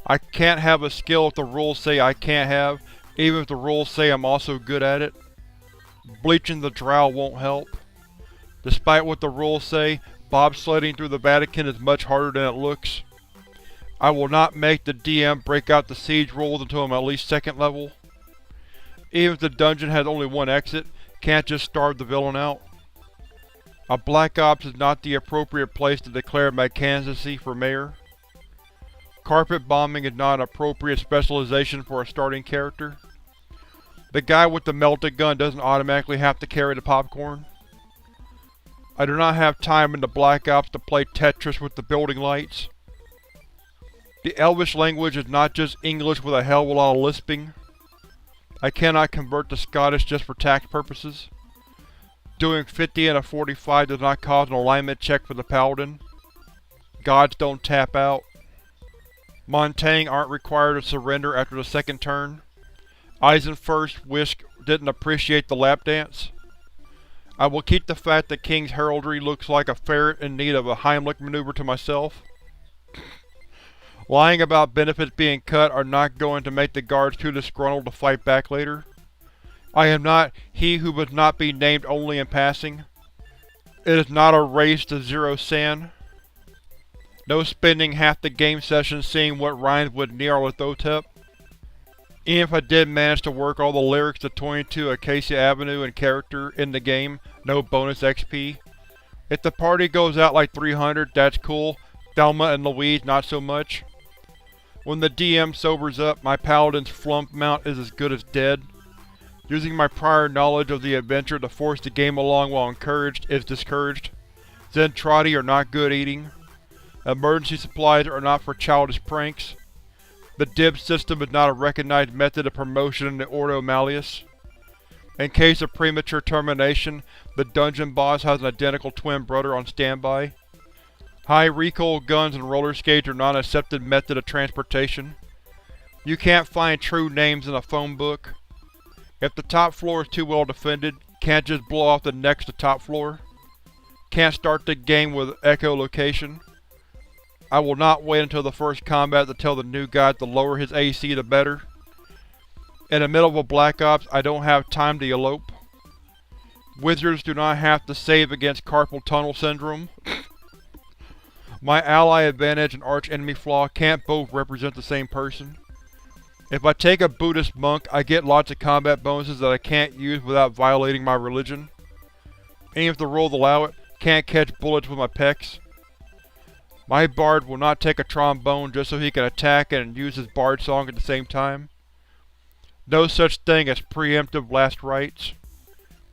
I can't have a skill if the rules say I can't have, even if the rules say I'm also good at it. Bleaching the drow won't help. Despite what the rules say, bobsledding through the Vatican is much harder than it looks. I will not make the DM break out the siege rules until I'm at least 2nd level. Even if the dungeon has only one exit, can't just starve the villain out. A Black Ops is not the appropriate place to declare my candidacy for mayor. Carpet bombing is not an appropriate specialization for a starting character. The guy with the melted gun doesn't automatically have to carry the popcorn. I do not have time in the Black Ops to play Tetris with the building lights. The Elvish language is not just English with a hell of a lot of lisping. I cannot convert to Scottish just for tax purposes. Doing 50 and a 45 does not cause an alignment check for the Paladin. Gods don't tap out. Montaigne aren't required to surrender after the 2nd turn. Eisenfurst Whisk didn't appreciate the lap dance. I will keep the fact that King's heraldry looks like a ferret in need of a Heimlich maneuver to myself. Lying about benefits being cut are not going to make the guards too disgruntled to fight back later. I am not he who must not be named only in passing. It is not a race to zero sand. No spending half the game session seeing what rhymes with Nyarlathotep. Even if I did manage to work all the lyrics to 22 Acacia Avenue in character in the game, no bonus XP. If the party goes out like 300, that's cool. Thelma and Louise, not so much. When the DM sobers up, my paladin's flump mount is as good as dead. Using my prior knowledge of the adventure to force the game along while encouraged is discouraged. Zentradi are not good eating. Emergency supplies are not for childish pranks. The DIB system is not a recognized method of promotion in the Ordo Malleus. In case of premature termination, the dungeon boss has an identical twin brother on standby. High recoil guns and roller skates are not an accepted method of transportation. You can't find true names in a phone book. If the top floor is too well defended, can't just blow off the next to top floor. Can't start the game with echolocation. I will not wait until the first combat to tell the new guy to lower his AC the better. In the middle of a Black Ops, I don't have time to elope. Wizards do not have to save against carpal tunnel syndrome. My ally advantage and arch-enemy flaw can't both represent the same person. If I take a Buddhist monk, I get lots of combat bonuses that I can't use without violating my religion. Even if the rules allow it, can't catch bullets with my pecs. My bard will not take a trombone just so he can attack and use his bard song at the same time. No such thing as preemptive last rites.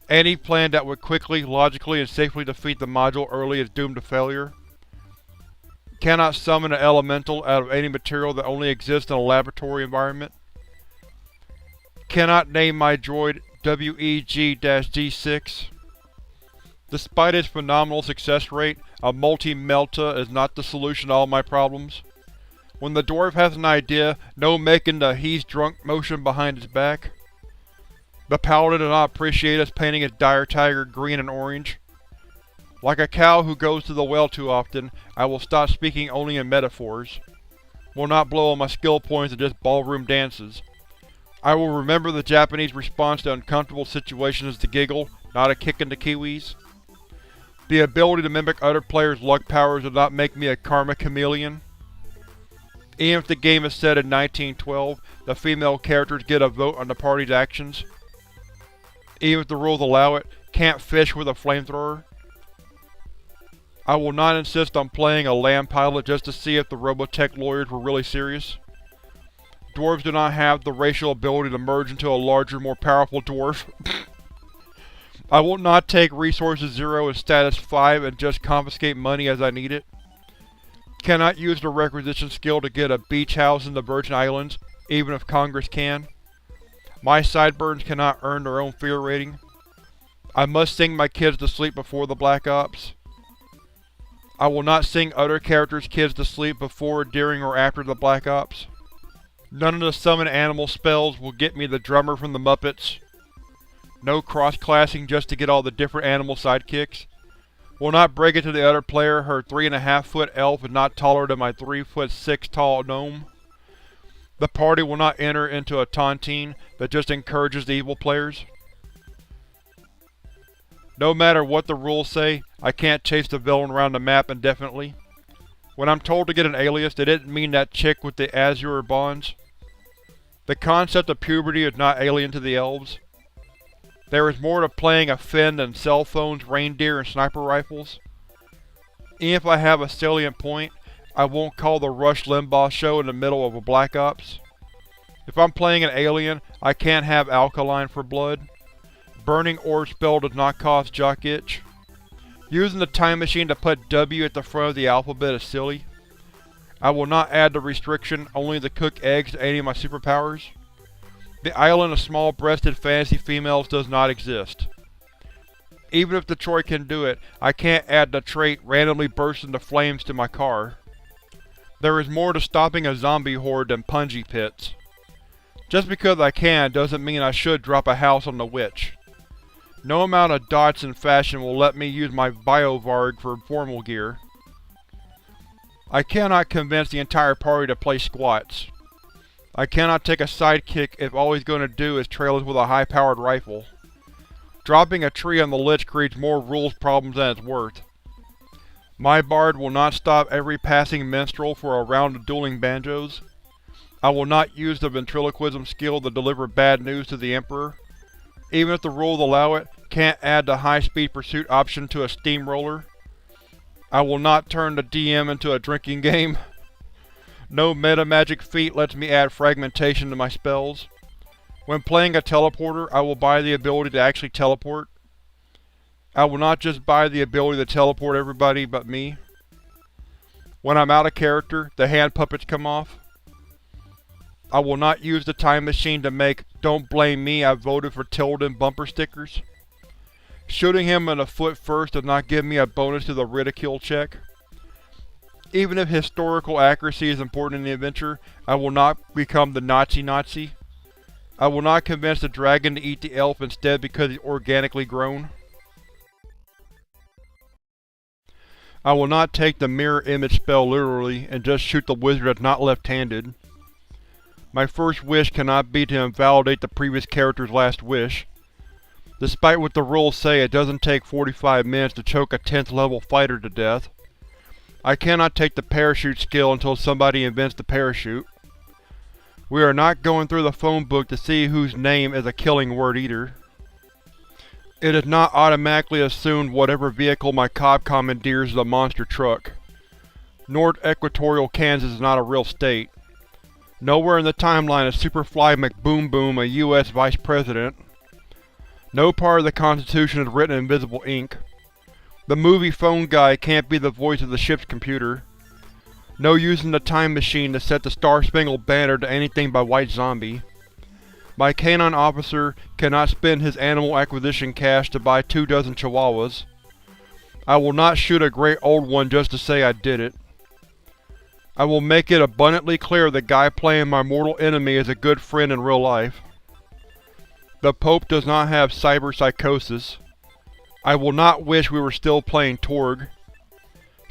Any plan that would quickly, logically, and safely defeat the module early is doomed to failure. Cannot summon an elemental out of any material that only exists in a laboratory environment. Cannot name my droid WEG-D6. Despite its phenomenal success rate, a multi-melta is not the solution to all my problems. When the dwarf has an idea, no making the he's drunk motion behind his back. The paladin does not appreciate us painting his dire tiger green and orange. Like a cow who goes to the well too often, I will stop speaking only in metaphors. Will not blow all my skill points in just ballroom dances. I will remember the Japanese response to uncomfortable situations as the giggle, not a kick in the kiwis. The ability to mimic other players' luck powers does not make me a karma chameleon. Even if the game is set in 1912, the female characters get a vote on the party's actions. Even if the rules allow it, can't fish with a flamethrower. I will not insist on playing a land pilot just to see if the Robotech lawyers were really serious. Dwarves do not have the racial ability to merge into a larger, more powerful dwarf. I will not take resources 0 and status 5 and just confiscate money as I need it. Cannot use the requisition skill to get a beach house in the Virgin Islands, even if Congress can. My sideburns cannot earn their own fear rating. I must sing my kids to sleep before the Black Ops. I will not sing other characters' kids to sleep before, during, or after the Black Ops. None of the summon animal spells will get me the drummer from the Muppets. No cross-classing just to get all the different animal sidekicks. Will not break it to the other player her 3.5-foot elf is not taller than my 3'6" tall gnome. The party will not enter into a tontine that just encourages the evil players. No matter what the rules say, I can't chase the villain around the map indefinitely. When I'm told to get an alias, they didn't mean that chick with the azure bonds. The concept of puberty is not alien to the elves. There is more to playing a Finn than cell phones, reindeer, and sniper rifles. Even if I have a salient point, I won't call the Rush Limbaugh show in the middle of a Black Ops. If I'm playing an alien, I can't have alkaline for blood. Burning Orb spell does not cause jock itch. Using the time machine to put W at the front of the alphabet is silly. I will not add the restriction only to cook eggs to any of my superpowers. The island of small-breasted fantasy females does not exist. Even if Detroit can do it, I can't add the trait randomly burst into flames to my car. There is more to stopping a zombie horde than punji pits. Just because I can doesn't mean I should drop a house on the witch. No amount of dots in fashion will let me use my BioVarg for formal gear. I cannot convince the entire party to play squats. I cannot take a sidekick if all he's going to do is trail us with a high-powered rifle. Dropping a tree on the Lich creates more rules problems than it's worth. My bard will not stop every passing minstrel for a round of dueling banjos. I will not use the ventriloquism skill to deliver bad news to the Emperor. Even if the rules allow it, can't add the high-speed pursuit option to a steamroller. I will not turn the DM into a drinking game. No metamagic feat lets me add fragmentation to my spells. When playing a teleporter, I will buy the ability to actually teleport. I will not just buy the ability to teleport everybody but me. When I'm out of character, the hand puppets come off. I will not use the time machine to make "Don't blame me, I voted for Tilden" bumper stickers. Shooting him in the foot first does not give me a bonus to the ridicule check. Even if historical accuracy is important in the adventure, I will not become the Nazi. I will not convince the dragon to eat the elf instead because he's organically grown. I will not take the mirror image spell literally and just shoot the wizard that's not left-handed. My first wish cannot be to invalidate the previous character's last wish. Despite what the rules say, it doesn't take 45 minutes to choke a 10th level fighter to death. I cannot take the parachute skill until somebody invents the parachute. We are not going through the phone book to see whose name is a killing word either. It is not automatically assumed whatever vehicle my cop commandeers is a monster truck. North Equatorial Kansas is not a real state. Nowhere in the timeline is Superfly McBoom-Boom a U.S. Vice President. No part of the Constitution is written in invisible ink. The movie phone guy can't be the voice of the ship's computer. No using the time machine to set the Star-Spangled Banner to anything by White Zombie. My canine officer cannot spend his animal acquisition cash to buy 24 chihuahuas. I will not shoot a great old one just to say I did it. I will make it abundantly clear the guy playing my mortal enemy is a good friend in real life. The Pope does not have cyberpsychosis. I will not wish we were still playing Torg.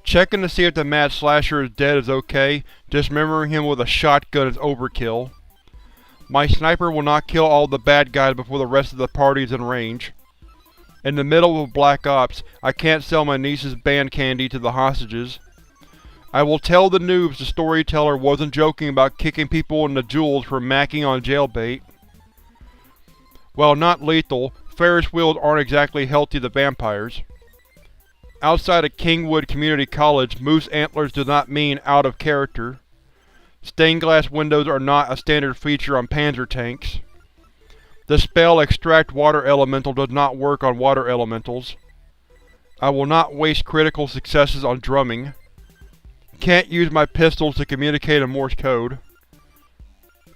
Checking to see if the Mad Slasher is dead is okay, dismembering him with a shotgun is overkill. My sniper will not kill all the bad guys before the rest of the party is in range. In the middle of Black Ops, I can't sell my niece's band candy to the hostages. I will tell the noobs the storyteller wasn't joking about kicking people in the jewels for macking on jailbait. While not lethal, Ferris wheels aren't exactly healthy to vampires. Outside of Kingwood Community College, moose antlers do not mean out of character. Stained glass windows are not a standard feature on panzer tanks. The spell Extract Water Elemental does not work on water elementals. I will not waste critical successes on drumming. Can't use my pistols to communicate in Morse code.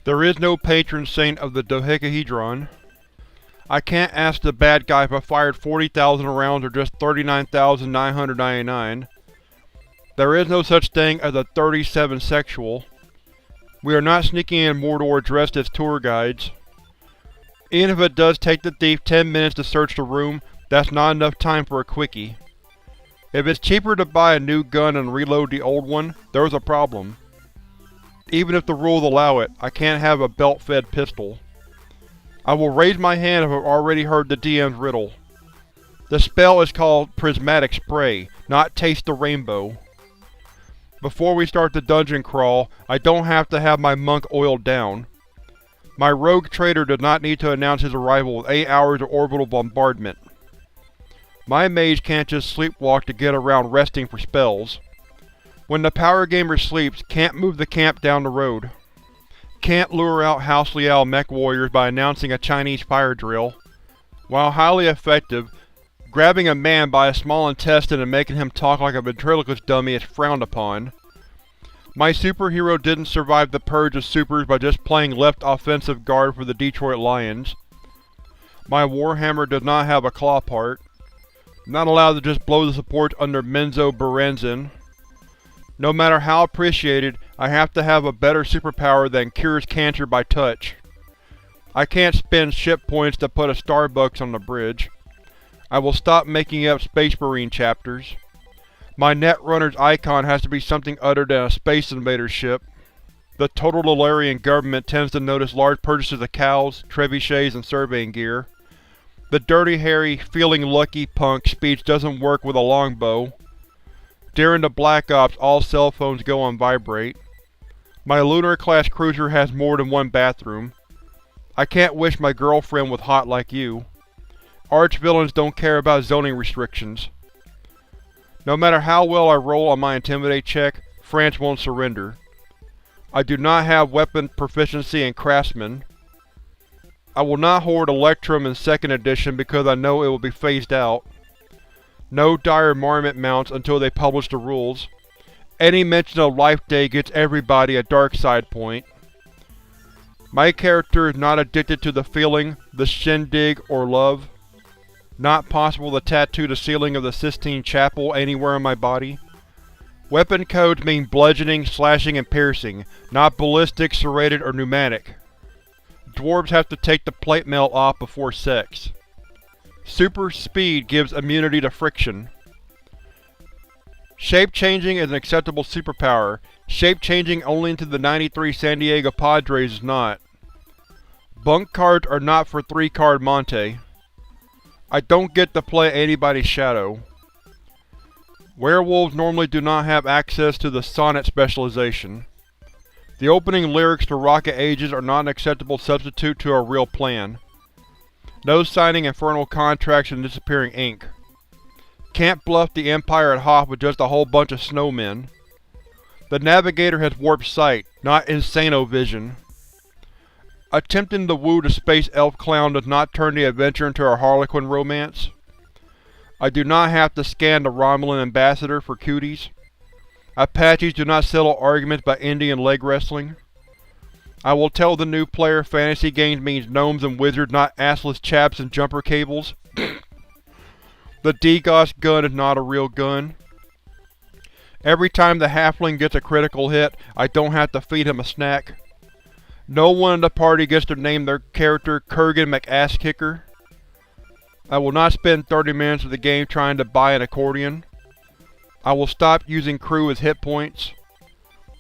There is no patron saint of the dodecahedron. I can't ask the bad guy if I fired 40,000 rounds or just 39,999. There is no such thing as a 37 sexual. We are not sneaking in Mordor dressed as tour guides. Even if it does take the thief 10 minutes to search the room, that's not enough time for a quickie. If it's cheaper to buy a new gun and reload the old one, there's a problem. Even if the rules allow it, I can't have a belt-fed pistol. I will raise my hand if I've already heard the DM's riddle. The spell is called Prismatic Spray, not Taste the Rainbow. Before we start the dungeon crawl, I don't have to have my monk oiled down. My rogue trader does not need to announce his arrival with 8 hours of orbital bombardment. My mage can't just sleepwalk to get around resting for spells. When the power gamer sleeps, can't move the camp down the road. Can't lure out House Liao mech warriors by announcing a Chinese fire drill. While highly effective, grabbing a man by a small intestine and making him talk like a ventriloquist dummy is frowned upon. My superhero didn't survive the purge of supers by just playing left offensive guard for the Detroit Lions. My warhammer does not have a claw part. Not allowed to just blow the supports under Menzo Berenzin. No matter how appreciated, I have to have a better superpower than cures cancer by touch. I can't spend ship points to put a Starbucks on the bridge. I will stop making up Space Marine chapters. My Netrunner's icon has to be something other than a Space Invader ship. The Total Lolarian government tends to notice large purchases of cows, trebuchets, and surveying gear. The Dirty Harry feeling lucky punk speech doesn't work with a longbow. During the Black Ops, all cell phones go on vibrate. My Lunar-class cruiser has more than one bathroom. I can't wish my girlfriend was hot like you. Arch-villains don't care about zoning restrictions. No matter how well I roll on my Intimidate check, France won't surrender. I do not have weapon proficiency in Craftsman. I will not hoard Electrum in 2nd edition because I know it will be phased out. No dire marmot mounts until they publish the rules. Any mention of Life Day gets everybody a dark side point. My character is not addicted to the feeling, the shindig, or love. Not possible to tattoo the ceiling of the Sistine Chapel anywhere on my body. Weapon codes mean bludgeoning, slashing, and piercing, not ballistic, serrated, or pneumatic. Dwarves have to take the plate mail off before sex. Super speed gives immunity to friction. Shape-changing is an acceptable superpower. Shape-changing only into the '93 San Diego Padres is not. Bunk cards are not for 3-card Monte. I don't get to play anybody's shadow. Werewolves normally do not have access to the sonnet specialization. The opening lyrics to Rocket Ages are not an acceptable substitute to a real plan. No signing infernal contracts and disappearing ink. Can't bluff the Empire at Hoth with just a whole bunch of snowmen. The Navigator has warped sight, not insano-vision. Attempting to woo the space elf clown does not turn the adventure into a Harlequin romance. I do not have to scan the Romulan ambassador for cuties. Apaches do not settle arguments by Indian leg wrestling. I will tell the new player fantasy games means gnomes and wizards, not assless chaps and jumper cables. The Degos gun is not a real gun. Every time the halfling gets a critical hit, I don't have to feed him a snack. No one in the party gets to name their character Kurgan McAsskicker. I will not spend 30 minutes of the game trying to buy an accordion. I will stop using crew as hit points.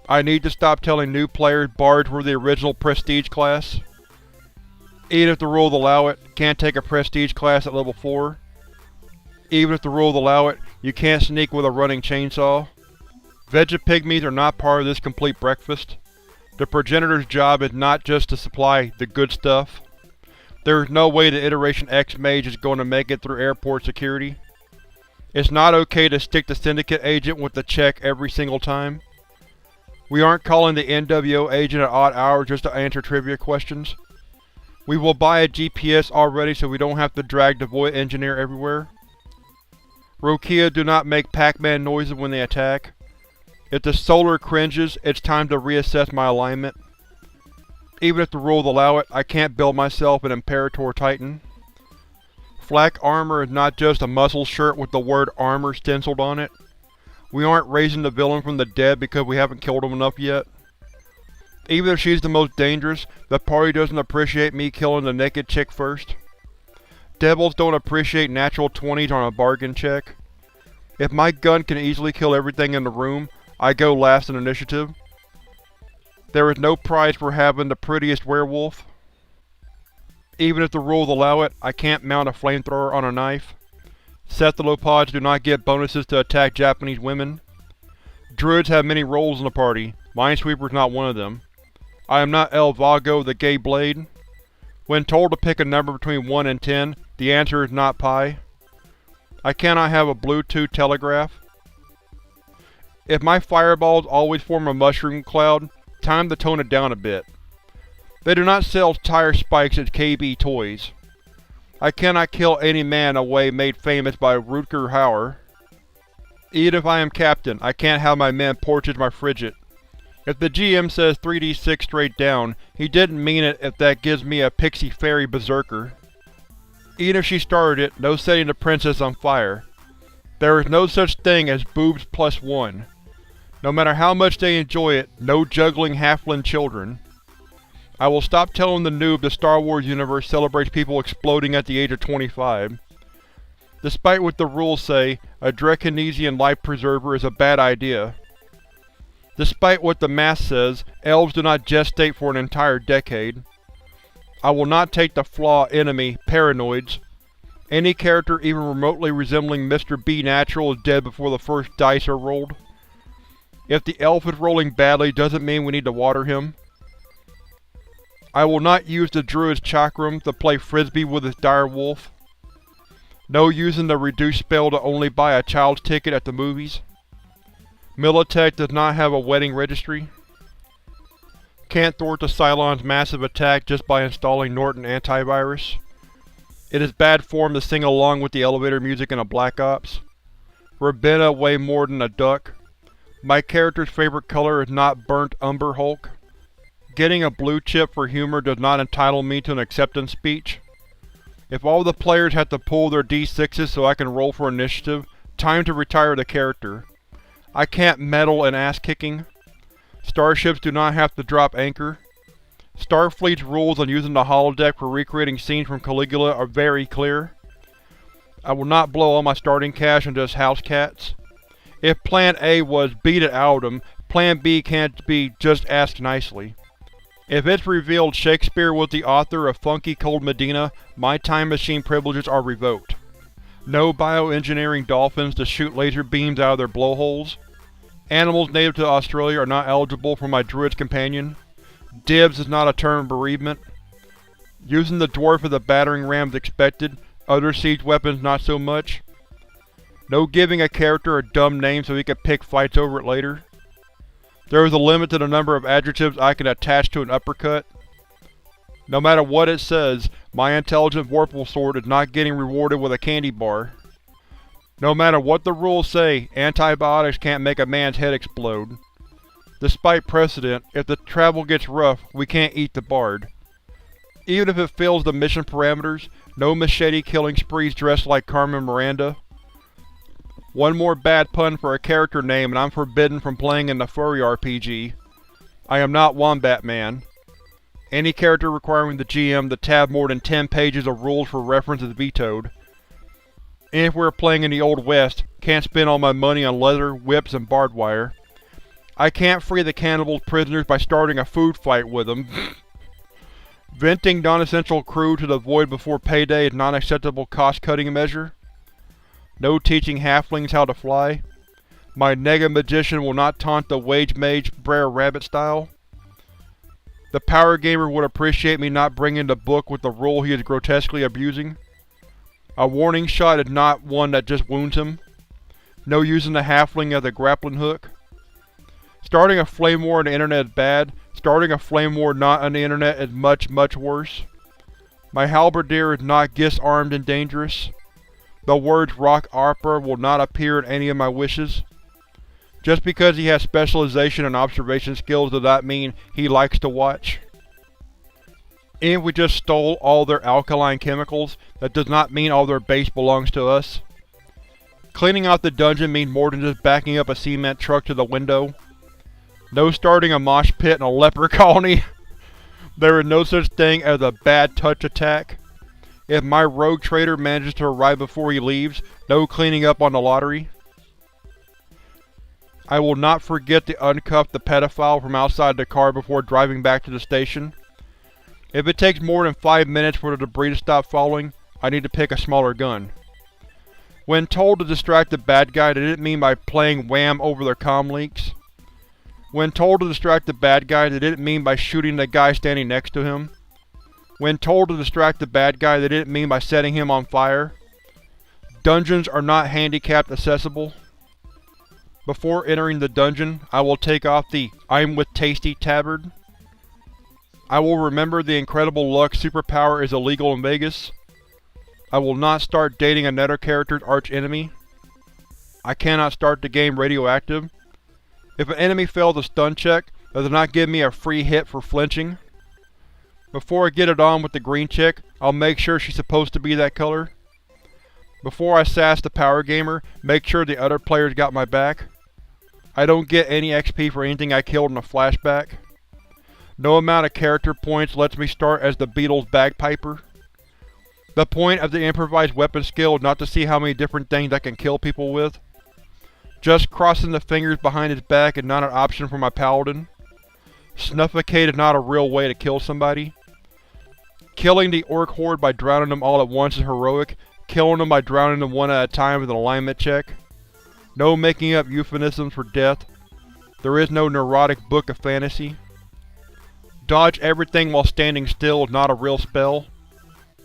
I need to stop telling new players bards were the original prestige class. Even if the rules allow it, can't take a prestige class at level 4. Even if the rules allow it, you can't sneak with a running chainsaw. Vegapygmies are not part of this complete breakfast. The progenitor's job is not just to supply the good stuff. There is no way the Iteration X mage is going to make it through airport security. It's not okay to stick the Syndicate agent with the check every single time. We aren't calling the NWO agent at odd hours just to answer trivia questions. We will buy a GPS already so we don't have to drag the Void Engineer everywhere. Rokia do not make Pac-Man noises when they attack. If the Solar cringes, it's time to reassess my alignment. Even if the rules allow it, I can't build myself an Imperator Titan. Flak armor is not just a muscle shirt with the word armor stenciled on it. We aren't raising the villain from the dead because we haven't killed him enough yet. Even if she's the most dangerous, the party doesn't appreciate me killing the naked chick first. Devils don't appreciate natural 20s on a bargain check. If my gun can easily kill everything in the room, I go last in initiative. There is no prize for having the prettiest werewolf. Even if the rules allow it, I can't mount a flamethrower on a knife. Cephalopods do not get bonuses to attack Japanese women. Druids have many roles in the party. Minesweeper is not one of them. I am not El Vago the Gay Blade. When told to pick a number between 1 and 10, the answer is not pi. I cannot have a Bluetooth telegraph. If my fireballs always form a mushroom cloud, time to tone it down a bit. They do not sell tire spikes as KB toys. I cannot kill any man in a way made famous by Rutger Hauer. Even if I am captain, I can't have my men portage my frigate. If the GM says 3d6 straight down, he didn't mean it if that gives me a pixie fairy berserker. Even if she started it, no setting the princess on fire. There is no such thing as boobs plus 1. No matter how much they enjoy it, no juggling halfling children. I will stop telling the noob the Star Wars universe celebrates people exploding at the age of 25. Despite what the rules say, a Draconesian life preserver is a bad idea. Despite what the math says, elves do not gestate for an entire decade. I will not take the flaw enemy, paranoids. Any character even remotely resembling Mr. B Natural is dead before the first dice are rolled. If the elf is rolling badly doesn't mean we need to water him. I will not use the druid's chakram to play frisbee with his dire wolf. No using the reduce spell to only buy a child's ticket at the movies. Militech does not have a wedding registry. Can't thwart the Cylon's massive attack just by installing Norton antivirus. It is bad form to sing along with the elevator music in a Black Ops. Rabena weigh more than a duck. My character's favorite color is not burnt umber Hulk. Getting a blue chip for humor does not entitle me to an acceptance speech. If all the players have to pull their d6s so I can roll for initiative, time to retire the character. I can't meddle in ass-kicking. Starships do not have to drop anchor. Starfleet's rules on using the holodeck for recreating scenes from Caligula are very clear. I will not blow all my starting cash on just house cats. If Plan A was beat it out of them, Plan B can't be just ask nicely. If it's revealed Shakespeare was the author of Funky Cold Medina, my time machine privileges are revoked. No bioengineering dolphins to shoot laser beams out of their blowholes. Animals native to Australia are not eligible for my druid's companion. Dibs is not a term of bereavement. Using the dwarf as a battering ram is expected, other siege weapons not so much. No giving a character a dumb name so he can pick fights over it later. There is a limit to the number of adjectives I can attach to an uppercut. No matter what it says, my intelligent Vorpal sword is not getting rewarded with a candy bar. No matter what the rules say, antibiotics can't make a man's head explode. Despite precedent, if the travel gets rough, we can't eat the bard. Even if it fails the mission parameters, no machete killing sprees dressed like Carmen Miranda. One more bad pun for a character name and I'm forbidden from playing in the furry RPG. I am not Wombat Man. Any character requiring the GM to tab more than 10 pages of rules for reference is vetoed. And if we're playing in the Old West, can't spend all my money on leather, whips, and barbed wire. I can't free the cannibals prisoners by starting a food fight with them. Venting non-essential crew to the void before payday is not an acceptable cost-cutting measure. No teaching halflings how to fly. My Nega Magician will not taunt the Wage Mage Brer Rabbit style. The Power Gamer would appreciate me not bringing the book with the rule he is grotesquely abusing. A warning shot is not one that just wounds him. No using the halfling as a grappling hook. Starting a flame war on the internet is bad. Starting a flame war not on the internet is much, much worse. My halberdier is not disarmed and dangerous. The words rock opera will not appear in any of my wishes. Just because he has specialization and observation skills does not mean he likes to watch. And we just stole all their alkaline chemicals, that does not mean all their base belongs to us. Cleaning out the dungeon means more than just backing up a cement truck to the window. No starting a mosh pit in a leper colony. There is no such thing as a bad touch attack. If my rogue trader manages to arrive before he leaves, no cleaning up on the lottery. I will not forget to uncuff the pedophile from outside the car before driving back to the station. If it takes more than 5 minutes for the debris to stop falling, I need to pick a smaller gun. When told to distract the bad guy, they didn't mean by playing Wham over their comm leaks. When told to distract the bad guy, they didn't mean by shooting the guy standing next to him. When told to distract the bad guy, they didn't mean by setting him on fire. Dungeons are not handicapped accessible. Before entering the dungeon, I will take off the I'm with Tasty tabard. I will remember the incredible luck superpower is illegal in Vegas. I will not start dating another character's arch-enemy. I cannot start the game radioactive. If an enemy fails a stun check, does it not give me a free hit for flinching? Before I get it on with the green chick, I'll make sure she's supposed to be that color. Before I sass the Power Gamer, make sure the other players got my back. I don't get any XP for anything I killed in a flashback. No amount of character points lets me start as the Beatles bagpiper. The point of the improvised weapon skill is not to see how many different things I can kill people with. Just crossing the fingers behind his back is not an option for my paladin. Snuffocate is not a real way to kill somebody. Killing the orc horde by drowning them all at once is heroic. Killing them by drowning them one at a time is an alignment check. No making up euphemisms for death. There is no neurotic book of fantasy. Dodge everything while standing still is not a real spell.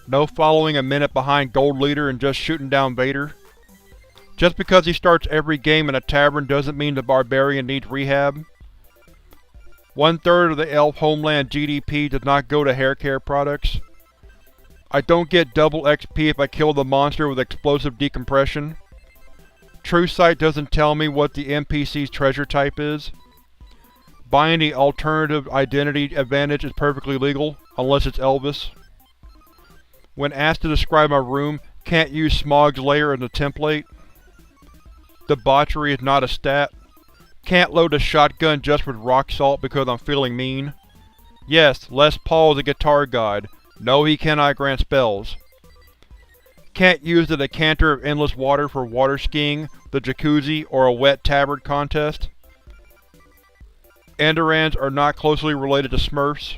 No following a minute behind Gold Leader and just shooting down Vader. Just because he starts every game in a tavern doesn't mean the barbarian needs rehab. 1/3 of the elf homeland GDP does not go to haircare products. I don't get double XP if I kill the monster with explosive decompression. True Sight doesn't tell me what the NPC's treasure type is. Buying the alternative identity advantage is perfectly legal, unless it's Elvis. When asked to describe my room, can't use Smog's lair as a template. Debauchery is not a stat. Can't load a shotgun just with rock salt because I'm feeling mean. Yes, Les Paul is a guitar god. No, he cannot grant spells. Can't use the decanter of endless water for water skiing, the jacuzzi, or a wet tabard contest. Endurans are not closely related to Smurfs.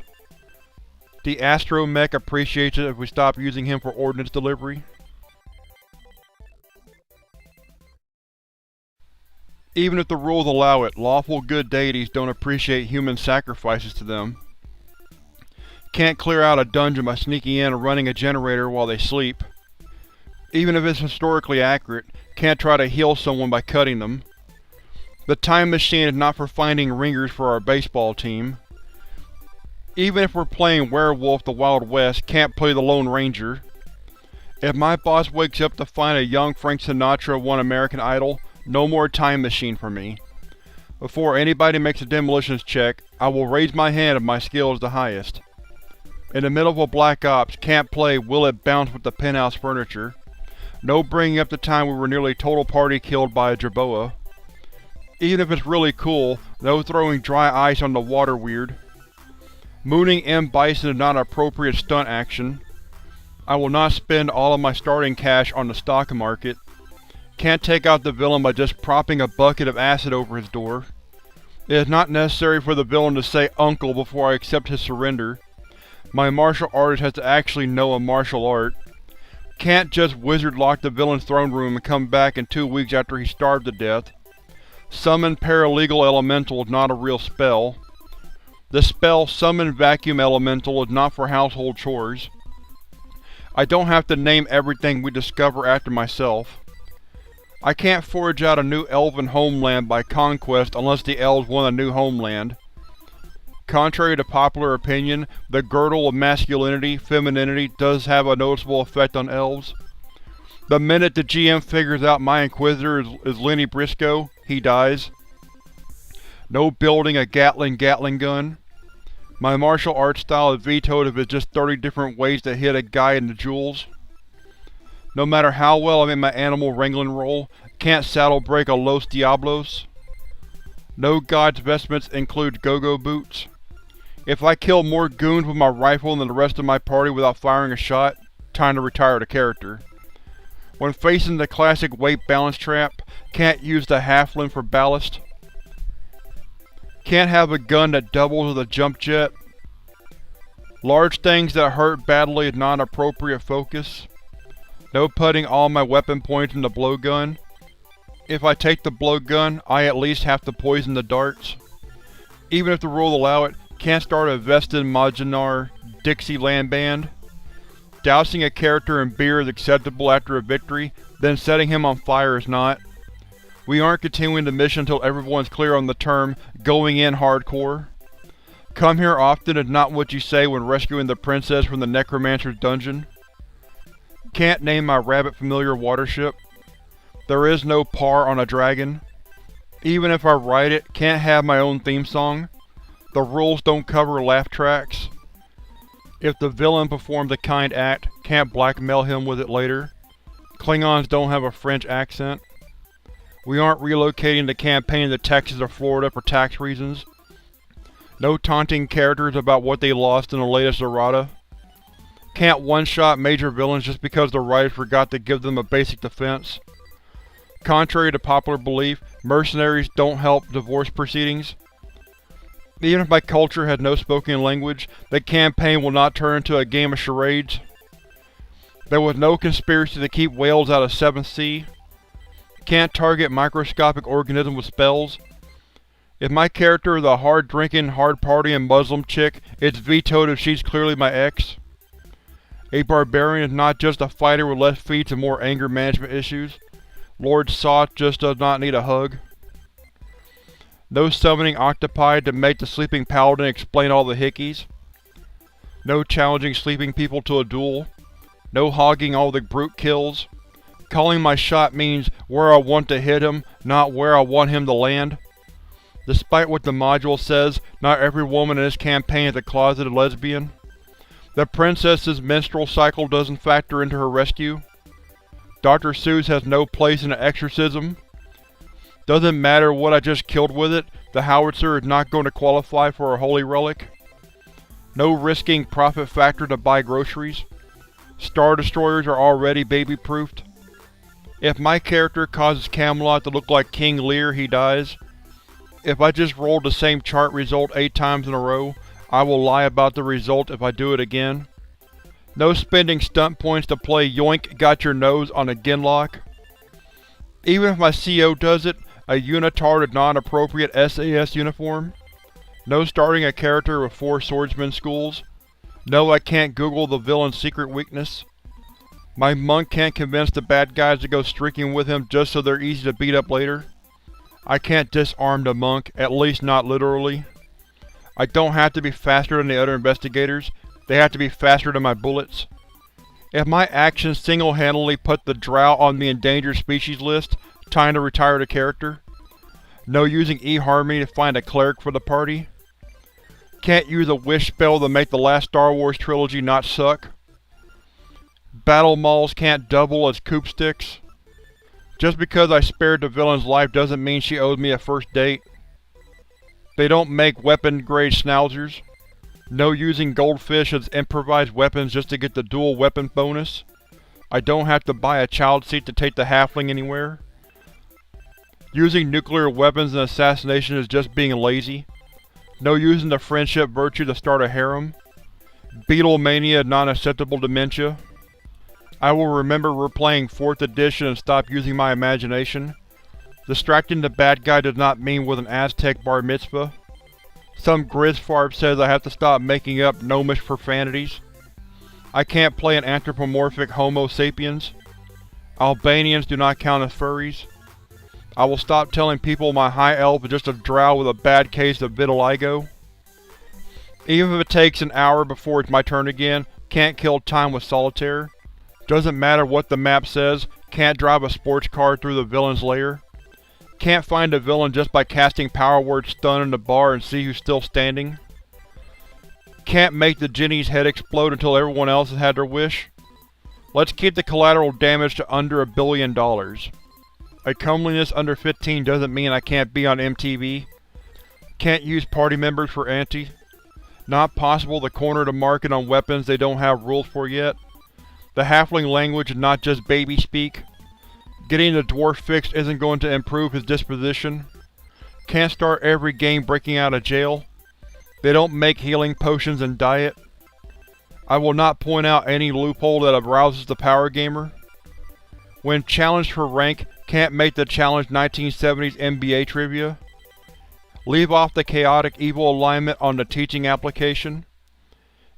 The astromech appreciates it if we stop using him for ordnance delivery. Even if the rules allow it, lawful good deities don't appreciate human sacrifices to them. Can't clear out a dungeon by sneaking in and running a generator while they sleep. Even if it's historically accurate, can't try to heal someone by cutting them. The time machine is not for finding ringers for our baseball team. Even if we're playing Werewolf the Wild West, can't play the Lone Ranger. If my boss wakes up to find a young Frank Sinatra won American Idol, no more time machine for me. Before anybody makes a demolitions check, I will raise my hand if my skill is the highest. In the middle of a Black Ops, can't play Will It Bounce with the penthouse furniture. No bringing up the time we were nearly total party killed by a jerboa. Even if it's really cool, no throwing dry ice on the water weird. Mooning M. Bison is not an appropriate stunt action. I will not spend all of my starting cash on the stock market. Can't take out the villain by just propping a bucket of acid over his door. It is not necessary for the villain to say uncle before I accept his surrender. My martial artist has to actually know a martial art. Can't just wizard lock the villain's throne room and come back in 2 weeks after he's starved to death. Summon Paralegal Elemental is not a real spell. The spell Summon Vacuum Elemental is not for household chores. I don't have to name everything we discover after myself. I can't forge out a new elven homeland by conquest unless the elves want a new homeland. Contrary to popular opinion, the girdle of masculinity, femininity does have a noticeable effect on elves. The minute the GM figures out my Inquisitor is Lenny Briscoe, he dies. No building a Gatling gun. My martial arts style is vetoed if it's just 30 different ways to hit a guy in the jewels. No matter how well I'm in my animal wrangling role, can't saddle break a Los Diablos. No god's vestments include go-go boots. If I kill more goons with my rifle than the rest of my party without firing a shot, time to retire the character. When facing the classic weight balance trap, can't use the halfling for ballast. Can't have a gun that doubles as a jump jet. Large things that hurt badly is not an appropriate focus. No putting all my weapon points in the blowgun. If I take the blowgun, I at least have to poison the darts. Even if the rules allow it, can't start a Vestin Majinar Dixieland band. Dousing a character in beer is acceptable after a victory, then setting him on fire is not. We aren't continuing the mission until everyone's clear on the term, going in hardcore. Come here often is not what you say when rescuing the princess from the necromancer's dungeon. Can't name my rabbit familiar watership. There is no par on a dragon. Even if I write it, can't have my own theme song. The rules don't cover laugh tracks. If the villain performs a kind act, can't blackmail him with it later. Klingons don't have a French accent. We aren't relocating the campaign to Texas or Florida for tax reasons. No taunting characters about what they lost in the latest errata. Can't one-shot major villains just because the writers forgot to give them a basic defense. Contrary to popular belief, mercenaries don't help divorce proceedings. Even if my culture has no spoken language, the campaign will not turn into a game of charades. There was no conspiracy to keep whales out of 7th Sea. Can't target microscopic organisms with spells. If my character is a hard-drinking, hard-partying Muslim chick, it's vetoed if she's clearly my ex. A barbarian is not just a fighter with less feats and more anger management issues. Lord Soth just does not need a hug. No summoning octopi to make the sleeping paladin explain all the hickeys. No challenging sleeping people to a duel. No hogging all the brute kills. Calling my shot means where I want to hit him, not where I want him to land. Despite what the module says, not every woman in this campaign is a closeted lesbian. The princess's menstrual cycle doesn't factor into her rescue. Dr. Seuss has no place in an exorcism. Doesn't matter what I just killed with it, the howitzer is not going to qualify for a holy relic. No risking profit factor to buy groceries. Star Destroyers are already baby-proofed. If my character causes Camelot to look like King Lear, he dies. If I just rolled the same chart result 8 times in a row, I will lie about the result if I do it again. No spending stunt points to play Yoink Got Your Nose on a Genlock. Even if my CO does it, a unitard is not an appropriate SAS uniform. No starting a character with 4 swordsman schools. No, I can't Google the villain's secret weakness. My monk can't convince the bad guys to go streaking with him just so they're easy to beat up later. I can't disarm the monk, at least not literally. I don't have to be faster than the other investigators, they have to be faster than my bullets. If my actions single-handedly put the drow on the endangered species list, time to retire the character. No using eHarmony to find a cleric for the party. Can't use a wish spell to make the last Star Wars trilogy not suck. Battle Mauls can't double as coop sticks. Just because I spared the villain's life doesn't mean she owes me a first date. They don't make weapon-grade schnauzers. No using goldfish as improvised weapons just to get the dual weapon bonus. I don't have to buy a child seat to take the halfling anywhere. Using nuclear weapons in assassination is just being lazy. No using the friendship virtue to start a harem. Beatlemania non-acceptable dementia. I will remember we're playing 4th edition and stop using my imagination. Distracting the bad guy does not mean with an Aztec bar mitzvah. Some Grizzfarb says I have to stop making up gnomish profanities. I can't play an anthropomorphic Homo sapiens. Albanians do not count as furries. I will stop telling people my high elf is just a drow with a bad case of vitiligo. Even if it takes an hour before it's my turn again, can't kill time with solitaire. Doesn't matter what the map says, can't drive a sports car through the villain's lair. Can't find a villain just by casting power word stun in the bar and see who's still standing. Can't make the Jenny's head explode until everyone else has had their wish. Let's keep the collateral damage to under $1 billion. A comeliness under 15 doesn't mean I can't be on MTV. Can't use party members for anti. Not possible to corner the market on weapons they don't have rules for yet. The halfling language is not just baby speak. Getting the dwarf fixed isn't going to improve his disposition. Can't start every game breaking out of jail. They don't make healing potions in diet. I will not point out any loophole that arouses the power gamer. When challenged for rank, can't make the challenge 1970s NBA trivia. Leave off the chaotic evil alignment on the teaching application.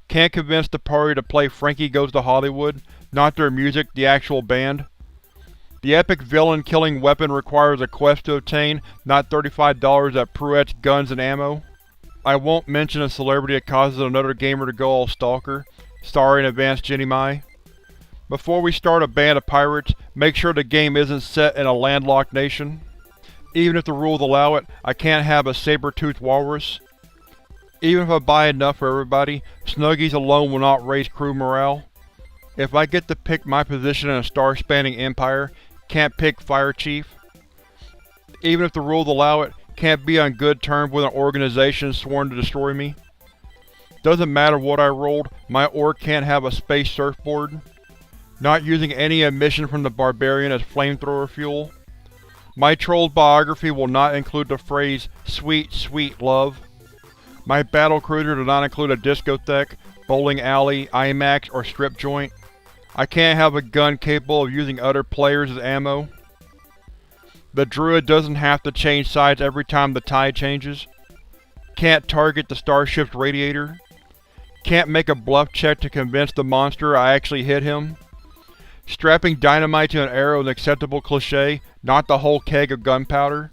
Can't convince the party to play Frankie Goes to Hollywood, not their music, the actual band. The epic villain killing weapon requires a quest to obtain, not $35 at Pruett's Guns and Ammo. I won't mention a celebrity that causes another gamer to go all stalker. Sorry in advance, Jenny Mai. Before we start a band of pirates, make sure the game isn't set in a landlocked nation. Even if the rules allow it, I can't have a saber-toothed walrus. Even if I buy enough for everybody, Snuggies alone will not raise crew morale. If I get to pick my position in a star-spanning empire, can't pick Fire Chief. Even if the rules allow it, Can't be on good terms with an organization sworn to destroy me. Doesn't matter what I rolled, my orc can't have a space surfboard. Not using any emission from the barbarian as flamethrower fuel. My troll's biography will not include the phrase, "sweet, sweet love." My battlecruiser does not include a discotheque, bowling alley, IMAX, or strip joint. I can't have a gun capable of using other players as ammo. The druid doesn't have to change sides every time the tide changes. Can't target the starship's radiator. Can't make a bluff check to convince the monster I actually hit him. Strapping dynamite to an arrow is an acceptable cliché, not the whole keg of gunpowder.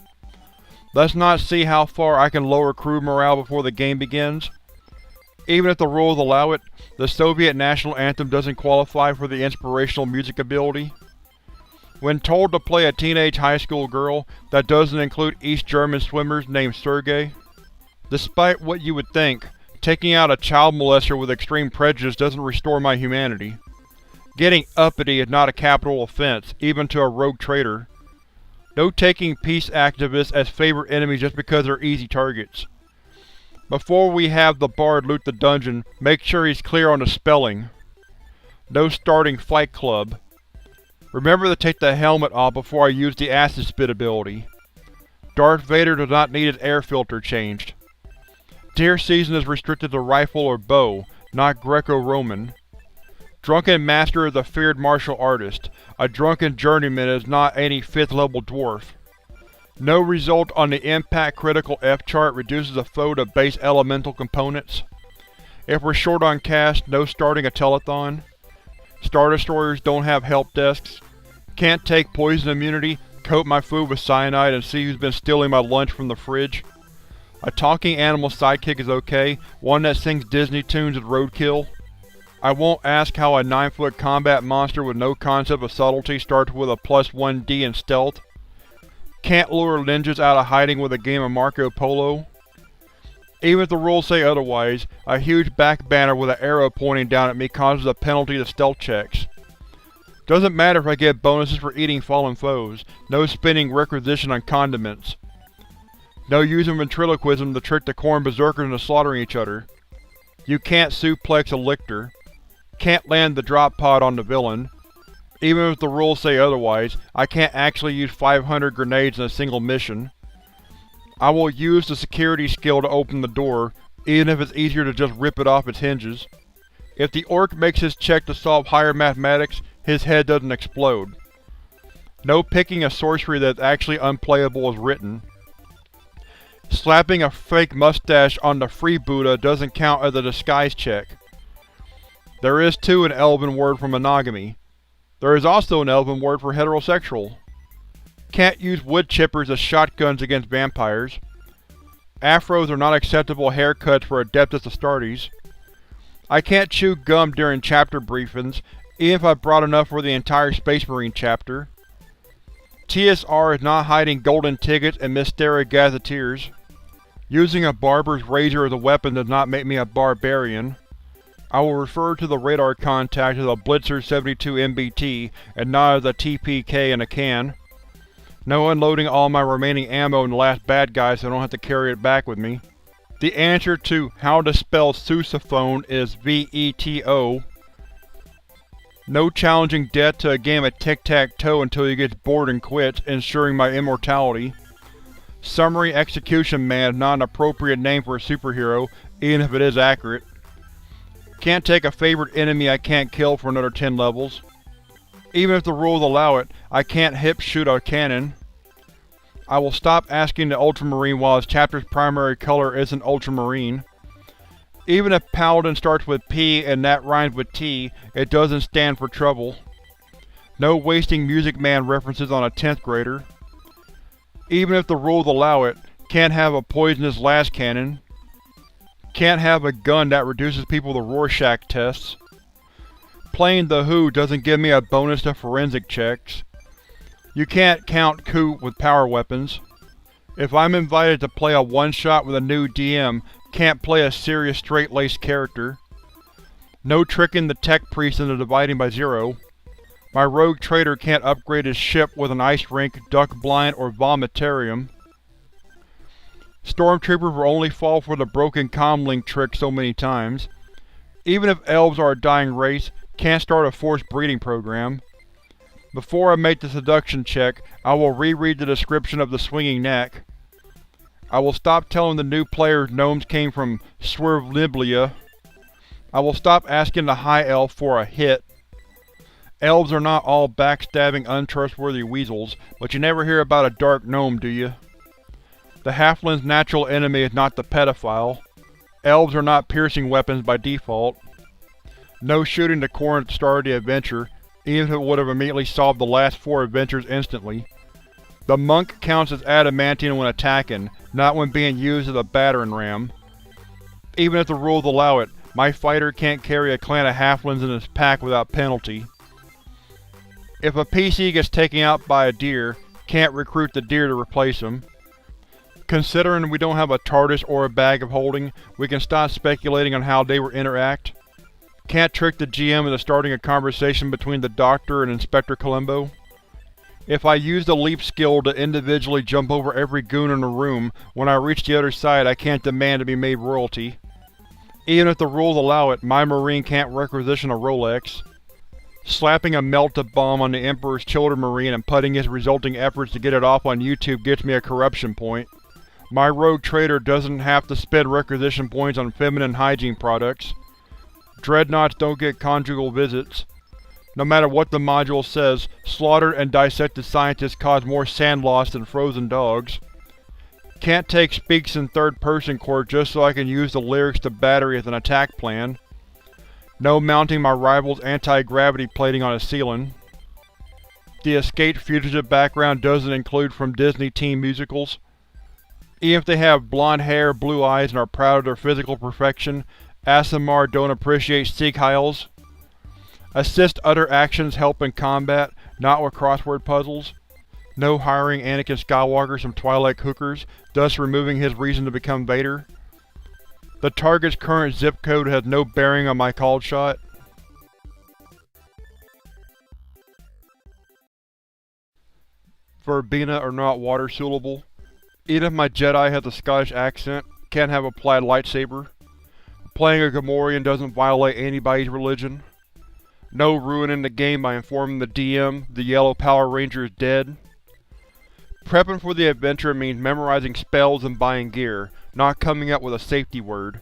Let's not see how far I can lower crew morale before the game begins. Even if the rules allow it, the Soviet national anthem doesn't qualify for the inspirational music ability. When told to play a teenage high school girl, that doesn't include East German swimmers named Sergei. Despite what you would think, taking out a child molester with extreme prejudice doesn't restore my humanity. Getting uppity is not a capital offense, even to a rogue traitor. No taking peace activists as favorite enemies just because they're easy targets. Before we have the bard loot the dungeon, make sure he's clear on the spelling. No starting Fight Club. Remember to take the helmet off before I use the acid spit ability. Darth Vader does not need his air filter changed. Deer season is restricted to rifle or bow, not Greco-Roman. Drunken Master is a feared martial artist. A drunken journeyman is not any 5th level dwarf. No result on the impact critical F chart reduces a foe to base elemental components. If we're short on cash, no starting a telethon. Star Destroyers don't have help desks. Can't take poison immunity, coat my food with cyanide and see who's been stealing my lunch from the fridge. A talking animal sidekick is okay, one that sings Disney tunes is roadkill. I won't ask how a 9-foot combat monster with no concept of subtlety starts with a +1d in stealth. Can't lure ninjas out of hiding with a game of Marco Polo. Even if the rules say otherwise, a huge back banner with an arrow pointing down at me causes a penalty to stealth checks. Doesn't matter if I get bonuses for eating fallen foes, no spending requisition on condiments. No using ventriloquism to trick the corn berserkers into slaughtering each other. You can't suplex a lictor. Can't land the drop pod on the villain. Even if the rules say otherwise, I can't actually use 500 grenades in a single mission. I will use the security skill to open the door, even if it's easier to just rip it off its hinges. If the orc makes his check to solve higher mathematics, his head doesn't explode. No picking a sorcery that's actually unplayable is written. Slapping a fake mustache on the freebooter doesn't count as a disguise check. There is too an elven word for monogamy. There is also an elven word for heterosexual. Can't use wood chippers as shotguns against vampires. Afros are not acceptable haircuts for Adeptus Astartes. I can't chew gum during chapter briefings, even if I brought enough for the entire Space Marine chapter. TSR is not hiding golden tickets and Mysteria Gazetteers. Using a barber's razor as a weapon does not make me a barbarian. I will refer to the radar contact as a Blitzer 72 MBT and not as a TPK in a can. No unloading all my remaining ammo in the last bad guy so I don't have to carry it back with me. The answer to how to spell sousaphone is VETO. No challenging death to a game of tic-tac-toe until he gets bored and quits, ensuring my immortality. Summary Execution Man is not an appropriate name for a superhero, even if it is accurate. Can't take a favorite enemy I can't kill for another 10 levels. Even if the rules allow it, I can't hip shoot a cannon. I will stop asking the Ultramarine while his chapter's primary color isn't Ultramarine. Even if Paladin starts with P and that rhymes with T, it doesn't stand for trouble. No wasting Music Man references on a 10th grader. Even if the rules allow it, can't have a poisonous las cannon. Can't have a gun that reduces people to Rorschach tests. Playing the Who doesn't give me a bonus to forensic checks. You can't count coup with power weapons. If I'm invited to play a one-shot with a new DM, can't play a serious straight-laced character. No tricking the tech priest into dividing by 0. My rogue trader can't upgrade his ship with an ice rink, duck blind, or vomitarium. Stormtroopers will only fall for the broken comlink trick so many times. Even if elves are a dying race, can't start a forced breeding program. Before I make the seduction check, I will reread the description of the swinging neck. I will stop telling the new players gnomes came from Swerveliblia. I will stop asking the High Elf for a hit. Elves are not all backstabbing, untrustworthy weasels, but you never hear about a dark gnome, do you? The halfling's natural enemy is not the pedophile. Elves are not piercing weapons by default. No shooting the corn at the start of the adventure, even if it would have immediately solved the last 4 adventures instantly. The monk counts as adamantium when attacking, not when being used as a battering ram. Even if the rules allow it, my fighter can't carry a clan of halflings in his pack without penalty. If a PC gets taken out by a deer, can't recruit the deer to replace him. Considering we don't have a TARDIS or a bag of holding, we can stop speculating on how they will interact. Can't trick the GM into starting a conversation between the Doctor and Inspector Columbo. If I use the leap skill to individually jump over every goon in the room, when I reach the other side I can't demand to be made royalty. Even if the rules allow it, my Marine can't requisition a Rolex. Slapping a melta bomb on the Emperor's Children Marine and putting his resulting efforts to get it off on YouTube gets me a corruption point. My rogue trader doesn't have to spend requisition points on feminine hygiene products. Dreadnoughts don't get conjugal visits. No matter what the module says, slaughtered and dissected scientists cause more sand loss than frozen dogs. Can't take speaks in third-person court just so I can use the lyrics to Battery as an attack plan. No mounting my rival's anti-gravity plating on a ceiling. The escaped fugitive background doesn't include from Disney teen musicals. Even if they have blonde hair, blue eyes, and are proud of their physical perfection, Aasimar don't appreciate Sieg-Heils. Assist other actions help in combat, not with crossword puzzles. No hiring Anakin Skywalker some Twi'lek hookers, thus removing his reason to become Vader. The target's current zip code has no bearing on my called shot. Verbena are not water suitable. Even if my Jedi has a Scottish accent, can't have a plaid lightsaber. Playing a Gamorrean doesn't violate anybody's religion. No ruining the game by informing the DM the Yellow Power Ranger is dead. Prepping for the adventure means memorizing spells and buying gear, not coming up with a safety word.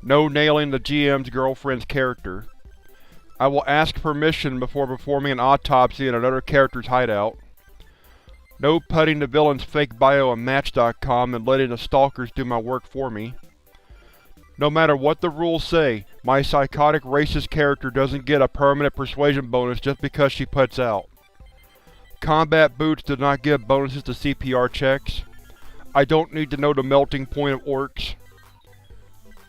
No nailing the GM's girlfriend's character. I will ask permission before performing an autopsy in another character's hideout. No putting the villain's fake bio on Match.com and letting the stalkers do my work for me. No matter what the rules say, my psychotic racist character doesn't get a permanent persuasion bonus just because she puts out. Combat boots do not give bonuses to CPR checks. I don't need to know the melting point of orcs.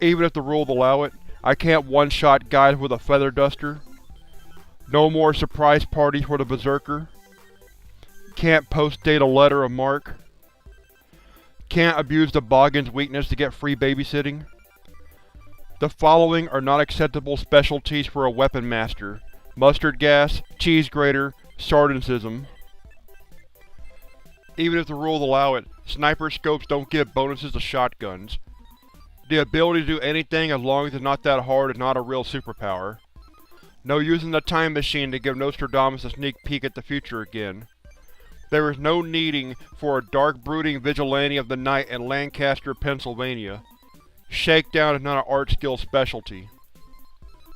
Even if the rules allow it, I can't one-shot guys with a feather duster. No more surprise parties for the Berserker. Can't post-date a letter of marque. Can't abuse the Boggin's weakness to get free babysitting. The following are not acceptable specialties for a weapon master: mustard gas, cheese grater, sardinism. Even if the rules allow it, sniper scopes don't give bonuses to shotguns. The ability to do anything as long as it's not that hard is not a real superpower. No using the time machine to give Nostradamus a sneak peek at the future again. There is no needing for a dark brooding vigilante of the night in Lancaster, Pennsylvania. Shakedown is not an art skill specialty.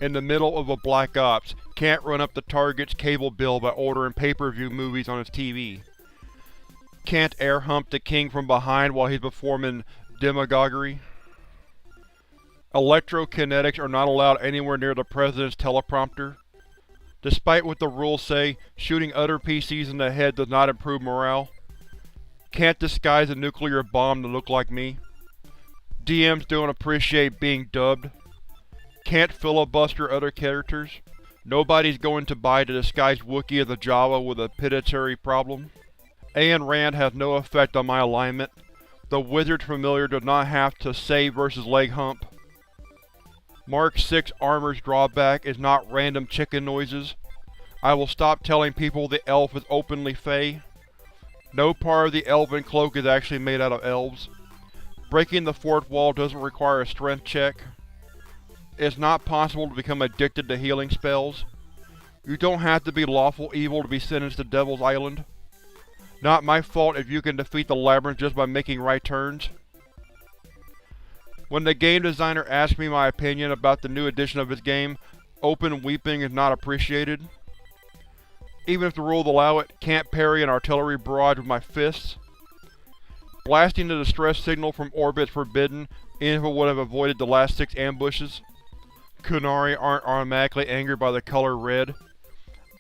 In the middle of a Black Ops, can't run up the target's cable bill by ordering pay-per-view movies on his TV. Can't air hump the king from behind while he's performing demagoguery. Electrokinetics are not allowed anywhere near the President's teleprompter. Despite what the rules say, shooting other PCs in the head does not improve morale. Can't disguise a nuclear bomb to look like me. DMs don't appreciate being dubbed. Can't filibuster other characters. Nobody's going to buy the disguised Wookiee as a Jawa with a pituitary problem. Ayn Rand has no effect on my alignment. The Wizard's Familiar does not have to say versus leg hump. Mark 6 armor's drawback is not random chicken noises. I will stop telling people the elf is openly fey. No part of the elven cloak is actually made out of elves. Breaking the fourth wall doesn't require a strength check. It's not possible to become addicted to healing spells. You don't have to be lawful evil to be sentenced to Devil's Island. Not my fault if you can defeat the labyrinth just by making right turns. When the game designer asked me my opinion about the new edition of his game, open weeping is not appreciated. Even if the rules allow it, can't parry an artillery barrage with my fists. Blasting the distress signal from orbit is forbidden, even if it would have avoided the last 6 ambushes. Kunari aren't automatically angered by the color red.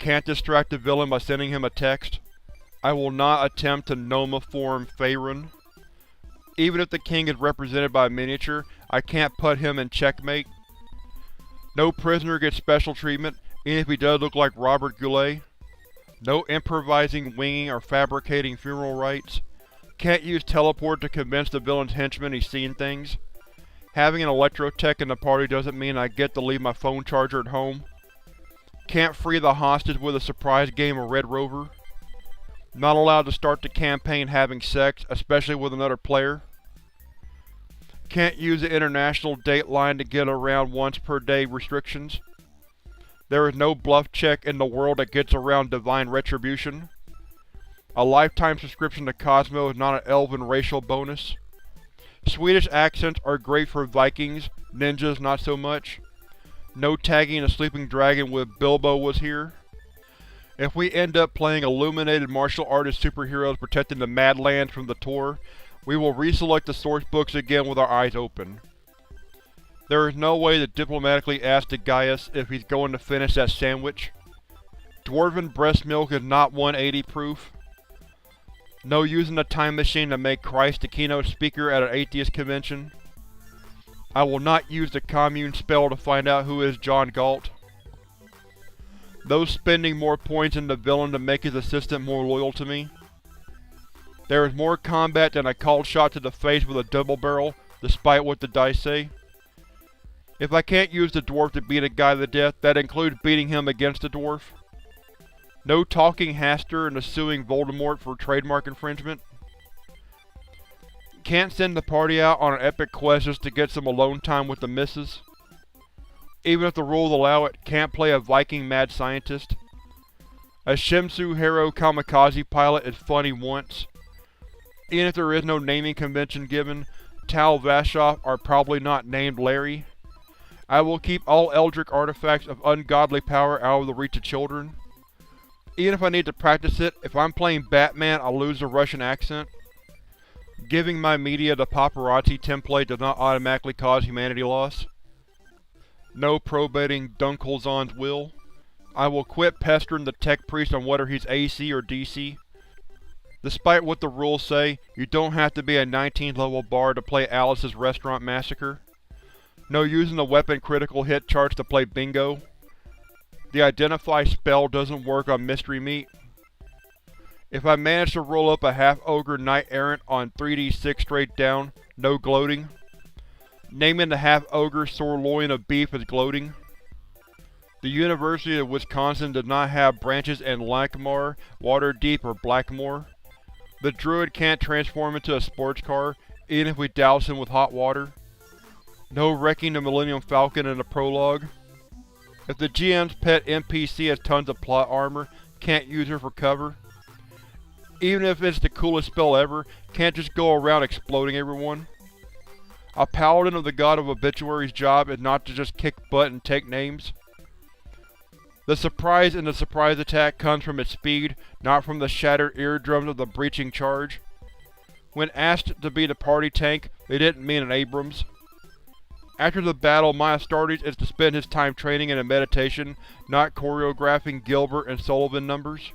Can't distract the villain by sending him a text. I will not attempt to Noma-form Faerun. Even if the king is represented by a miniature, I can't put him in checkmate. No prisoner gets special treatment, even if he does look like Robert Goulet. No improvising, winging, or fabricating funeral rites. Can't use teleport to convince the villain's henchman he's seen things. Having an electrotech in the party doesn't mean I get to leave my phone charger at home. Can't free the hostage with a surprise game of Red Rover. Not allowed to start the campaign having sex, especially with another player. Can't use the international date line to get around once per day restrictions. There is no bluff check in the world that gets around divine retribution. A lifetime subscription to Cosmo is not an elven racial bonus. Swedish accents are great for Vikings, ninjas not so much. No tagging a sleeping dragon with Bilbo was here. If we end up playing illuminated martial artist superheroes protecting the Madlands from the Tor, we will reselect the source books again with our eyes open. There is no way to diplomatically ask the Gaius if he's going to finish that sandwich. Dwarven breast milk is not 180 proof. No using a time machine to make Christ the keynote speaker at an atheist convention. I will not use the commune spell to find out who is John Galt. No spending more points in the villain to make his assistant more loyal to me. There is more combat than a called shot to the face with a double barrel, despite what the dice say. If I can't use the dwarf to beat a guy to death, that includes beating him against the dwarf. No talking Haster and suing Voldemort for trademark infringement. Can't send the party out on an epic quest just to get some alone time with the missus. Even if the rules allow it, can't play a Viking mad scientist. A Shimsu Hero kamikaze pilot is funny once. Even if there is no naming convention given, Tal Vashoff are probably not named Larry. I will keep all Eldritch artifacts of ungodly power out of the reach of children. Even if I need to practice it, if I'm playing Batman I'll lose the Russian accent. Giving my media the paparazzi template does not automatically cause humanity loss. No probating Dunkelzahn's will. I will quit pestering the tech priest on whether he's AC or DC. Despite what the rules say, you don't have to be a 19th level bard to play Alice's Restaurant Massacre. No using the weapon critical hit charts to play bingo. The Identify spell doesn't work on mystery meat. If I manage to roll up a half-ogre knight-errant on 3d6 straight down, no gloating. Naming the half-ogre sirloin of beef is gloating. The University of Wisconsin does not have branches in Lackmore, Waterdeep, or Blackmore. The druid can't transform into a sports car, even if we douse him with hot water. No wrecking the Millennium Falcon in the prologue. If the GM's pet NPC has tons of plot armor, can't use her for cover. Even if it's the coolest spell ever, can't just go around exploding everyone. A paladin of the god of obituary's job is not to just kick butt and take names. The surprise in the surprise attack comes from its speed, not from the shattered eardrums of the breaching charge. When asked to be the party tank, they didn't mean an Abrams. After the battle, my Astartes is to spend his time training and in meditation, not choreographing Gilbert and Sullivan numbers.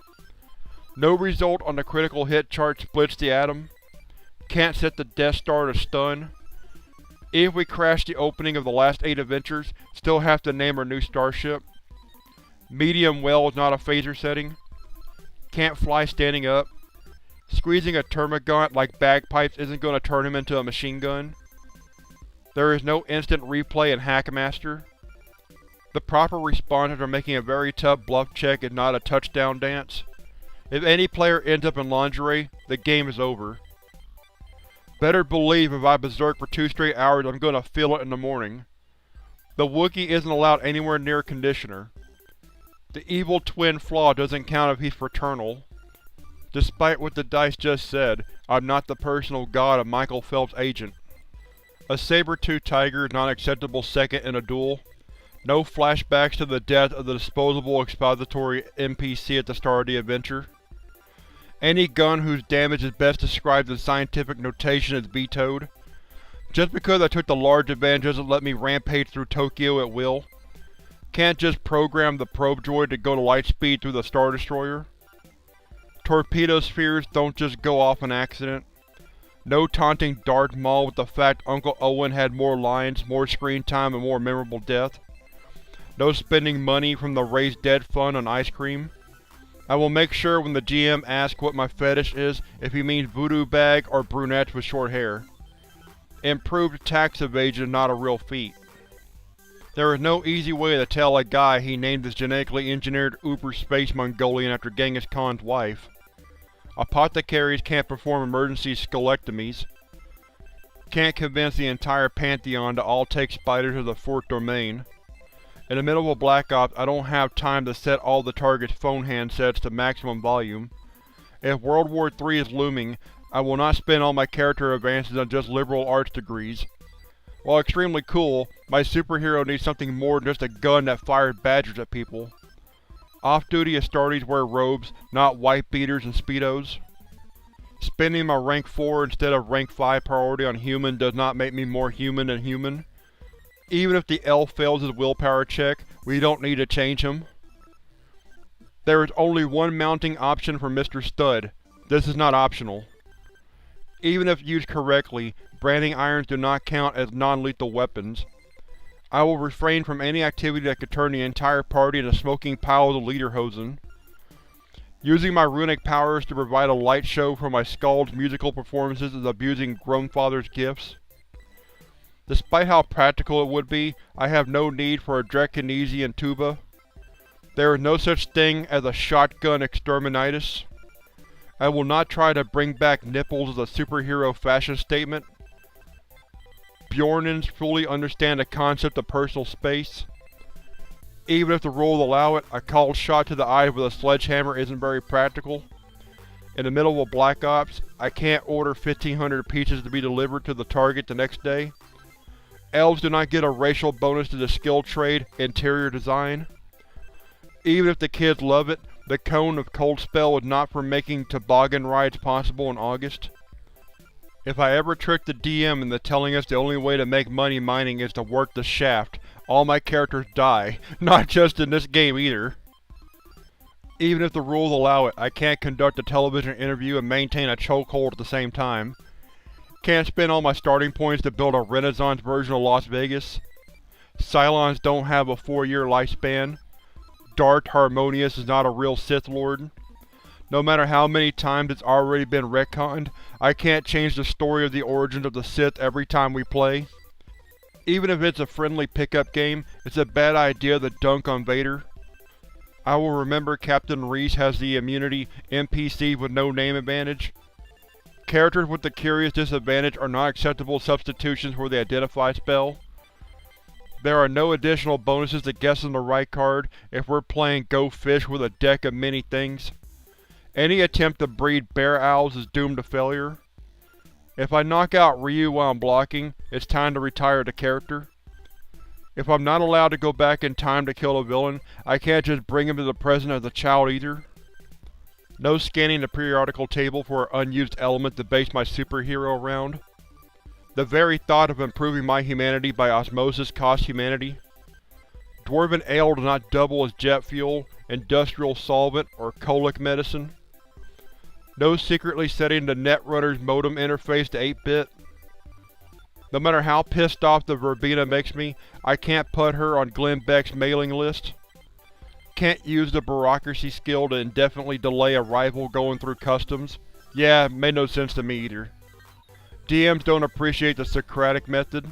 No result on the critical hit chart splits the atom. Can't set the Death Star to stun. If we crash the opening of the last 8 adventures, still have to name our new starship. Medium well is not a phaser setting. Can't fly standing up. Squeezing a termagant like bagpipes isn't going to turn him into a machine gun. There is no instant replay in Hackmaster. The proper responders are making a very tough bluff check and not a touchdown dance. If any player ends up in lingerie, the game is over. Better believe if I berserk for 2 straight hours I'm gonna feel it in the morning. The Wookiee isn't allowed anywhere near Conditioner. The evil twin flaw doesn't count if he's fraternal. Despite what the dice just said, I'm not the personal god of Michael Phelps' agent. A saber-toothed tiger is not an acceptable second in a duel. No flashbacks to the death of the disposable expository NPC at the start of the adventure. Any gun whose damage is best described in scientific notation is vetoed. Just because I took the large advantage doesn't let me rampage through Tokyo at will. Can't just program the probe droid to go to light speed through the Star Destroyer. Torpedo spheres don't just go off on accident. No taunting Darth Maul with the fact Uncle Owen had more lines, more screen time, and more memorable death. No spending money from the Raise Dead Fund on ice cream. I will make sure when the GM asks what my fetish is if he means voodoo bag or brunettes with short hair. Improved tax evasion is not a real feat. There is no easy way to tell a guy he named his genetically engineered Uber Space Mongolian after Genghis Khan's wife. Apothecaries can't perform emergency scolectomies. Can't convince the entire Pantheon to all take spiders to the fourth domain. In the middle of a Black Ops, I don't have time to set all the target's phone handsets to maximum volume. If World War III is looming, I will not spend all my character advances on just liberal arts degrees. While extremely cool, my superhero needs something more than just a gun that fires badgers at people. Off-duty Astartes wear robes, not white beaters and speedos. Spending my rank 4 instead of rank 5 priority on human does not make me more human than human. Even if the elf fails his willpower check, we don't need to change him. There is only one mounting option for Mr. Stud. This is not optional. Even if used correctly, branding irons do not count as non-lethal weapons. I will refrain from any activity that could turn the entire party into smoking piles of lederhosen. Using my runic powers to provide a light show for my Skald's musical performances is abusing Grownfather's gifts. Despite how practical it would be, I have no need for a Draconesian tuba. There is no such thing as a shotgun exterminitis. I will not try to bring back nipples as a superhero fashion statement. Bjornins fully understand the concept of personal space. Even if the rules allow it, a cold shot to the eye with a sledgehammer isn't very practical. In the middle of a Black Ops, I can't order 1,500 pizzas to be delivered to the target the next day. Elves do not get a racial bonus to the skill trade, interior design. Even if the kids love it, the cone of Cold Spell is not for making toboggan rides possible in August. If I ever trick the DM into telling us the only way to make money mining is to work the shaft, all my characters die, not just in this game either. Even if the rules allow it, I can't conduct a television interview and maintain a chokehold at the same time. Can't spend all my starting points to build a Renaissance version of Las Vegas. Cylons don't have a 4-year lifespan. Darth Harmonious is not a real Sith Lord. No matter how many times it's already been retconned, I can't change the story of the origins of the Sith every time we play. Even if it's a friendly pickup game, it's a bad idea to dunk on Vader. I will remember Captain Reese has the immunity NPC with no name advantage. Characters with the curious disadvantage are not acceptable substitutions for the Identify spell. There are no additional bonuses to guessing the right card if we're playing Go Fish with a deck of many things. Any attempt to breed bear owls is doomed to failure. If I knock out Ryu while I'm blocking, it's time to retire the character. If I'm not allowed to go back in time to kill a villain, I can't just bring him to the present as a child either. No scanning the periodical table for an unused element to base my superhero around. The very thought of improving my humanity by osmosis costs humanity. Dwarven ale does not double as jet fuel, industrial solvent, or colic medicine. No secretly setting the Netrunner's modem interface to 8-bit. No matter how pissed off the Verbena makes me, I can't put her on Glenn Beck's mailing list. Can't use the bureaucracy skill to indefinitely delay a rival going through customs. Yeah, made no sense to me either. DMs don't appreciate the Socratic method.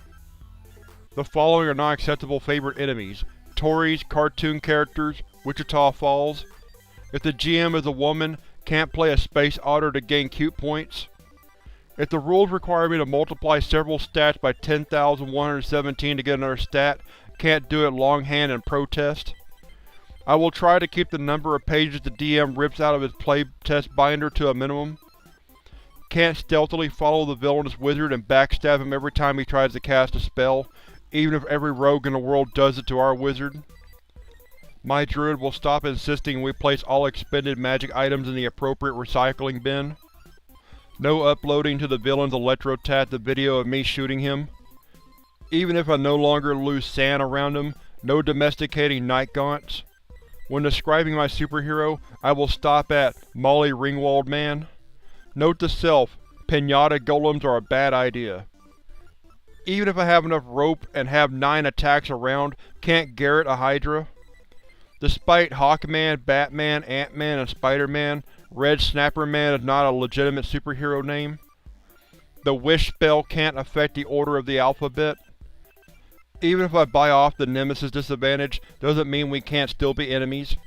The following are non-acceptable favorite enemies: Tories, cartoon characters, Wichita Falls. If the GM is a woman, can't play a space otter to gain cute points. If the rules require me to multiply several stats by 10,117 to get another stat, can't do it longhand in protest. I will try to keep the number of pages the DM rips out of his playtest binder to a minimum. Can't stealthily follow the villainous wizard and backstab him every time he tries to cast a spell, even if every rogue in the world does it to our wizard. My druid will stop insisting we place all expended magic items in the appropriate recycling bin. No uploading to the villain's Electrotat the video of me shooting him. Even if I no longer lose sand around him, no domesticating night gaunts. When describing my superhero, I will stop at Molly Ringwald Man. Note to self, pinata golems are a bad idea. Even if I have enough rope and have 9 attacks around, can't Garrett a Hydra? Despite Hawkman, Batman, Ant-Man, and Spider-Man, Red Snapper Man is not a legitimate superhero name. The wish spell can't affect the order of the alphabet. Even if I buy off the Nemesis disadvantage, doesn't mean we can't still be enemies.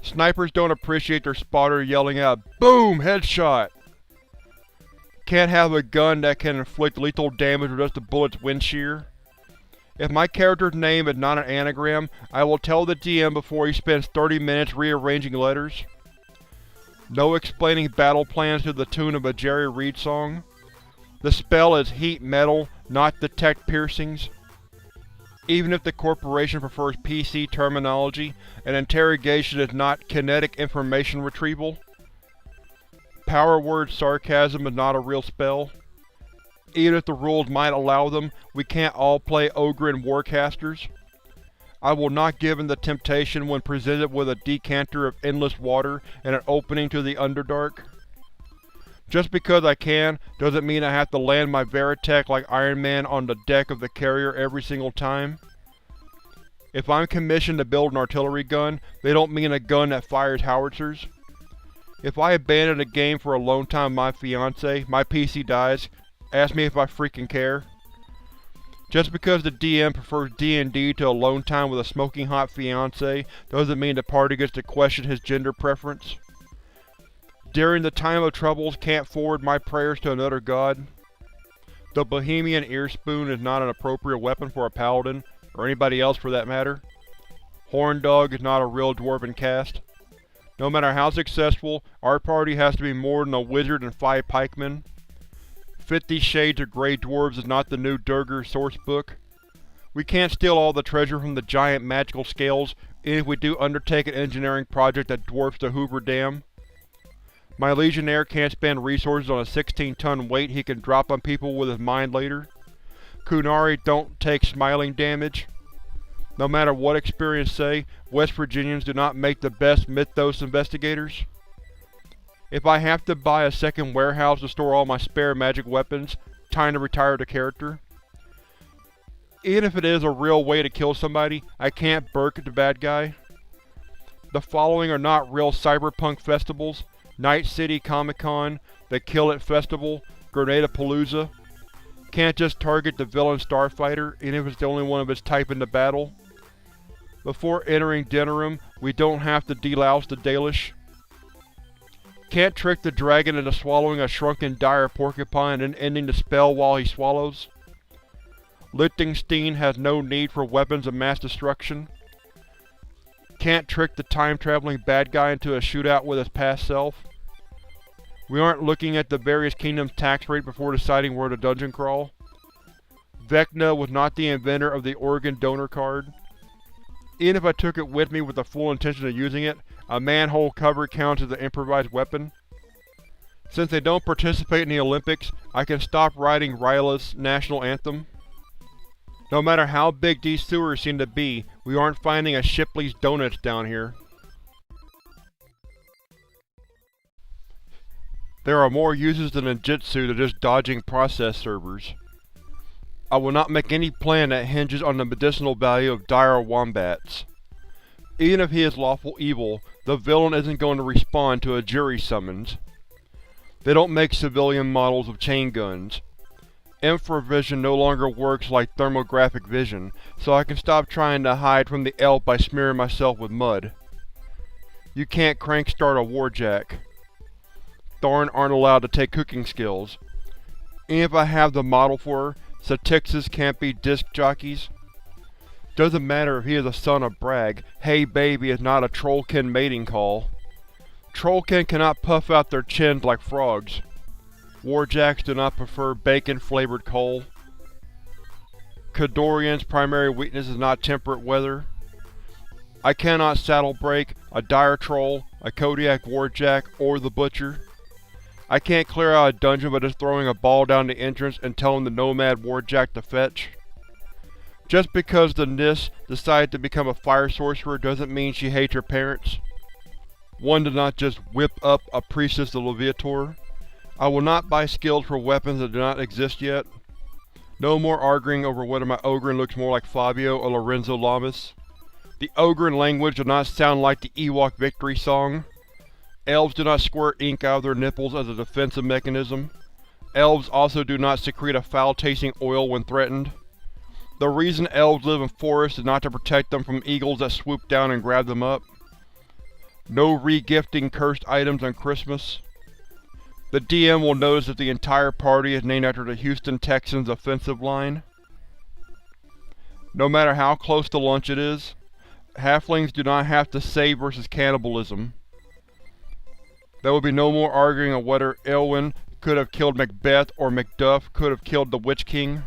Snipers don't appreciate their spotter yelling out, "Boom! Headshot!" Can't have a gun that can inflict lethal damage with just a bullet's wind shear. If my character's name is not an anagram, I will tell the DM before he spends 30 minutes rearranging letters. No explaining battle plans to the tune of a Jerry Reed song. The spell is heat metal, not detect piercings. Even if the corporation prefers PC terminology, an interrogation is not kinetic information retrieval. Power word sarcasm is not a real spell. Even if the rules might allow them, we can't all play Ogryn Warcasters. I will not give in the temptation when presented with a decanter of endless water and an opening to the Underdark. Just because I can, doesn't mean I have to land my Veritech like Iron Man on the deck of the carrier every single time. If I'm commissioned to build an artillery gun, they don't mean a gun that fires howitzers. If I abandon a game for a lone time with my fiancé, my PC dies. Ask me if I freaking care. Just because the DM prefers D&D to alone time with a smoking hot fiancé doesn't mean the party gets to question his gender preference. During the time of troubles, can't forward my prayers to another god. The Bohemian Earspoon is not an appropriate weapon for a paladin, or anybody else for that matter. Horndog is not a real dwarven cast. No matter how successful, our party has to be more than a wizard and 5 pikemen. 50 Shades of Grey Dwarves is not the new Durger sourcebook. We can't steal all the treasure from the giant magical scales, even if we do undertake an engineering project that dwarfs the Hoover Dam. My Legionnaire can't spend resources on a 16-ton weight he can drop on people with his mind later. Kunari don't take smiling damage. No matter what experience say, West Virginians do not make the best Mythos investigators. If I have to buy a second warehouse to store all my spare magic weapons, time to retire the character. Even if it is a real way to kill somebody, I can't Burke the bad guy. The following are not real cyberpunk festivals: Night City Comic Con, the Kill It Festival, Grenadapalooza. Can't just target the villain Starfighter, even if it's the only one of its type in the battle. Before entering Denerim, we don't have to delouse the Dalish. Can't trick the dragon into swallowing a shrunken dire porcupine and ending the spell while he swallows. Lichtenstein has no need for weapons of mass destruction. Can't trick the time-traveling bad guy into a shootout with his past self. We aren't looking at the various kingdoms' tax rate before deciding where to dungeon crawl. Vecna was not the inventor of the organ donor card. Even if I took it with me with the full intention of using it, a manhole cover counts as an improvised weapon. Since they don't participate in the Olympics, I can stop writing Ryla's national anthem. No matter how big these sewers seem to be, we aren't finding a Shipley's Donuts down here. There are more uses than ninjutsu to just dodging process servers. I will not make any plan that hinges on the medicinal value of dire wombats. Even if he is lawful evil, the villain isn't going to respond to a jury summons. They don't make civilian models of chain guns. Infravision no longer works like thermographic vision, so I can stop trying to hide from the elf by smearing myself with mud. You can't crank start a warjack. Tharn aren't allowed to take cooking skills. And if I have the model for her, Satixus can't be disc jockeys. Doesn't matter if he is a son of Brag, hey baby is not a Trollkin mating call. Trollkin cannot puff out their chins like frogs. Warjacks do not prefer bacon-flavored coal. Khadoorian's primary weakness is not temperate weather. I cannot saddle break a dire troll, a Kodiak Warjack, or the Butcher. I can't clear out a dungeon by just throwing a ball down the entrance and telling the Nomad Warjack to fetch. Just because the Nis decided to become a fire sorcerer doesn't mean she hates her parents. One does not just whip up a Priestess of Leviator. I will not buy skills for weapons that do not exist yet. No more arguing over whether my Ogryn looks more like Fabio or Lorenzo Lamas. The Ogryn language does not sound like the Ewok victory song. Elves do not squirt ink out of their nipples as a defensive mechanism. Elves also do not secrete a foul-tasting oil when threatened. The reason elves live in forests is not to protect them from eagles that swoop down and grab them up. No re-gifting cursed items on Christmas. The DM will notice that the entire party is named after the Houston Texans offensive line. No matter how close to lunch it is, halflings do not have to save versus cannibalism. There will be no more arguing on whether Elwyn could have killed Macbeth or Macduff could have killed the Witch King.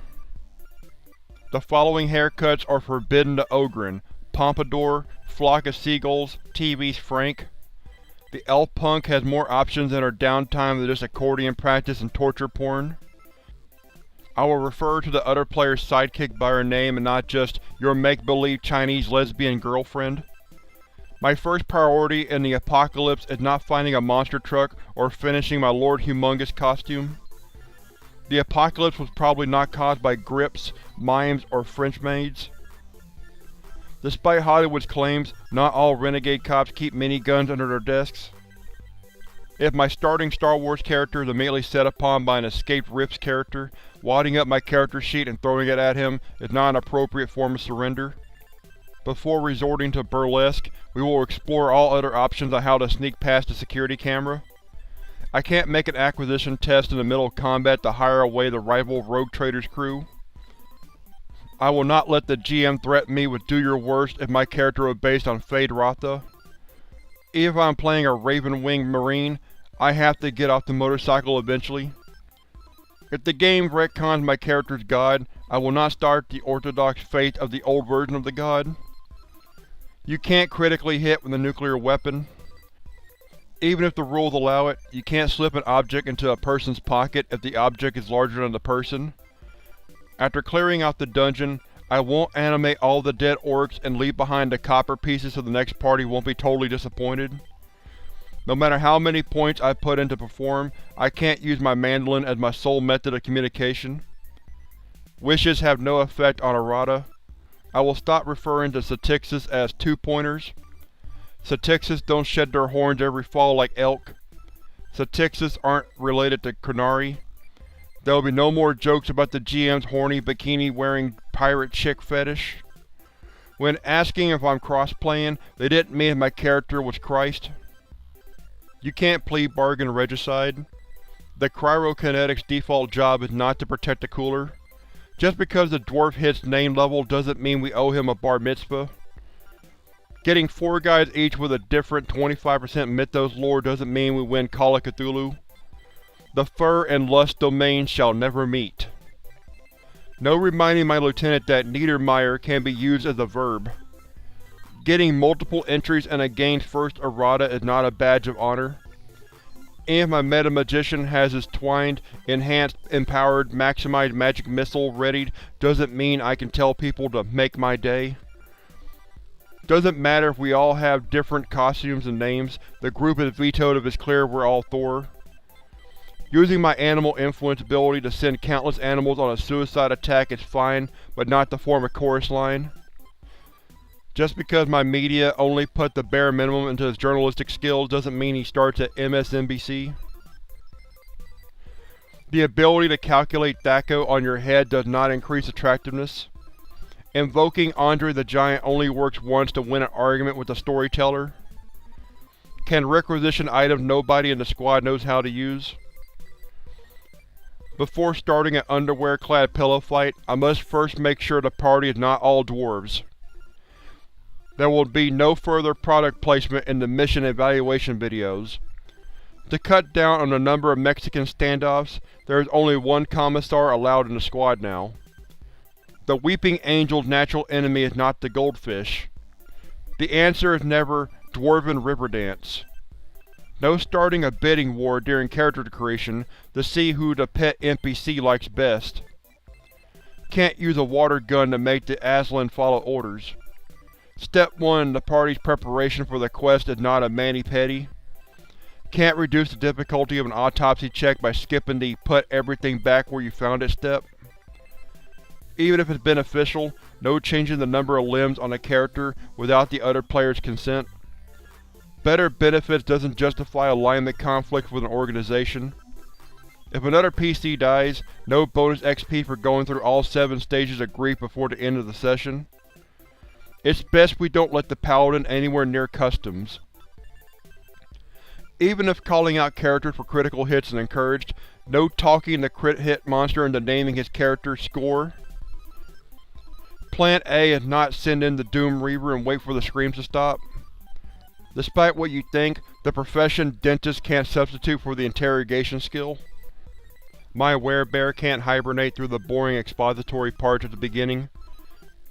The following haircuts are forbidden to Ogryn: Pompadour, Flock of Seagulls, TV's Frank. The elf punk has more options in her downtime than just accordion practice and torture porn. I will refer to the other player's sidekick by her name and not just your make-believe Chinese lesbian girlfriend. My first priority in the apocalypse is not finding a monster truck or finishing my Lord Humongous costume. The apocalypse was probably not caused by grips, mimes, or French maids. Despite Hollywood's claims, not all renegade cops keep miniguns under their desks. If my starting Star Wars character is immediately set upon by an escaped Rift's character, wadding up my character sheet and throwing it at him is not an appropriate form of surrender. Before resorting to burlesque, we will explore all other options on how to sneak past the security camera. I can't make an acquisition test in the middle of combat to hire away the rival Rogue Trader's crew. I will not let the GM threaten me with do your worst if my character was based on Feyd-Rautha. If I'm playing a Raven-winged Marine, I have to get off the motorcycle eventually. If the game retcons my character's god, I will not start the orthodox faith of the old version of the god. You can't critically hit with a nuclear weapon. Even if the rules allow it, you can't slip an object into a person's pocket if the object is larger than the person. After clearing out the dungeon, I won't animate all the dead orcs and leave behind the copper pieces so the next party won't be totally disappointed. No matter how many points I put in to perform, I can't use my mandolin as my sole method of communication. Wishes have no effect on errata. I will stop referring to Satixus as two-pointers. Satixus don't shed their horns every fall like elk. Satixus aren't related to Qunari. There will be no more jokes about the GM's horny bikini-wearing pirate chick fetish. When asking if I'm cross-playing, they didn't mean if my character was Christ. You can't plea bargain regicide. The Cryokinetic's default job is not to protect the cooler. Just because the dwarf hits name level doesn't mean we owe him a bar mitzvah. Getting 4 guys each with a different 25% Mythos lore doesn't mean we win Call of Cthulhu. The fur and lust domains shall never meet. No reminding my lieutenant that Niedermeyer can be used as a verb. Getting multiple entries in a game's first errata is not a badge of honor. And if my meta-magician has his twined, enhanced, empowered, maximized magic missile readied, doesn't mean I can tell people to make my day. Doesn't matter if we all have different costumes and names, the group is vetoed if it's clear we're all Thor. Using my animal influence ability to send countless animals on a suicide attack is fine, but not to form a chorus line. Just because my media only put the bare minimum into his journalistic skills doesn't mean he starts at MSNBC. The ability to calculate Thaco on your head does not increase attractiveness. Invoking Andre the Giant only works once to win an argument with the storyteller. Can requisition items nobody in the squad knows how to use. Before starting an underwear-clad pillow fight, I must first make sure the party is not all dwarves. There will be no further product placement in the mission evaluation videos. To cut down on the number of Mexican standoffs, there is only one Commissar allowed in the squad now. The Weeping Angel's natural enemy is not the goldfish. The answer is never Dwarven River Dance. No starting a bidding war during character creation to see who the pet NPC likes best. Can't use a water gun to make the Aslan follow orders. Step 1 in the party's preparation for the quest is not a mani-pedi. Can't reduce the difficulty of an autopsy check by skipping the put everything back where you found it step. Even if it's beneficial, no changing the number of limbs on a character without the other player's consent. Better benefits doesn't justify alignment conflict with an organization. If another PC dies, no bonus XP for going through all 7 stages of grief before the end of the session. It's best we don't let the Paladin anywhere near customs. Even if calling out characters for critical hits is encouraged, no talking the crit hit monster into naming his character score. Plan A is not send in the Doom Reaver and wait for the screams to stop. Despite what you think, the profession dentist can't substitute for the interrogation skill. My werebear can't hibernate through the boring expository parts at the beginning.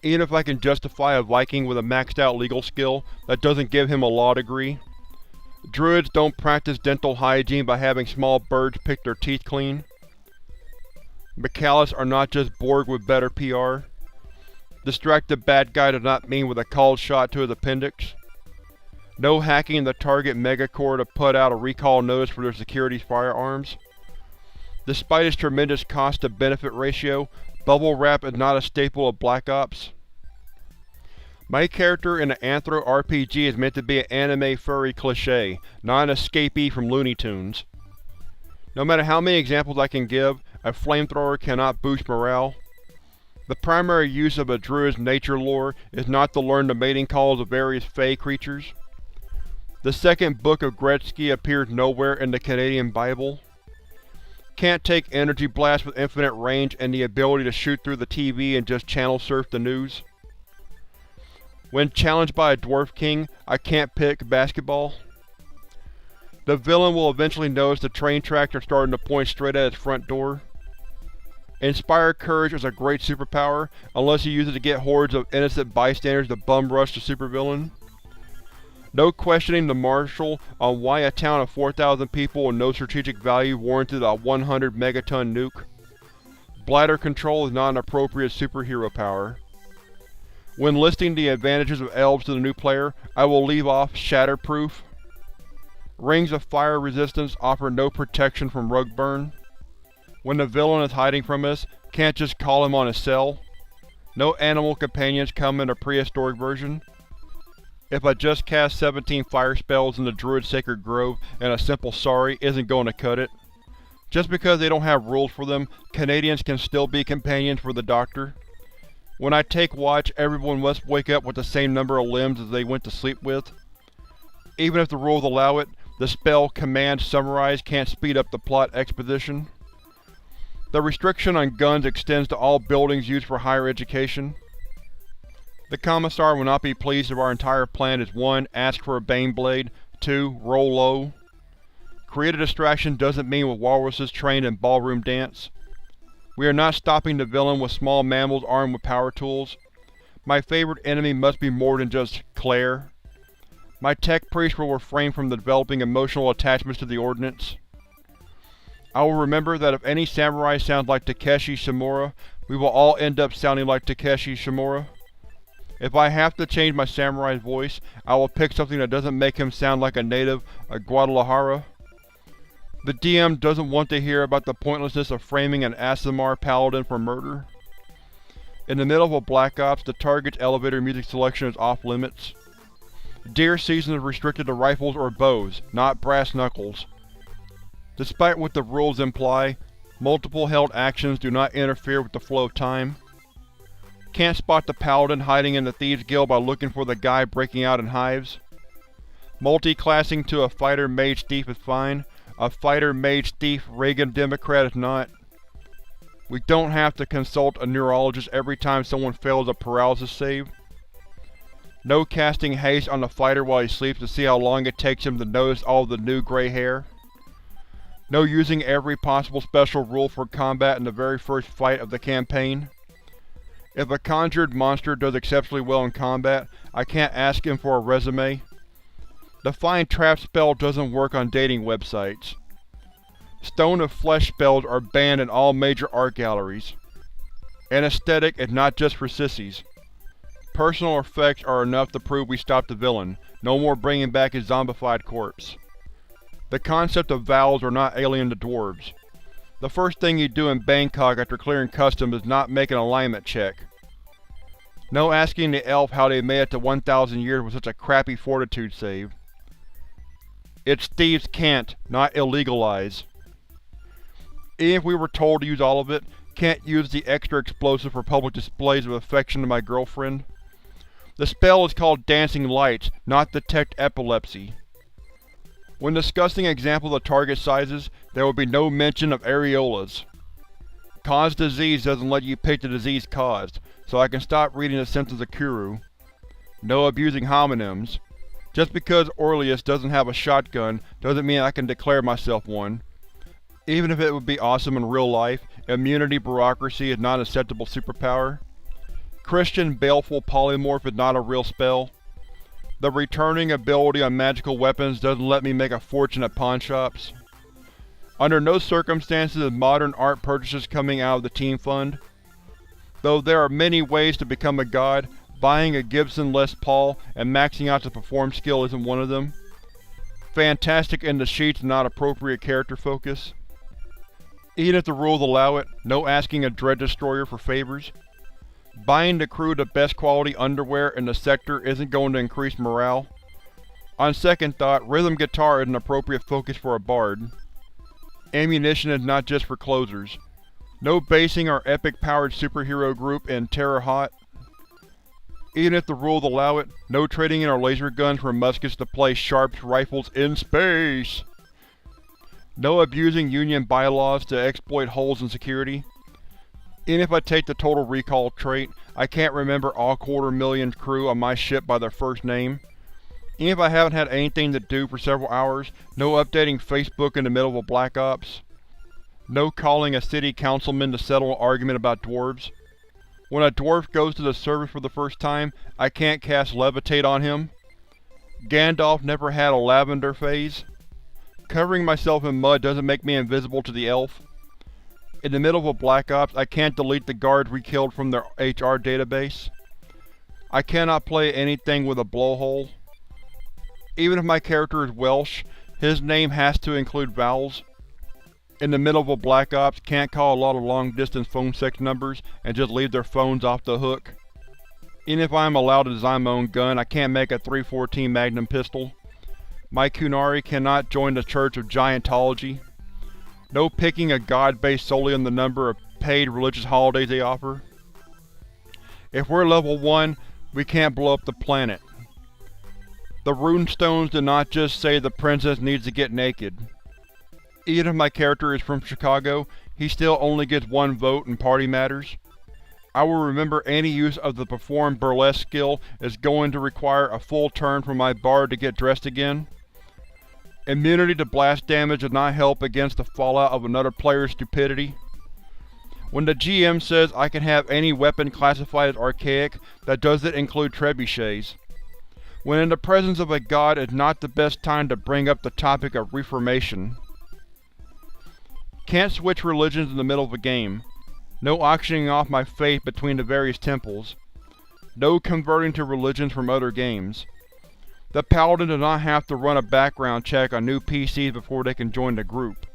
Even if I can justify a Viking with a maxed out legal skill, that doesn't give him a law degree. Druids don't practice dental hygiene by having small birds pick their teeth clean. Mikalis are not just Borg with better PR. Distract the bad guy does not mean with a cold shot to his appendix. No hacking the target megacore to put out a recall notice for their security firearms. Despite its tremendous cost-to-benefit ratio, bubble wrap is not a staple of Black Ops. My character in an Anthro RPG is meant to be an anime furry cliché, not an escapee from Looney Tunes. No matter how many examples I can give, a flamethrower cannot boost morale. The primary use of a druid's nature lore is not to learn the mating calls of various fey creatures. The second book of Gretzky appears nowhere in the Canadian Bible. Can't take energy blast with infinite range and the ability to shoot through the TV and just channel surf the news. When challenged by a Dwarf King, I can't pick basketball. The villain will eventually notice the train tracks are starting to point straight at his front door. Inspire Courage is a great superpower, unless you use it to get hordes of innocent bystanders to bum rush the supervillain. No questioning the Marshal on why a town of 4,000 people with no strategic value warranted a 100 megaton nuke. Bladder control is not an appropriate superhero power. When listing the advantages of elves to the new player, I will leave off Shatterproof. Rings of fire resistance offer no protection from rug burn. When the villain is hiding from us, can't just call him on his cell. No animal companions come in a prehistoric version. If I just cast 17 fire spells in the Druid Sacred Grove and a simple sorry isn't going to cut it. Just because they don't have rules for them, Canadians can still be companions for the Doctor. When I take watch, everyone must wake up with the same number of limbs as they went to sleep with. Even if the rules allow it, the spell Command Summarize can't speed up the plot exposition. The restriction on guns extends to all buildings used for higher education. The Commissar will not be pleased if our entire plan is 1. Ask for a Baneblade, 2. Roll low. Create a distraction doesn't mean with walruses trained in ballroom dance. We are not stopping the villain with small mammals armed with power tools. My favorite enemy must be more than just Claire. My tech priest will refrain from developing emotional attachments to the Ordnance. I will remember that if any samurai sounds like Takeshi Shimura, we will all end up sounding like Takeshi Shimura. If I have to change my samurai's voice, I will pick something that doesn't make him sound like a native of Guadalajara. The DM doesn't want to hear about the pointlessness of framing an Aasimar paladin for murder. In the middle of a Black Ops, the target's elevator music selection is off-limits. Deer season is restricted to rifles or bows, not brass knuckles. Despite what the rules imply, multiple held actions do not interfere with the flow of time. Can't spot the paladin hiding in the Thieves Guild by looking for the guy breaking out in hives. Multi-classing to a fighter mage thief is fine. A fighter mage thief Reagan Democrat is not. We don't have to consult a neurologist every time someone fails a paralysis save. No casting haste on the fighter while he sleeps to see how long it takes him to notice all of the new gray hair. No using every possible special rule for combat in the very first fight of the campaign. If a conjured monster does exceptionally well in combat, I can't ask him for a resume. The Find Trap spell doesn't work on dating websites. Stone of Flesh spells are banned in all major art galleries. Anesthetic is not just for sissies. Personal effects are enough to prove we stopped the villain. No more bringing back his zombified corpse. The concept of vowels are not alien to dwarves. The first thing you do in Bangkok after clearing customs is not make an alignment check. No asking the elf how they made it to 1,000 years with such a crappy fortitude save. It's thieves can't, not illegalize. Even if we were told to use all of it, can't use the extra explosive for public displays of affection to my girlfriend. The spell is called Dancing Lights, not Detect Epilepsy. When discussing examples of target sizes, there will be no mention of areolas. Cause disease doesn't let you pick the disease caused, so I can stop reading the symptoms of Kuru. No abusing homonyms. Just because Orleus doesn't have a shotgun doesn't mean I can declare myself one. Even if it would be awesome in real life, immunity bureaucracy is not an acceptable superpower. Christian Baleful Polymorph is not a real spell. The returning ability on magical weapons doesn't let me make a fortune at pawnshops. Under no circumstances is modern art purchases coming out of the Team Fund. Though there are many ways to become a god, buying a Gibson Les Paul and maxing out the perform skill isn't one of them. Fantastic in the sheets is not appropriate character focus. Even if the rules allow it, no asking a Dread Destroyer for favors. Buying the crew the best quality underwear in the sector isn't going to increase morale. On second thought, rhythm guitar is an appropriate focus for a bard. Ammunition is not just for closers. No basing our epic-powered superhero group in Terre Haute. Even if the rules allow it, no trading in our laser guns for muskets to play Sharps rifles in space. No abusing Union bylaws to exploit holes in security. Even if I take the Total Recall trait, I can't remember all 250,000 crew on my ship by their first name. Even if I haven't had anything to do for several hours, no updating Facebook in the middle of a Black Ops. No calling a city councilman to settle an argument about dwarves. When a dwarf goes to the service for the first time, I can't cast Levitate on him. Gandalf never had a lavender phase. Covering myself in mud doesn't make me invisible to the elf. In the middle of a Black Ops, I can't delete the guards we killed from their HR database. I cannot play anything with a blowhole. Even if my character is Welsh, his name has to include vowels. In the middle of a Black Ops, can't call a lot of long-distance phone sex numbers and just leave their phones off the hook. Even if I am allowed to design my own gun, I can't make a .314 Magnum pistol. My Kunari cannot join the Church of Giantology. No picking a god based solely on the number of paid religious holidays they offer. If we're level 1, we can't blow up the planet. The runestones do not just say the princess needs to get naked. Even if my character is from Chicago, he still only gets one vote in party matters. I will remember any use of the perform burlesque skill is going to require a full turn for my bard to get dressed again. Immunity to blast damage does not help against the fallout of another player's stupidity. When the GM says I can have any weapon classified as archaic, that doesn't include trebuchets. When in the presence of a god is not the best time to bring up the topic of reformation. Can't switch religions in the middle of a game. No auctioning off my faith between the various temples. No converting to religions from other games. The Paladin does not have to run a background check on new PCs before they can join the group.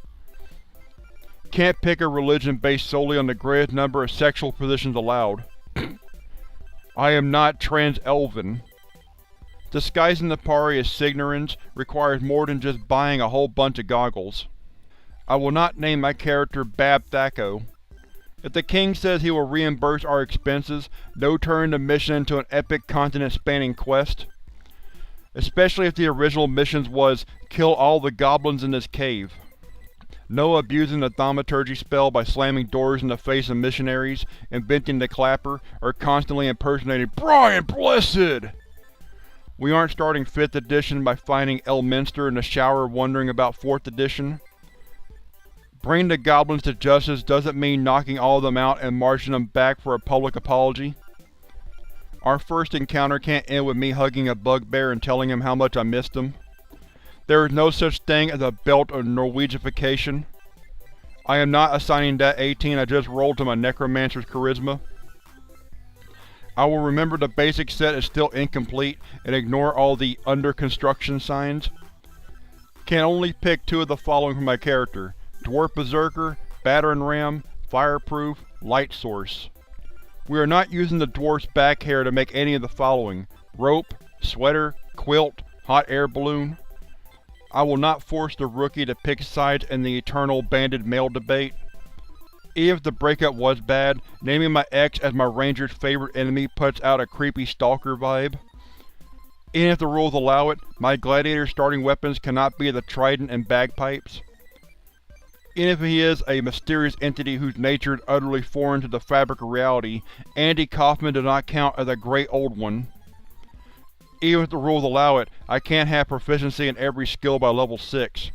Can't pick a religion based solely on the greatest number of sexual positions allowed. I am not trans-elven. Disguising the party as Signorans requires more than just buying a whole bunch of goggles. I will not name my character Bab Thaco. If the king says he will reimburse our expenses, no turning the mission into an epic continent-spanning quest. Especially if the original mission was, kill all the goblins in this cave. No abusing the thaumaturgy spell by slamming doors in the face of missionaries, inventing the clapper, or constantly impersonating Brian Blessed! We aren't starting 5th edition by finding Elminster in the shower wondering about 4th edition. Bringing the goblins to justice doesn't mean knocking all of them out and marching them back for a public apology. Our first encounter can't end with me hugging a bugbear and telling him how much I missed him. There is no such thing as a belt of Norwegification. I am not assigning that 18 I just rolled to my Necromancer's Charisma. I will remember the basic set is still incomplete and ignore all the under construction signs. Can only pick 2 of the following for my character: Dwarf Berserker, Battering Ram, Fireproof, Light Source. We are not using the dwarf's back hair to make any of the following: rope, sweater, quilt, hot air balloon. I will not force the rookie to pick sides in the eternal banded male debate. Even if the breakup was bad, naming my ex as my ranger's favorite enemy puts out a creepy stalker vibe. Even if the rules allow it, my gladiator's starting weapons cannot be the trident and bagpipes. Even if he is a mysterious entity whose nature is utterly foreign to the fabric of reality, Andy Kaufman does not count as a Great Old One. Even if the rules allow it, I can't have proficiency in every skill by level 6.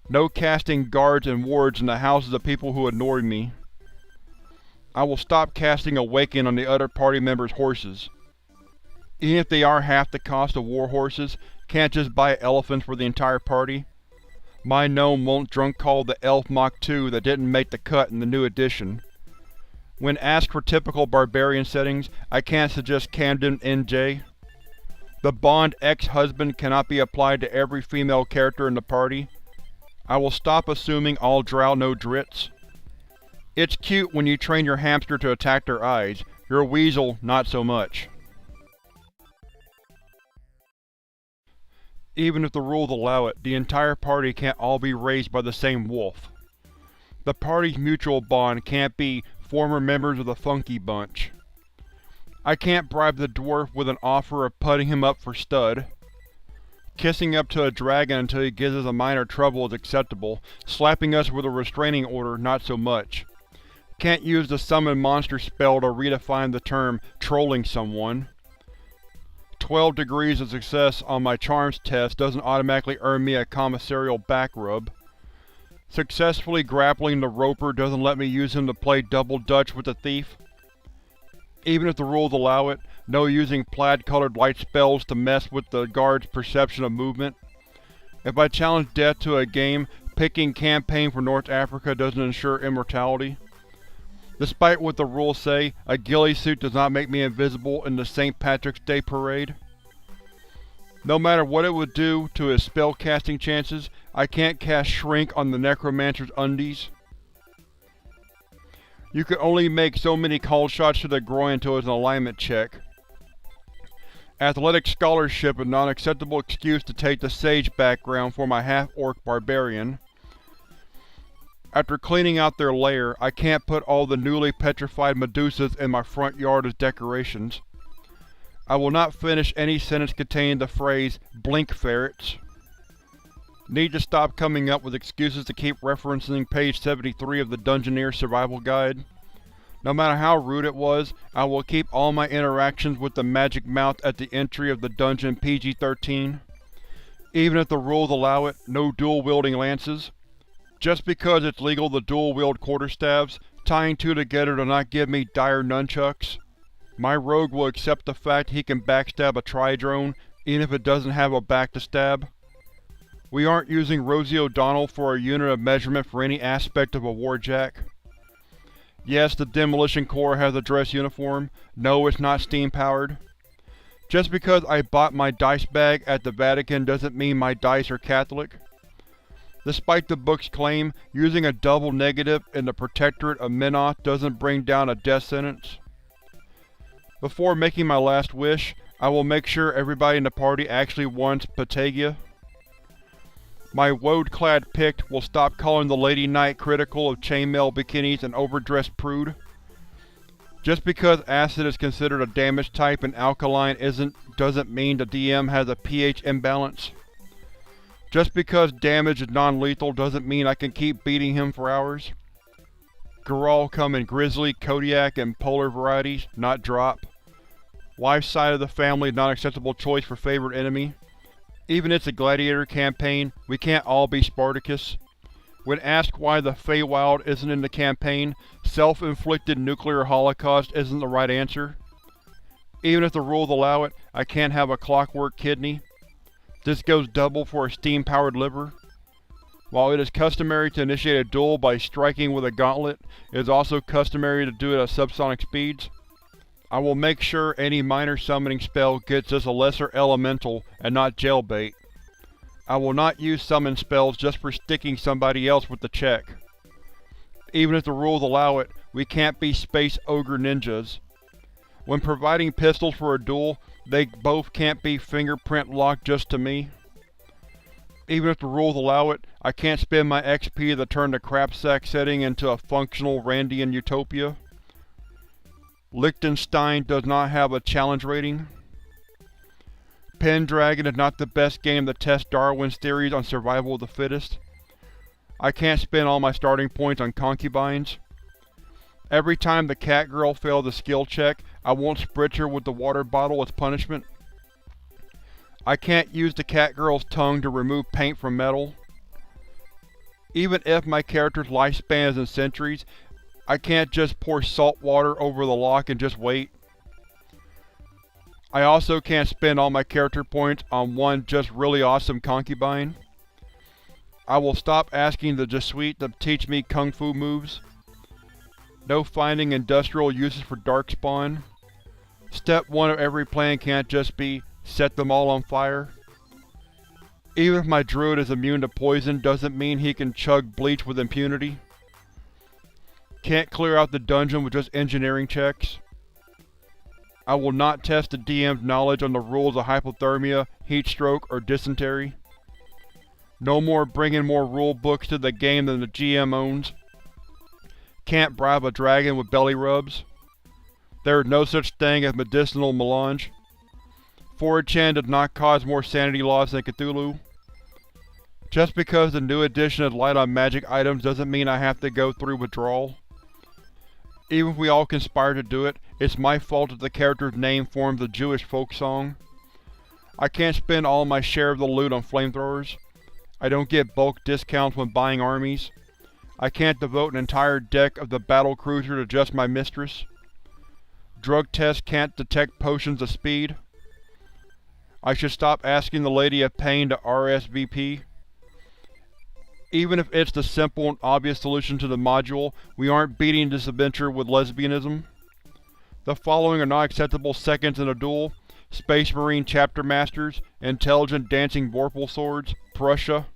No casting guards and wards in the houses of people who annoy me. I will stop casting Awaken on the other party members' horses. Even if they are half the cost of war horses, can't just buy elephants for the entire party. My gnome won't drunk call the elf Mach 2 that didn't make the cut in the new edition. When asked for typical barbarian settings, I can't suggest Camden NJ. The bond ex-husband cannot be applied to every female character in the party. I will stop assuming all drow know drits. It's cute when you train your hamster to attack their eyes, your weasel not so much. Even if the rules allow it, the entire party can't all be raised by the same wolf. The party's mutual bond can't be former members of the Funky Bunch. I can't bribe the dwarf with an offer of putting him up for stud. Kissing up to a dragon until he gives us a minor trouble is acceptable, slapping us with a restraining order not so much. Can't use the summon monster spell to redefine the term trolling someone. 12 degrees of success on my charms test doesn't automatically earn me a commissarial back rub. Successfully grappling the roper doesn't let me use him to play double dutch with the thief. Even if the rules allow it, no using plaid-colored light spells to mess with the guard's perception of movement. If I challenge death to a game, picking campaign for North Africa doesn't ensure immortality. Despite what the rules say, a ghillie suit does not make me invisible in the St. Patrick's Day parade. No matter what it would do to his spellcasting chances, I can't cast Shrink on the Necromancer's undies. You can only make so many call shots to the groin until it's an alignment check. Athletic scholarship is not an acceptable excuse to take the sage background for my half-orc barbarian. After cleaning out their lair, I can't put all the newly petrified Medusas in my front yard as decorations. I will not finish any sentence containing the phrase, "blink ferrets." Need to stop coming up with excuses to keep referencing page 73 of the Dungeoneer Survival Guide. No matter how rude it was, I will keep all my interactions with the magic mouth at the entry of the dungeon PG-13. Even if the rules allow it, no dual-wielding lances. Just because it's legal to dual-wield quarterstaves, tying 2 together does not give me dire nunchucks. My rogue will accept the fact he can backstab a Tridrone, even if it doesn't have a back to stab. We aren't using Rosie O'Donnell for a unit of measurement for any aspect of a warjack. Yes, the Demolition Corps has a dress uniform. No, it's not steam-powered. Just because I bought my dice bag at the Vatican doesn't mean my dice are Catholic. Despite the book's claim, using a double negative in the Protectorate of Menoth doesn't bring down a death sentence. Before making my last wish, I will make sure everybody in the party actually wants Patagia. My woad-clad Pict will stop calling the Lady Knight critical of chainmail bikinis and overdressed prude. Just because acid is considered a damage type and alkaline isn't, doesn't mean the DM has a pH imbalance. Just because damage is non-lethal doesn't mean I can keep beating him for hours. Geralt come in Grizzly, Kodiak, and Polar varieties, not drop. Wife's side of the family is not an acceptable choice for favorite enemy. Even if it's a gladiator campaign, we can't all be Spartacus. When asked why the Feywild isn't in the campaign, self-inflicted nuclear holocaust isn't the right answer. Even if the rules allow it, I can't have a clockwork kidney. This goes double for a steam-powered liver. While it is customary to initiate a duel by striking with a gauntlet, it is also customary to do it at subsonic speeds. I will make sure any minor summoning spell gets us a lesser elemental and not jailbait. I will not use summon spells just for sticking somebody else with the check. Even if the rules allow it, we can't be space ogre ninjas. When providing pistols for a duel, they both can't be fingerprint locked just to me. Even if the rules allow it, I can't spend my XP to turn the crapsack setting into a functional Randian utopia. Liechtenstein does not have a challenge rating. Pendragon is not the best game to test Darwin's theories on survival of the fittest. I can't spend all my starting points on concubines. Every time the cat girl fails a skill check, I won't spritz her with the water bottle as punishment. I can't use the cat girl's tongue to remove paint from metal. Even if my character's lifespan is in centuries, I can't just pour salt water over the lock and just wait. I also can't spend all my character points on one just really awesome concubine. I will stop asking the Jesuit to teach me kung fu moves. No finding industrial uses for Darkspawn. Step 1 of every plan can't just be, set them all on fire. Even if my druid is immune to poison doesn't mean he can chug bleach with impunity. Can't clear out the dungeon with just engineering checks. I will not test the DM's knowledge on the rules of hypothermia, heatstroke, or dysentery. No more bringing more rule books to the game than the GM owns. Can't bribe a dragon with belly rubs. There is no such thing as medicinal melange. 4chan does not cause more sanity loss than Cthulhu. Just because the new edition is light on magic items doesn't mean I have to go through withdrawal. Even if we all conspire to do it, it's my fault that the character's name forms a Jewish folk song. I can't spend all my share of the loot on flamethrowers. I don't get bulk discounts when buying armies. I can't devote an entire deck of the battlecruiser to just my mistress. Drug tests can't detect potions of speed. I should stop asking the Lady of Pain to RSVP. Even if it's the simple and obvious solution to the module, we aren't beating this adventure with lesbianism. The following are not acceptable seconds in a duel: Space Marine Chapter Masters, Intelligent Dancing Vorpal Swords, Prussia.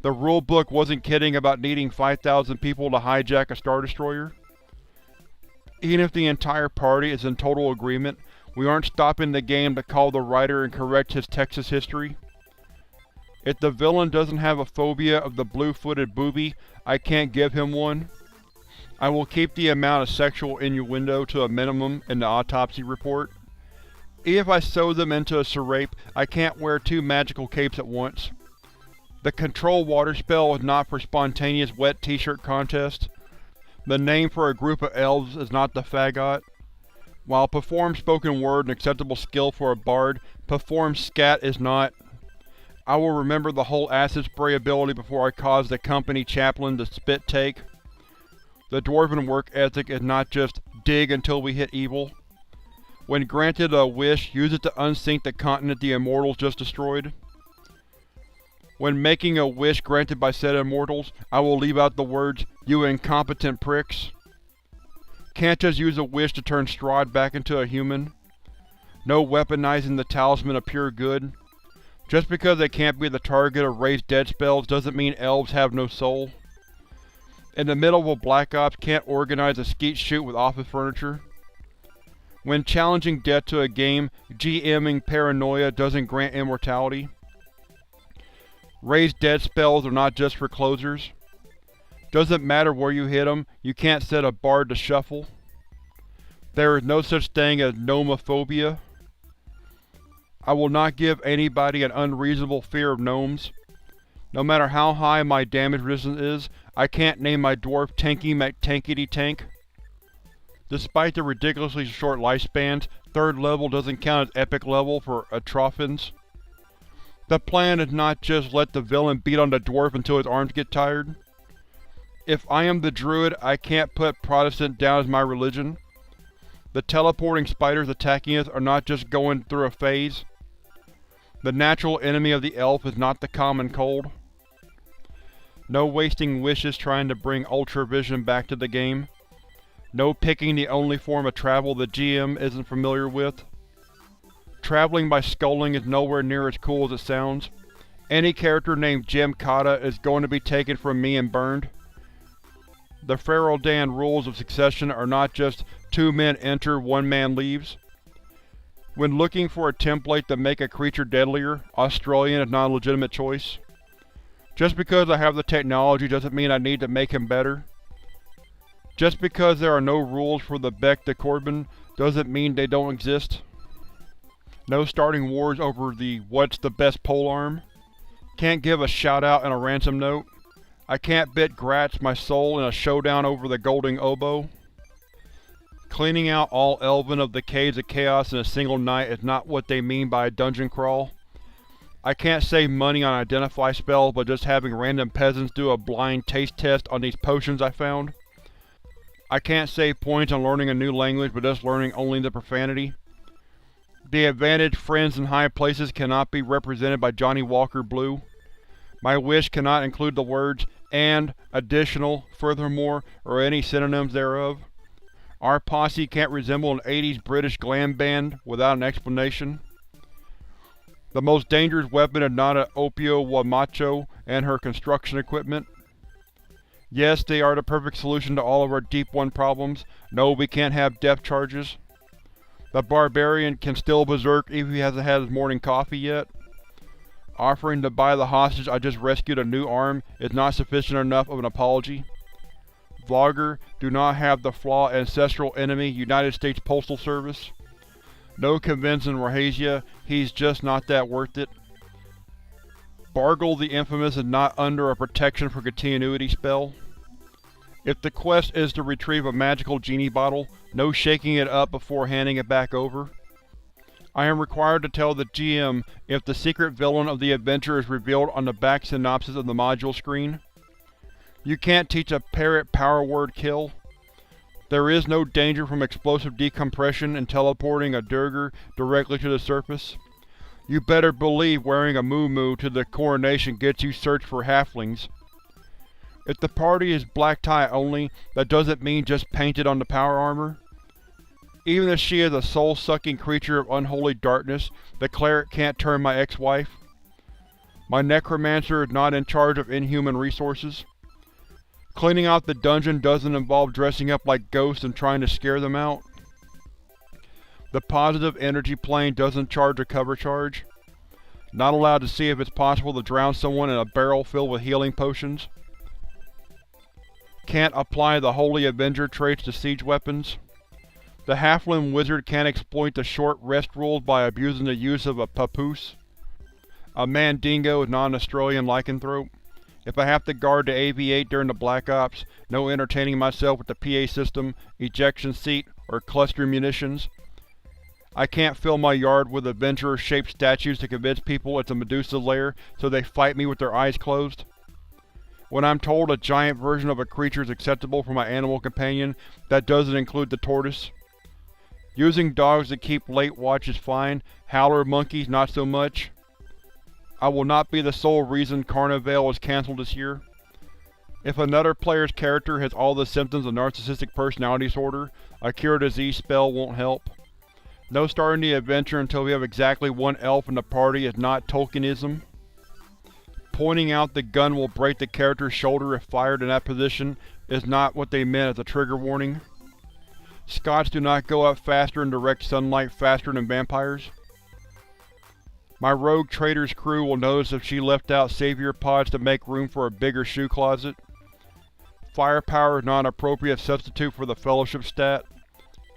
The rulebook wasn't kidding about needing 5,000 people to hijack a Star Destroyer. Even if the entire party is in total agreement, we aren't stopping the game to call the writer and correct his Texas history. If the villain doesn't have a phobia of the blue-footed booby, I can't give him one. I will keep the amount of sexual innuendo to a minimum in the autopsy report. Even if I sew them into a serape, I can't wear 2 magical capes at once. The control water spell is not for spontaneous wet t-shirt contest. The name for a group of elves is not the Faggot. While perform spoken word an acceptable skill for a bard, perform scat is not. I will remember the whole acid spray ability before I cause the company chaplain to spit take. The dwarven work ethic is not just dig until we hit evil. When granted a wish, use it to unsink the continent the immortals just destroyed. When making a wish granted by said immortals, I will leave out the words, "you incompetent pricks." Can't just use a wish to turn Strahd back into a human. No weaponizing the talisman of pure good. Just because they can't be the target of raised dead spells doesn't mean elves have no soul. In the middle of a Black Ops, can't organize a skeet shoot with office furniture. When challenging death to a game, GMing paranoia doesn't grant immortality. Raised dead spells are not just for closers. Doesn't matter where you hit them, you can't set a bard to shuffle. There is no such thing as nomophobia. I will not give anybody an unreasonable fear of gnomes. No matter how high my damage resistance is, I can't name my dwarf Tanky McTankety Tank. Despite the ridiculously short lifespans, 3rd level doesn't count as epic level for Atrophins. The plan is not just let the villain beat on the dwarf until his arms get tired. If I am the druid, I can't put Protestant down as my religion. The teleporting spiders attacking us are not just going through a phase. The natural enemy of the elf is not the common cold. No wasting wishes trying to bring Ultravision back to the game. No picking the only form of travel the GM isn't familiar with. Traveling by sculling is nowhere near as cool as it sounds. Any character named Jim Cotta is going to be taken from me and burned. The Fereldan rules of succession are not just 2 men enter, 1 man leaves. When looking for a template to make a creature deadlier, Australian is not a legitimate choice. Just because I have the technology doesn't mean I need to make him better. Just because there are no rules for the Bec de Corbin doesn't mean they don't exist. No starting wars over the what's the best polearm. Can't give a shout-out and a ransom note. I can't bid Gratz my soul in a showdown over the golden oboe. Cleaning out all Elven of the Caves of Chaos in a single night is not what they mean by a dungeon crawl. I can't save money on identify spells by just having random peasants do a blind taste test on these potions I found. I can't save points on learning a new language by just learning only the profanity. The advantaged friends in high places cannot be represented by Johnny Walker Blue. My wish cannot include the words and, additional, furthermore, or any synonyms thereof. Our posse can't resemble an 80s British glam band without an explanation. The most dangerous weapon is not an Opio Wamacho and her construction equipment. Yes, they are the perfect solution to all of our Deep One problems. No, we can't have depth charges. The barbarian can still berserk even if he hasn't had his morning coffee yet. Offering to buy the hostage I just rescued a new arm is not sufficient enough of an apology. Vlogger, do not have the flaw ancestral enemy United States Postal Service. No convincing Rahasia, he's just not that worth it. Bargle the Infamous is not under a protection for continuity spell. If the quest is to retrieve a magical genie bottle, no shaking it up before handing it back over. I am required to tell the GM if the secret villain of the adventure is revealed on the back synopsis of the module screen. You can't teach a parrot power word kill. There is no danger from explosive decompression and teleporting a Durger directly to the surface. You better believe wearing a muumuu to the coronation gets you searched for halflings. If the party is black tie only, that doesn't mean just painted on the power armor. Even if she is a soul-sucking creature of unholy darkness, the cleric can't turn my ex-wife. My necromancer is not in charge of inhuman resources. Cleaning out the dungeon doesn't involve dressing up like ghosts and trying to scare them out. The positive energy plane doesn't charge a cover charge. Not allowed to see if it's possible to drown someone in a barrel filled with healing potions. Can't apply the Holy Avenger traits to siege weapons. The Halfling Wizard can't exploit the short rest rules by abusing the use of a papoose. A Mandingo is not an Australian lycanthrope. If I have to guard the AV-8 during the Black Ops, no entertaining myself with the PA system, ejection seat, or cluster munitions. I can't fill my yard with adventurer-shaped statues to convince people it's a Medusa lair so they fight me with their eyes closed. When I'm told a giant version of a creature is acceptable for my animal companion, that doesn't include the tortoise. Using dogs to keep late watch is fine, howler monkeys not so much. I will not be the sole reason Carnival is cancelled this year. If another player's character has all the symptoms of narcissistic personality disorder, a cure disease spell won't help. No starting the adventure until we have exactly one elf in the party is not Tolkienism. Pointing out the gun will break the character's shoulder if fired in that position is not what they meant as a trigger warning. Scots do not go up faster in direct sunlight faster than vampires. My rogue trader's crew will notice if she left out savior pods to make room for a bigger shoe closet. Firepower is not an appropriate substitute for the fellowship stat.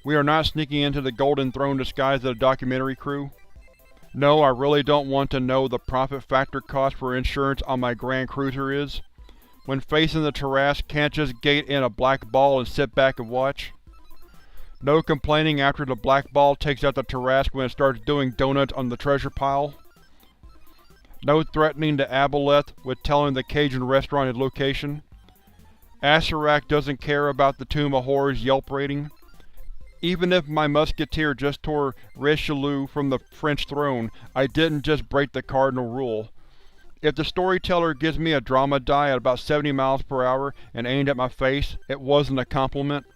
We are not sneaking into the Golden Throne disguised as a documentary crew. No, I really don't want to know the profit factor cost for insurance on my Grand Cruiser is. When facing the Tarrasque, can't just gate in a black ball and sit back and watch. No complaining after the black ball takes out the Tarrasque when it starts doing donuts on the treasure pile. No threatening to Aboleth with telling the Cajun restaurant its location. Acererak doesn't care about the Tomb of Horrors Yelp rating. Even if my musketeer just tore Richelieu from the French throne, I didn't just break the cardinal rule. If the storyteller gives me a drama die at about 70 miles per hour and aimed at my face, it wasn't a compliment.